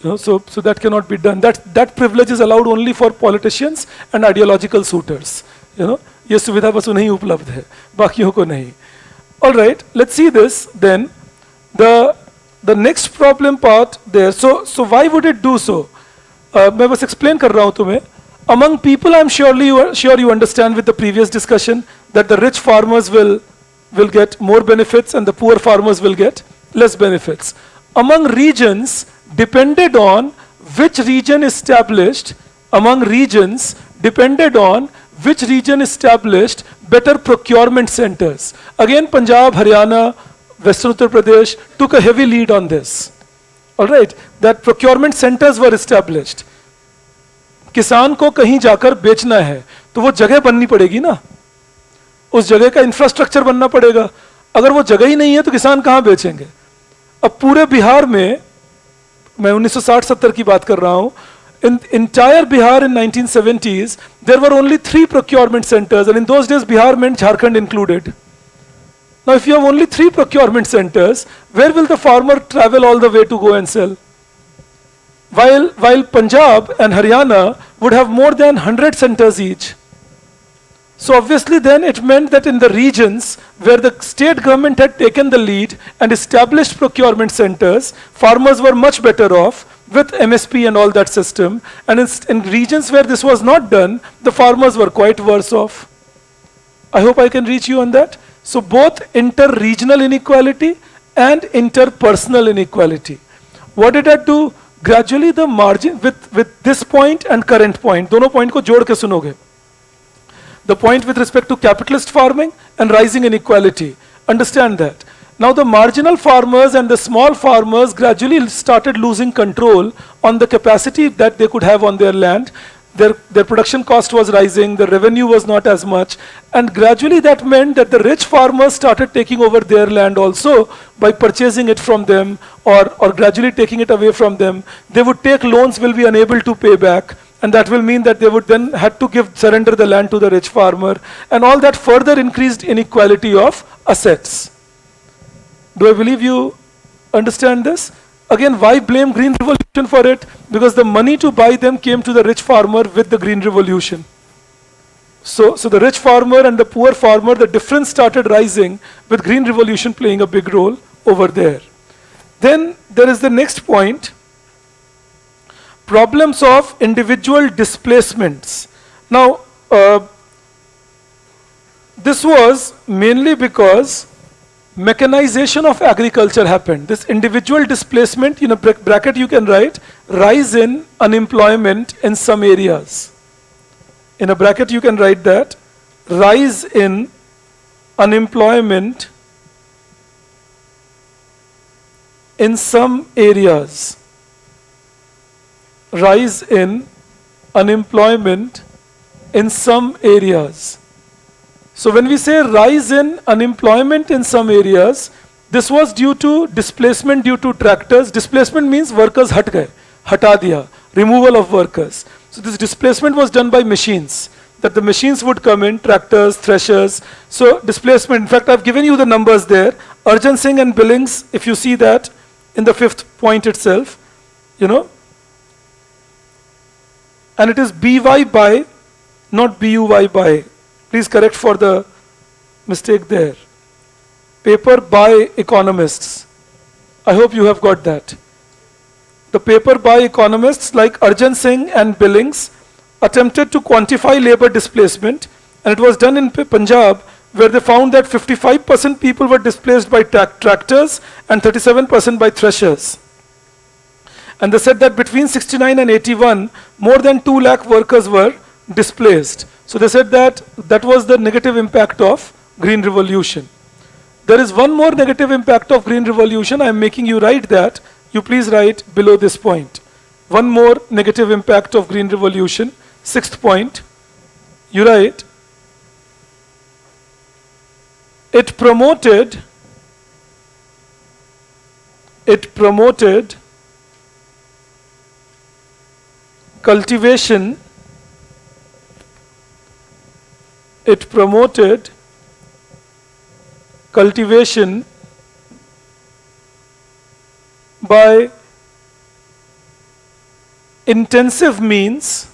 You know, so that cannot be done. That privilege is allowed only for politicians and ideological suitors. You know, ये सुविधा बस उन्हें उपलब्ध है, बाकियों को नहीं. All right, let's see this then. The next problem part there. So why would it do so? मैं बस explain कर रहा हूँ तुम्हें. Among people, I'm sure you understand with the previous discussion that the rich farmers will get more benefits and the poor farmers will get less benefits. Among regions, depended on which region established, better procurement centers. Again, Punjab, Haryana, Western Uttar Pradesh took a heavy lead on this. All right, that procurement centers were established. किसान को कहीं जाकर बेचना है, तो वो जगह बननी पड़ेगी ना. उस जगह का इंफ्रास्ट्रक्चर बनना पड़ेगा. अगर वो जगह ही नहीं है तो किसान कहाँ बेचेंगे? अब पूरे बिहार में, मैं 1960-70 की बात कर रहा हूँ, in entire Bihar in 1970s, there were only 3 procurement centers, and in those days Bihar meant Jharkhand included. Now if you have only 3 procurement centers, where will the farmer travel all the way to go and sell? While Punjab and Haryana would have more than 100 centers each. So obviously then it meant that in the regions where the state government had taken the lead and established procurement centers, farmers were much better off with MSP and all that system. And in regions where this was not done, the farmers were quite worse off. I hope I can reach you on that. So both inter-regional inequality and interpersonal inequality. What did I do? Gradually the margin with this point and current point, दोनों point को जोड़ के सुनोगे. The point with respect to capitalist farming and rising inequality. Understand that. Now the marginal farmers and the small farmers gradually started losing control on the capacity that they could have on their land. their production cost was rising, the revenue was not as much, and gradually that meant that the rich farmers started taking over their land also by purchasing it from them, or gradually taking it away from them. They would take loans, will be unable to pay back, and that will mean that they would then have to surrender the land to the rich farmer, and all that further increased inequality of assets. Do I believe you understand this? Again, why blame Green Revolution for it? Because the money to buy them came to the rich farmer with the Green Revolution. So the rich farmer and the poor farmer, the difference started rising with Green Revolution playing a big role over there. Then there is the next point, problems of individual displacements. Now, this was mainly because mechanization of agriculture happened. This individual displacement, in a bracket you can write, rise in unemployment in some areas. In a bracket you can write that, rise in unemployment in some areas. Rise in unemployment in some areas. So when we say rise in unemployment in some areas, this was due to displacement due to tractors. Displacement means workers hat gaye, hata diya, removal of workers. So this displacement was done by machines, that the machines would come in, tractors, threshers. So displacement, in fact I've given you the numbers there. Arjan Singh and Billings, if you see that in the 5th point itself, and it is BY by, not BUY by. Please correct for the mistake there. Paper by economists. I hope you have got that. The paper by economists like Arjan Singh and Billings attempted to quantify labor displacement, and it was done in Punjab, where they found that 55% people were displaced by tractors and 37% by threshers. And they said that between 69 and 81, more than 2 lakh workers were displaced. So they said that that was the negative impact of Green Revolution. There is one more negative impact of Green Revolution. I am making you write that. You please write below this point. One more negative impact of Green Revolution. 6th point. You write, it promoted cultivation. It promoted cultivation by intensive means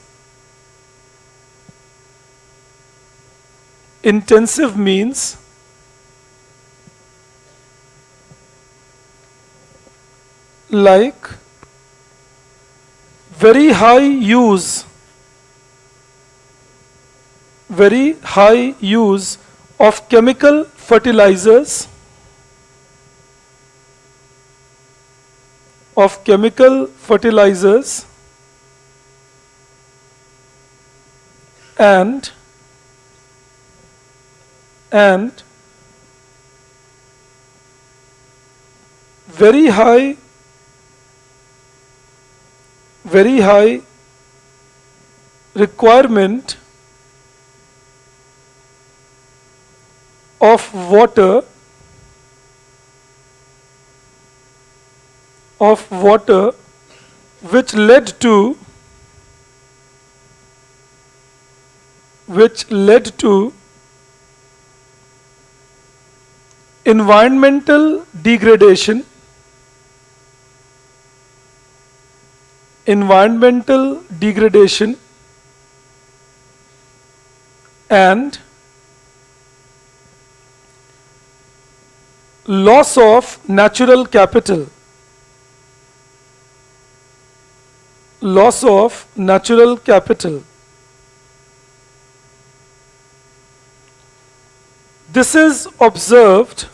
like very high use of chemical fertilizers, and very high requirement of water which led to environmental degradation and loss of natural capital. This is observed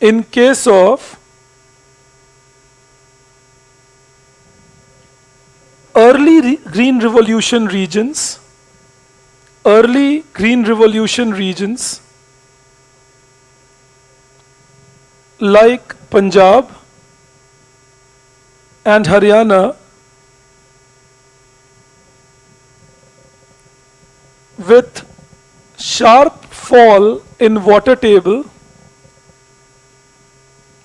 in case of early Green Revolution regions, like Punjab and Haryana with sharp fall in water table,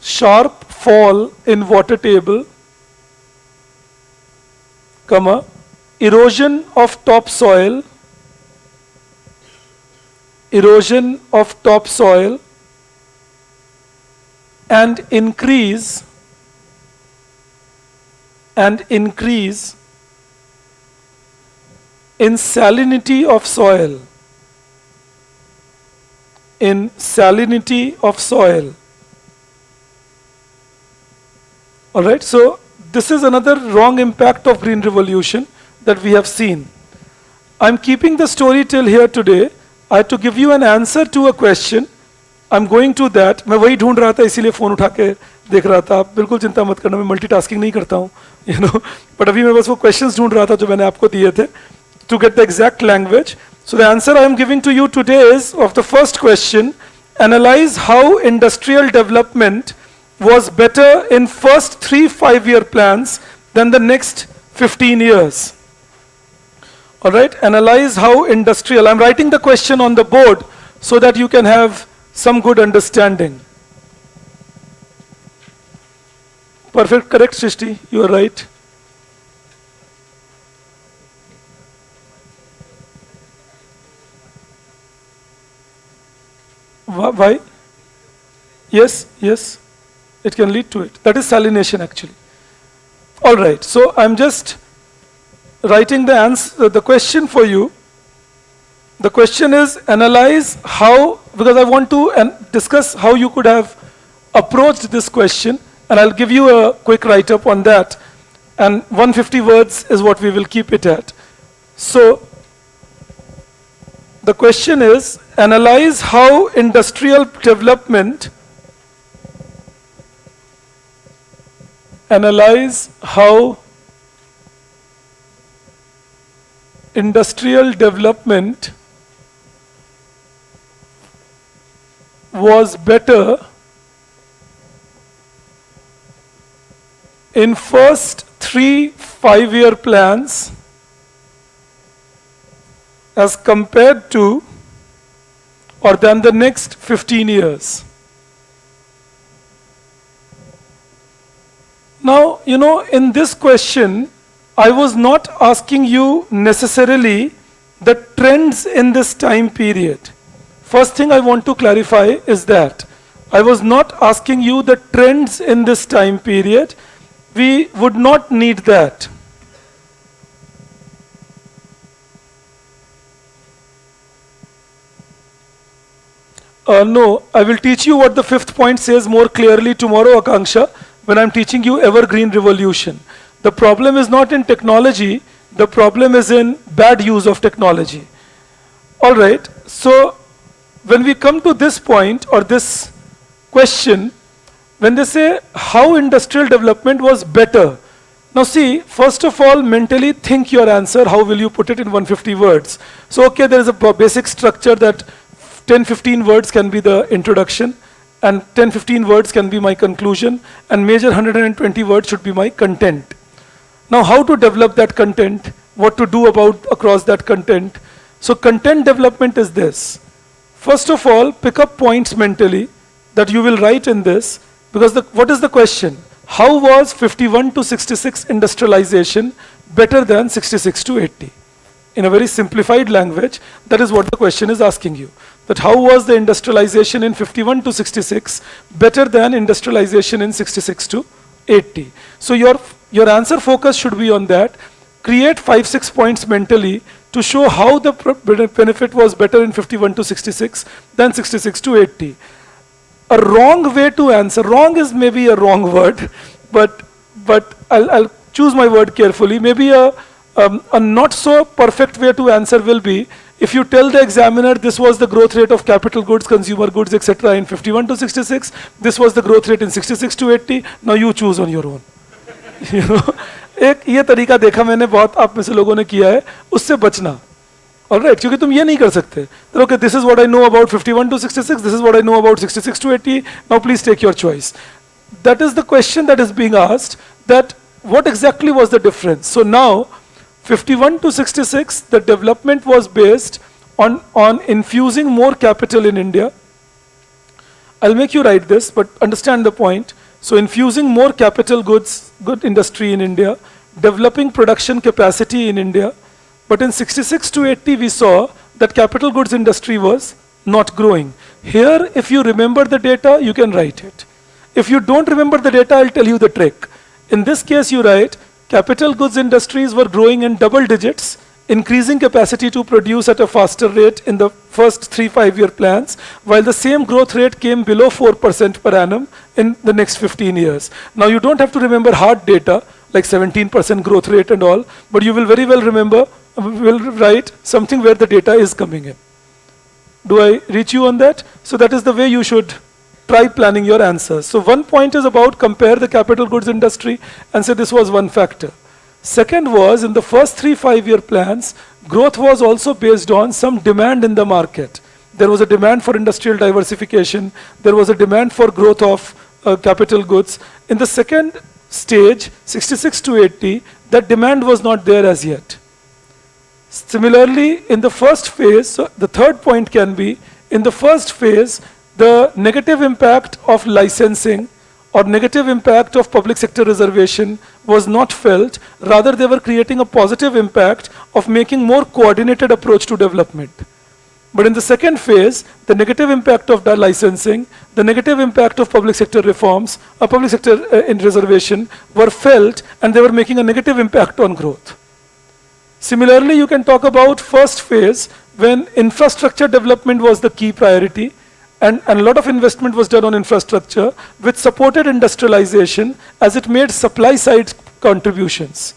sharp fall in water table, comma, erosion of topsoil, erosion of topsoil, and increase in salinity of soil, in salinity of soil. All right, so this is another wrong impact of Green Revolution that we have seen. I'm keeping the story till here today. I had to give you an answer to a question. I'm going to that. मैं वही ढूंढ रहा था, इसीलिए phone उठा के देख रहा था. आप बिल्कुल चिंता मत करना, मैं मल्टीटास्किंग नहीं करता हूँ, you know. But अभी मैं बस वो questions ढूंढ रहा था जो मैंने आपको दिए थे, to get the exact language. So the answer I am giving to you today is, of the first question, analyze how industrial development was better in first 3 5-year plans than the next 15 years. All right, analyze how industrial. I'm writing the question on the board so that you can have some good understanding. Perfect, correct, Srishti, you are right. Why? Yes, yes, it can lead to it. That is salination actually. All right, so I'm just writing the answer, the question for you. The question is, analyze how, because I want to discuss how you could have approached this question, and I'll give you a quick write-up on that. And 150 words is what we will keep it at. So the question is, analyze how industrial development was better in first 3 5-year plans as compared to or than the next 15 years. Now, you know, in this question, I was not asking you necessarily the trends in this time period. First thing I want to clarify is that I was not asking you the trends in this time period. We would not need that. No, I will teach you what the 5th point says more clearly tomorrow, Akanksha, when I'm teaching you Evergreen Revolution. The problem is not in technology, the problem is in bad use of technology. All right, so when we come to this point or this question, when they say how industrial development was better, now see, first of all, mentally think your answer, how will you put it in 150 words? So okay, there is a basic structure that 10-15 words can be the introduction, and 10-15 words can be my conclusion, and major 120 words should be my content. Now how to develop that content, what to do about across that content. So content development is this. First of all, pick up points mentally that you will write in this, because what is the question? How was 51 to 66 industrialization better than 66 to 80? In a very simplified language, that is what the question is asking you. That how was the industrialization in 51 to 66 better than industrialization in 66 to 80? So your answer focus should be on that. Create 5-6 points mentally to show how the benefit was better in 51 to 66 than 66 to 80. A wrong way to answer, wrong is maybe a wrong word, but I'll choose my word carefully. Maybe a not so perfect way to answer will be, if you tell the examiner this was the growth rate of capital goods, consumer goods, etc. in 51 to 66, this was the growth rate in 66 to 80, now you choose on your own. You know, एक ये तरीका देखा मैंने बहुत आप में से लोगों ने किया है, उससे बचना. All right, क्योंकि तुम ये नहीं कर सकते. Then, okay, this is what I know about 51 to 66. This is what I know about 66 to 80. Now please take your choice. That is the question that is being asked. That what exactly was the difference? So now, 51 to 66, the development was based on infusing more capital in India. I'll make you write this, but understand the point. So infusing more capital goods, good industry in India, developing production capacity in India. But in 66 to 80, we saw that capital goods industry was not growing. Here, if you remember the data, you can write it. If you don't remember the data, I'll tell you the trick. In this case, you write, capital goods industries were growing in double digits, increasing capacity to produce at a faster rate in the first 3 5-year plans, while the same growth rate came below 4% per annum in the next 15 years. Now, you don't have to remember hard data, like 17% growth rate and all, but you will very well remember, will write something where the data is coming in. Do I reach you on that? So that is the way you should try planning your answers. So one point is about compare the capital goods industry and say this was one factor. Second was, in the first 3 5-year plans, growth was also based on some demand in the market. There was a demand for industrial diversification. There was a demand for growth of capital goods. In the second stage, 66 to 80, that demand was not there as yet. Similarly, in the first phase, so the third point can be, in the first phase, the negative impact of licensing or negative impact of public sector reservation was not felt. Rather, they were creating a positive impact of making more coordinated approach to development. But in the second phase, the negative impact of the licensing, the negative impact of public sector reforms, or public sector in reservation were felt, and they were making a negative impact on growth. Similarly, you can talk about first phase when infrastructure development was the key priority, and a lot of investment was done on infrastructure, which supported industrialization as it made supply side contributions.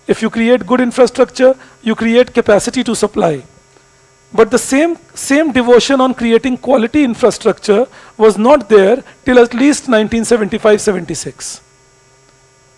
If you create good infrastructure, you create capacity to supply. But the same devotion on creating quality infrastructure was not there till at least 1975-76.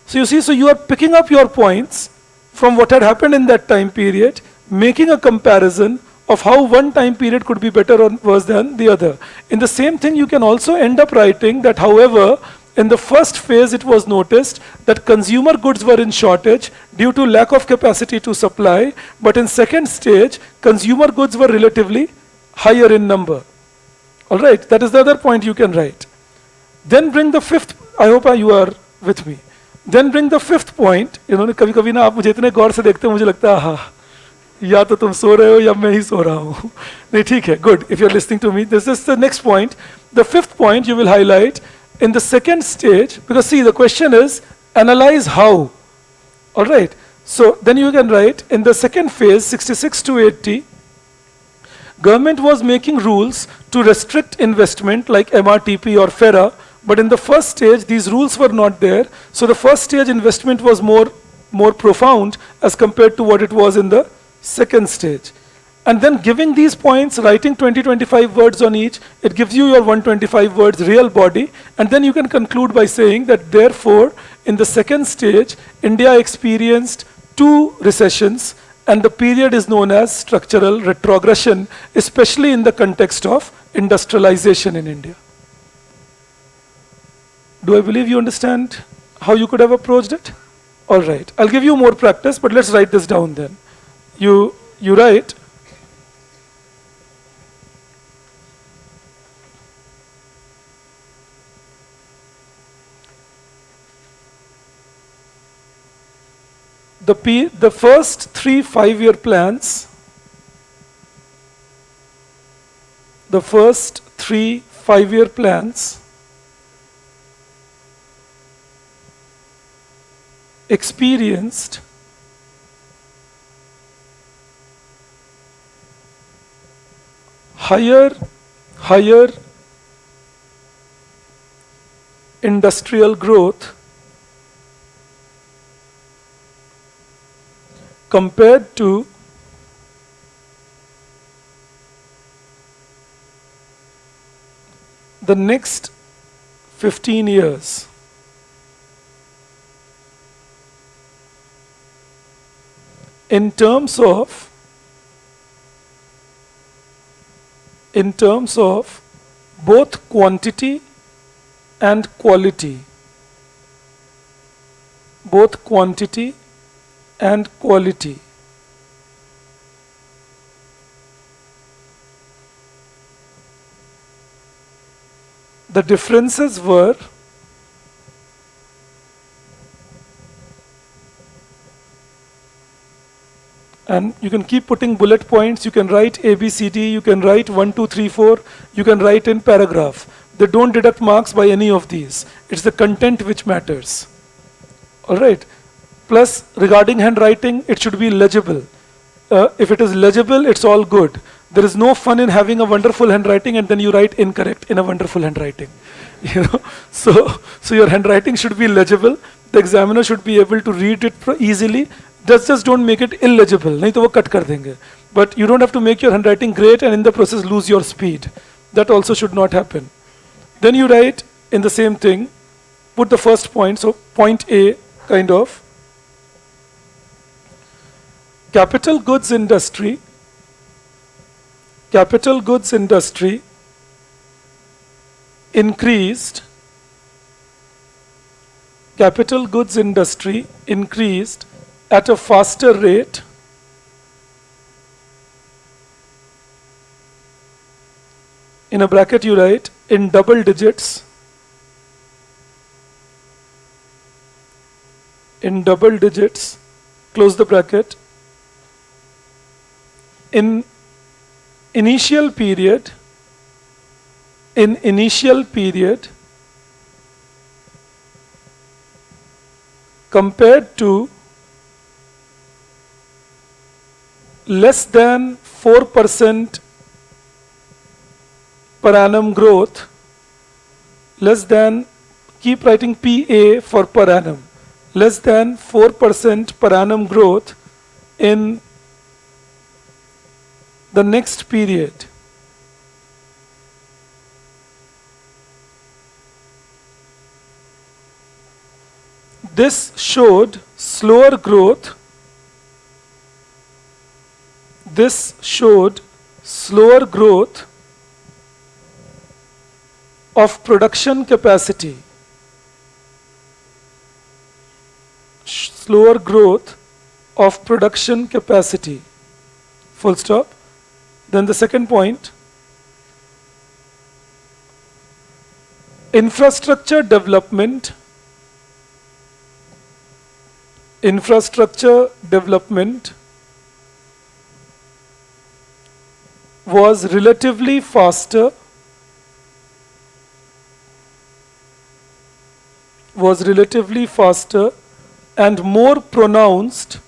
So you see, so you are picking up your points from what had happened in that time period, making a comparison of how one time period could be better or worse than the other. In the same thing, you can also end up writing that, however, in the first phase, it was noticed that consumer goods were in shortage due to lack of capacity to supply, but in second stage, consumer goods were relatively higher in number. All right, that is the other point you can write. Then bring the fifth, I hope you are with me. Then bring the fifth point. कभी-कभी ना आप मुझे इतने गौर से देखते हो, मुझे लगता है हाँ, या तो तुम सो रहे हो या मैं ही सो रहा हूँ. नहीं, ठीक है, good. If you're listening to me, this is the next point. The fifth point you will highlight in the second stage, because see, the question is analyze how. All right. So then you can write in the second phase, 66 to 80, government was making rules to restrict investment like MRTP or FERA, but in the first stage, these rules were not there. So the first stage investment was more profound as compared to what it was in the second stage. And then giving these points, writing 20-25 words on each, it gives you your 125 words real body, and then you can conclude by saying that therefore, in the second stage, India experienced 2 recessions, and the period is known as structural retrogression, especially in the context of industrialization in India. Do I believe you understand how you could have approached it? All right, I'll give you more practice, but let's write this down then. You write, the first 3 5-year plans, the first 3 5-year plans experienced higher industrial growth compared to the next 15 years. In terms of in terms of both quantity and quality. Both quantity and quality. The differences were and you can keep putting bullet points, you can write A, B, C, D, you can write 1, 2, 3, 4, you can write in paragraph. They don't deduct marks by any of these. It's the content which matters. Alright. Plus, regarding handwriting, it should be legible. If it is legible, it's all good. There is no fun in having a wonderful handwriting and then you write incorrect in a wonderful handwriting. You know, so your handwriting should be legible. The examiner should be able to read it easily. Just don't make it illegible. नहीं तो वो cut कर देंगे. But you don't have to make your handwriting great and in the process lose your speed. That also should not happen. Then you write in the same thing, put the first point, so point A kind of. Capital goods industry increased at a faster rate in a bracket you write in double digits close the bracket in initial period compared to less than 4% per annum growth, less than, keep writing PA for per annum, less than 4% per annum growth in the next period. This showed slower growth. Of production capacity. Slower growth of production capacity. Full stop. Then the second point. Infrastructure development was relatively faster and more pronounced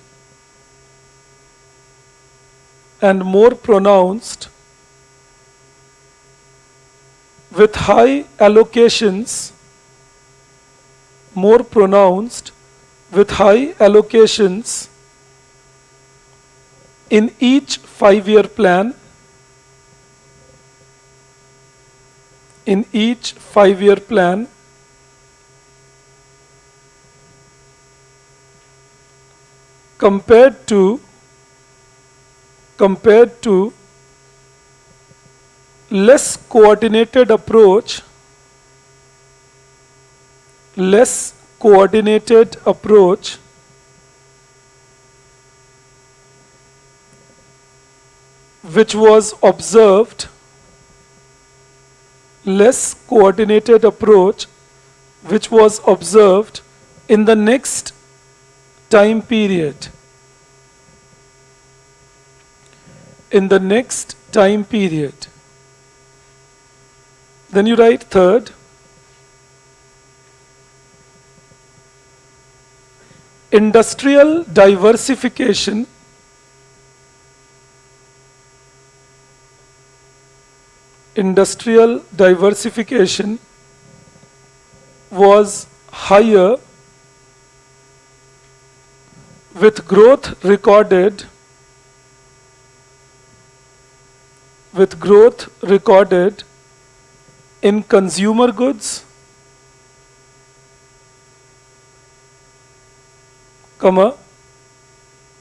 with high allocations in each 5-year plan. Compared to less coordinated approach which was observed in the next time period. Then you write third. Industrial diversification was higher with growth recorded in consumer goods,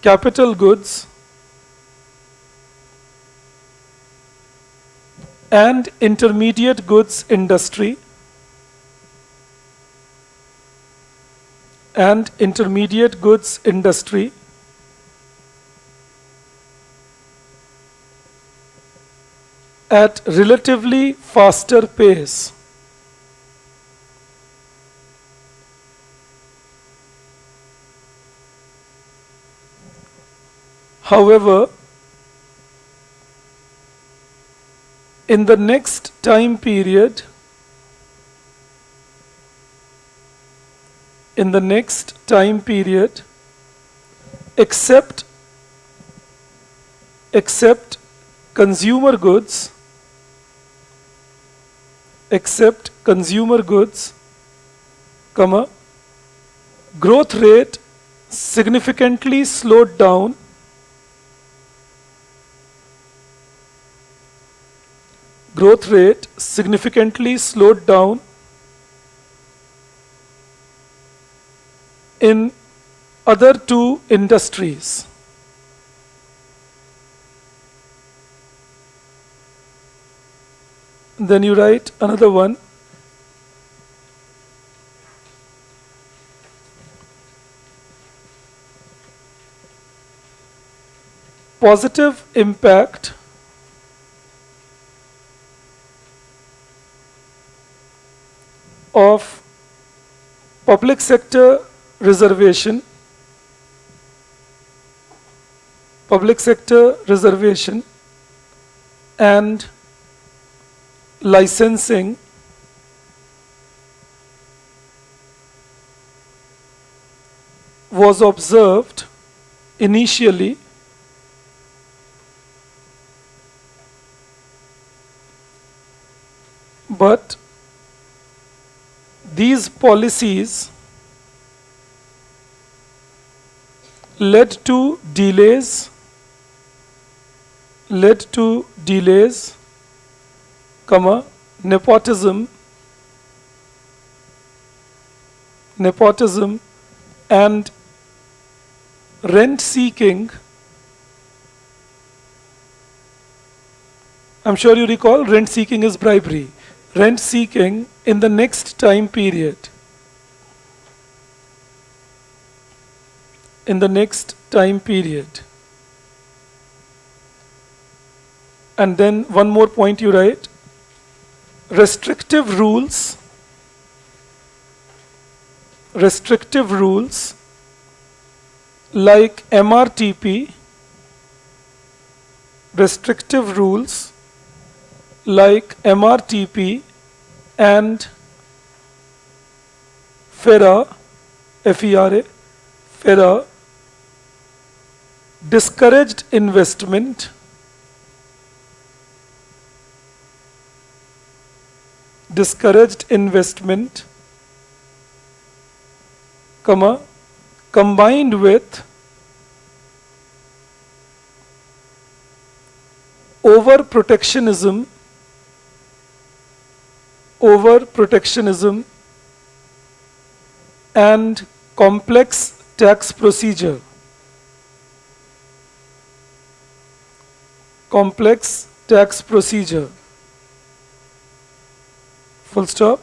capital goods, and intermediate goods industry and intermediate goods industry at relatively faster pace. However, in the next time period, except consumer goods, comma, growth rate significantly slowed down in other two industries. Then you write another one. Positive impact of public sector reservation and licensing was observed initially, but these policies led to delays, comma, nepotism and rent seeking. I'm sure you recall rent seeking is bribery. Rent seeking in the next time period. And then one more point you write. Restrictive rules like MRTP, and FERA, FERA, discouraged investment comma, combined with overprotectionism and complex tax procedure. Full stop.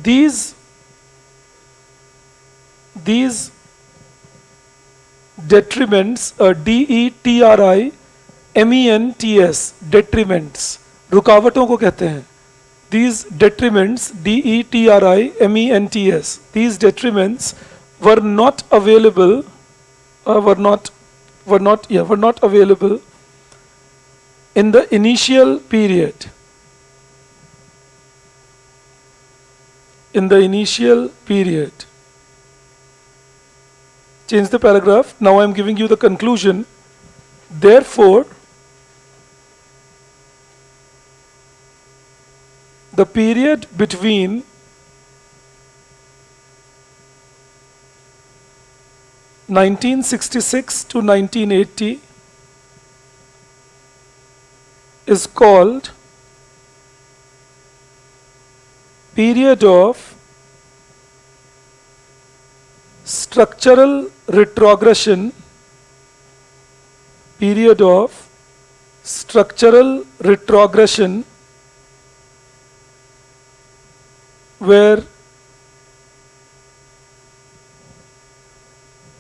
These detriments, DETRIMENTS, detriments, रुकावटों को कहते हैं. These detriments, DETRIMENTS, these detriments were not available, were not available in the initial period. Change the paragraph. Now I am giving you the conclusion. Therefore, the period between (1966 to 1980) is called period of structural retrogression structural retrogression where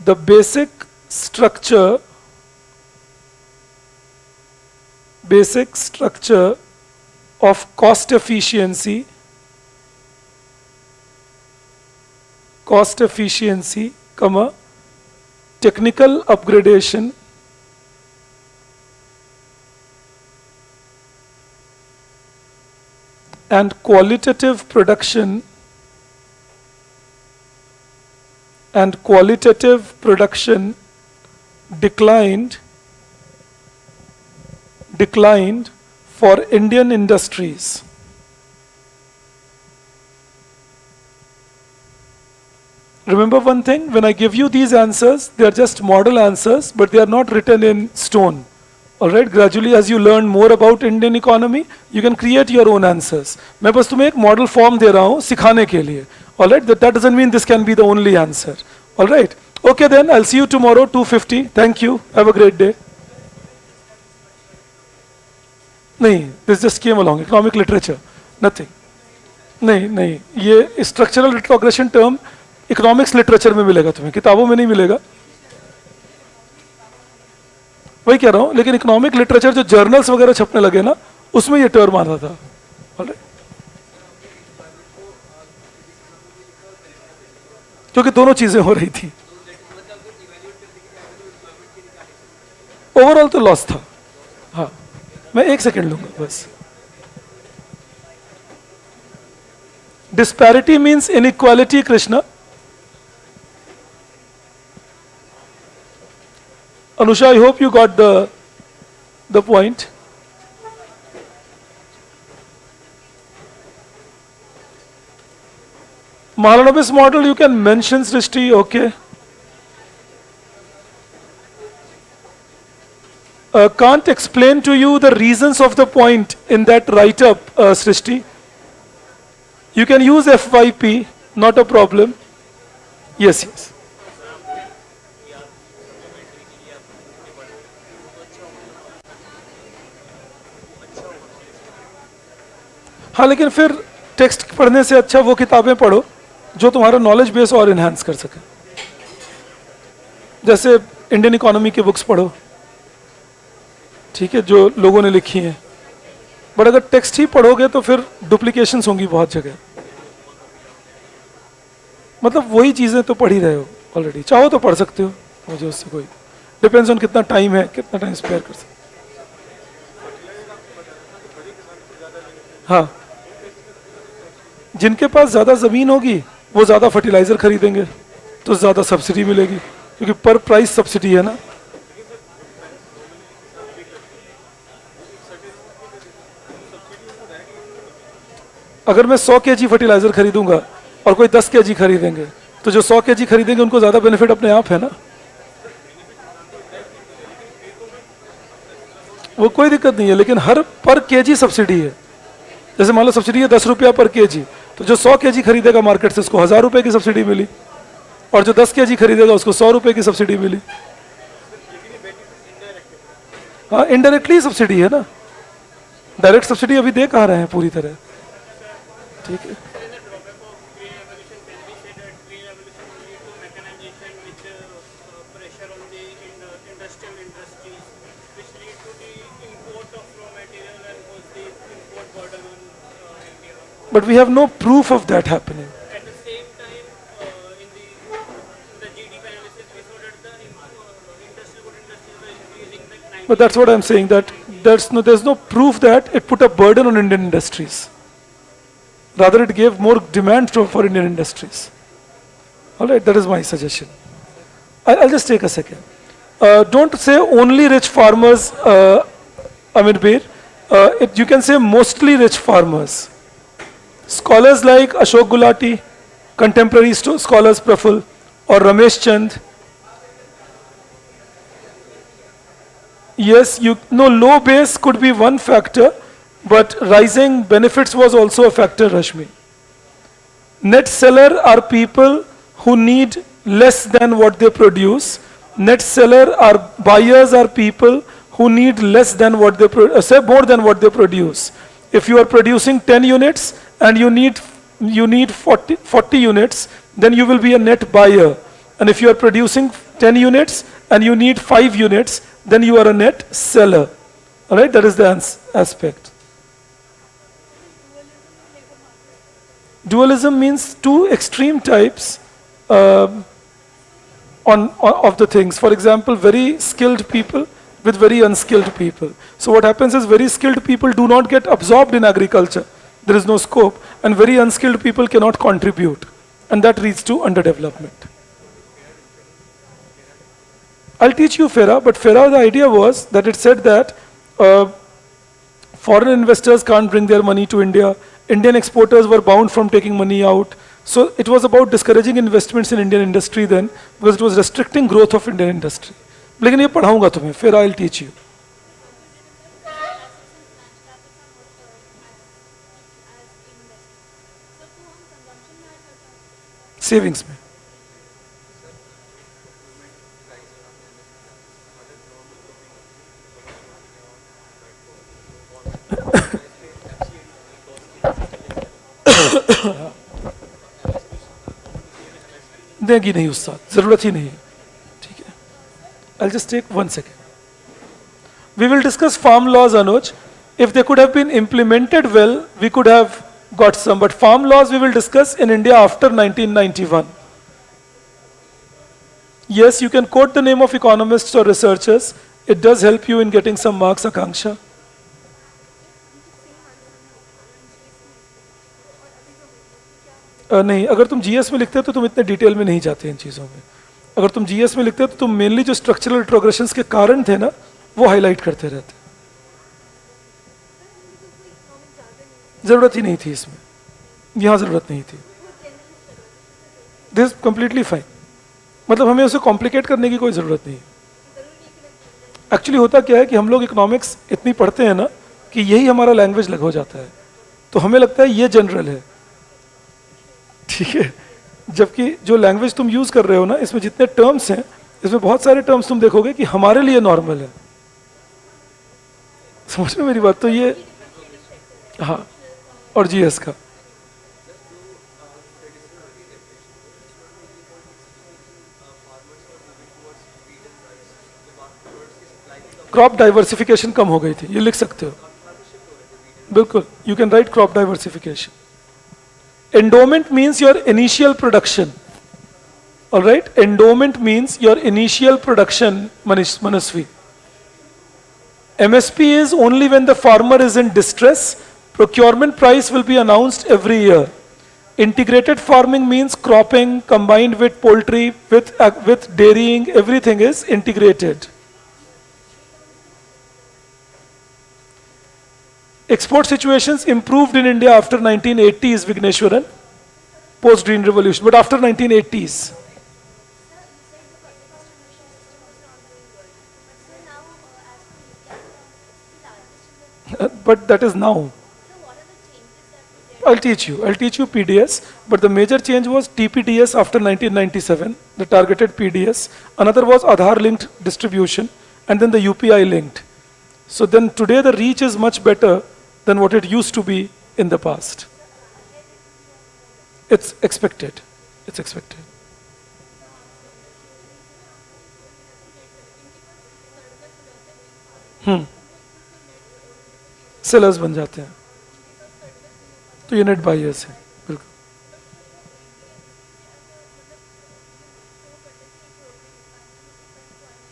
the basic structure of cost efficiency, comma, technical upgradation and qualitative production declined for Indian industries. Remember one thing, when I give you these answers, they are just model answers, but they are not written in stone. Alright, gradually as you learn more about Indian economy, you can create your own answers. मैं बस तुम्हें एक model form दे रहा हूँ सिखाने के लिए. Alright, that doesn't mean this can be the only answer. Alright, okay then, I'll see you tomorrow 2:50. Thank you. Have a great day. नहीं, this just came along. Economic literature, nothing. नहीं, ये structural retrogression term economics literature में मिलेगा तुम्हें, किताबों में नहीं मिलेगा. वही कह रहा हूं, लेकिन इकोनॉमिक लिटरेचर जो जर्नल्स वगैरह छपने लगे ना, उसमें ये टर्म आता था. क्योंकि दोनों चीजें हो रही थी. ओवरऑल तो लॉस था. हाँ, मैं 1 सेकेंड लूंगा बस. Disparity means inequality. Krishna, Anusha, I hope you got the point. Mahalanobis model you can mention, Srishti, okay. Can't explain to you the reasons of the point in that write-up, Srishti. You can use FYP, not a problem. Yes, yes. हाँ, लेकिन फिर text पढ़ने से अच्छा वो किताबें पढ़ो जो तुम्हारा नॉलेज बेस और इन्हांस कर सके. जैसे इंडियन इकोनॉमी की बुक्स पढ़ो, ठीक है, जो लोगों ने लिखी हैं. बट अगर टेक्स्ट ही पढ़ोगे तो फिर डुप्लीकेशंस होंगी बहुत जगह. मतलब वही चीजें तो पढ़ ही रहे हो ऑलरेडी. चाहो तो पढ़ सकते हो, मुझे उससे कोई डिपेंड्स ऑन कितना टाइम है, कितना टाइम स्पेयर कर सकते. हाँ, जिनके पास ज्यादा जमीन होगी वो ज्यादा फर्टिलाइजर खरीदेंगे तो ज्यादा सब्सिडी मिलेगी, क्योंकि पर प्राइस सब्सिडी है ना. अगर मैं 100 kg फर्टिलाइजर खरीदूंगा और कोई 10 kg खरीदेंगे, तो जो 100 kg खरीदेंगे उनको ज्यादा बेनिफिट अपने आप है ना. वो कोई दिक्कत नहीं है, लेकिन हर पर केजी सब्सिडी है. जैसे मान लो सब्सिडी है 10 रुपया पर केजी, तो जो 100 kg खरीदेगा मार्केट से उसको 1000 रुपए की सब्सिडी मिली, और जो 10 kg खरीदेगा उसको 100 रुपए की सब्सिडी मिली. हाँ, इनडायरेक्टली सब्सिडी है ना. डायरेक्ट सब्सिडी अभी दे कहाँ रहे हैं पूरी तरह. ठीक है. But we have no proof of that happening. At the same time, in the GDP analysis, we saw that the industrial good industries were increasing like 90. But that's what I'm saying, that there's no proof that it put a burden on Indian industries. Rather, it gave more demand for Indian industries. All right, that is my suggestion. I'll just take a second. Don't say only rich farmers, Amirbeer. You can say mostly rich farmers. Scholars like Ashok Gulati, contemporary scholars Praful, or Ramesh Chand. Yes, low base could be one factor, but rising benefits was also a factor, Rashmi. Net seller are people who need less than what they produce. Net seller are buyers are people who need less than what they say more than what they produce. If you are producing 10 units and you need 40 units, then you will be a net buyer. And if you are producing 10 units and you need 5 units, then you are a net seller. All right, that is the aspect. Dualism means two extreme types of the things. For example, very skilled people with very unskilled people. So what happens is very skilled people do not get absorbed in agriculture. There is no scope, and very unskilled people cannot contribute, and that leads to underdevelopment. I'll teach you FERA, but FERA, the idea was that it said that foreign investors can't bring their money to India. Indian exporters were bound from taking money out. So it was about discouraging investments in Indian industry then, because it was restricting growth of Indian industry. लेकिन ये पढ़ाऊंगा तुम्हें, फिर I'll teach you. Savings में. देगी नहीं उस्ताद, जरूरत ही नहीं है. ठीक है. I'll just take 1 second. We will discuss farm laws, Anuj. If they could have been implemented well, we could have got some. But farm laws we will discuss in India after 1991. Yes, you can quote the name of economists or researchers. It does help you in getting some marks, Akanksha. नहीं, अगर तुम GS में लिखते हो तो तुम इतने detail में नहीं जाते इन चीज़ों में. अगर तुम जीएस में लिखते हो तो तुम मेनली जो स्ट्रक्चरल रिट्रोग्रेशंस के कारण थे ना, वो हाईलाइट करते रहते. जरूरत ही नहीं थी इसमें, यहाँ जरूरत नहीं थी. This completely fine. मतलब हमें उसे कॉम्प्लिकेट करने की कोई जरूरत नहीं. एक्चुअली होता क्या है कि हम लोग इकोनॉमिक्स इतनी पढ़ते हैं ना कि यही हमारा लैंग्वेज लग हो जाता है, तो हमें लगता है ये जनरल है. ठीक है, जबकि जो लैंग्वेज तुम यूज कर रहे हो ना, इसमें जितने टर्म्स हैं, इसमें बहुत सारे टर्म्स तुम देखोगे कि हमारे लिए नॉर्मल है. समझ रहे हो मेरी बात? तो ये हाँ, और जीएस का क्रॉप डाइवर्सिफिकेशन कम हो गई थी, ये लिख सकते हो. बिल्कुल, you can write crop diversification. Endowment means your initial production. All right? Endowment means your initial production, Manasvi. MSP is only when the farmer is in distress. Procurement price will be announced every year. Integrated farming means cropping combined with poultry, with dairying, everything is integrated. Export situations improved in India after 1980s, Vigneshwaran, post-Green Revolution, but after 1980s. But that is now. I'll teach you PDS, but the major change was TPDS after 1997, the targeted PDS. Another was Aadhaar linked distribution, and then the UPI linked. So then today the reach is much better than what it used to be in the past. It's expected. It's expected. Sellers बन जाते हैं, तो ये net buyers हैं. बिल्कुल.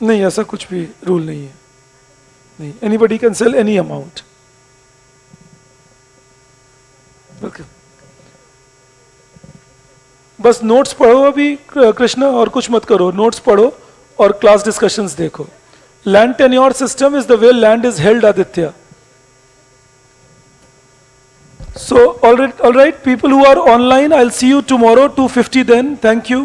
नहीं, ऐसा कुछ भी रूल नहीं है. नहीं, anybody can sell any amount. बिल्कुल. बस नोट्स पढ़ो अभी कृष्णा, और कुछ मत करो. नोट्स पढ़ो और क्लास डिस्कशंस देखो. Land tenure system is the way land is held, Aditya. So all right, people who are online, I'll see you tomorrow 2:50 then. Thank you.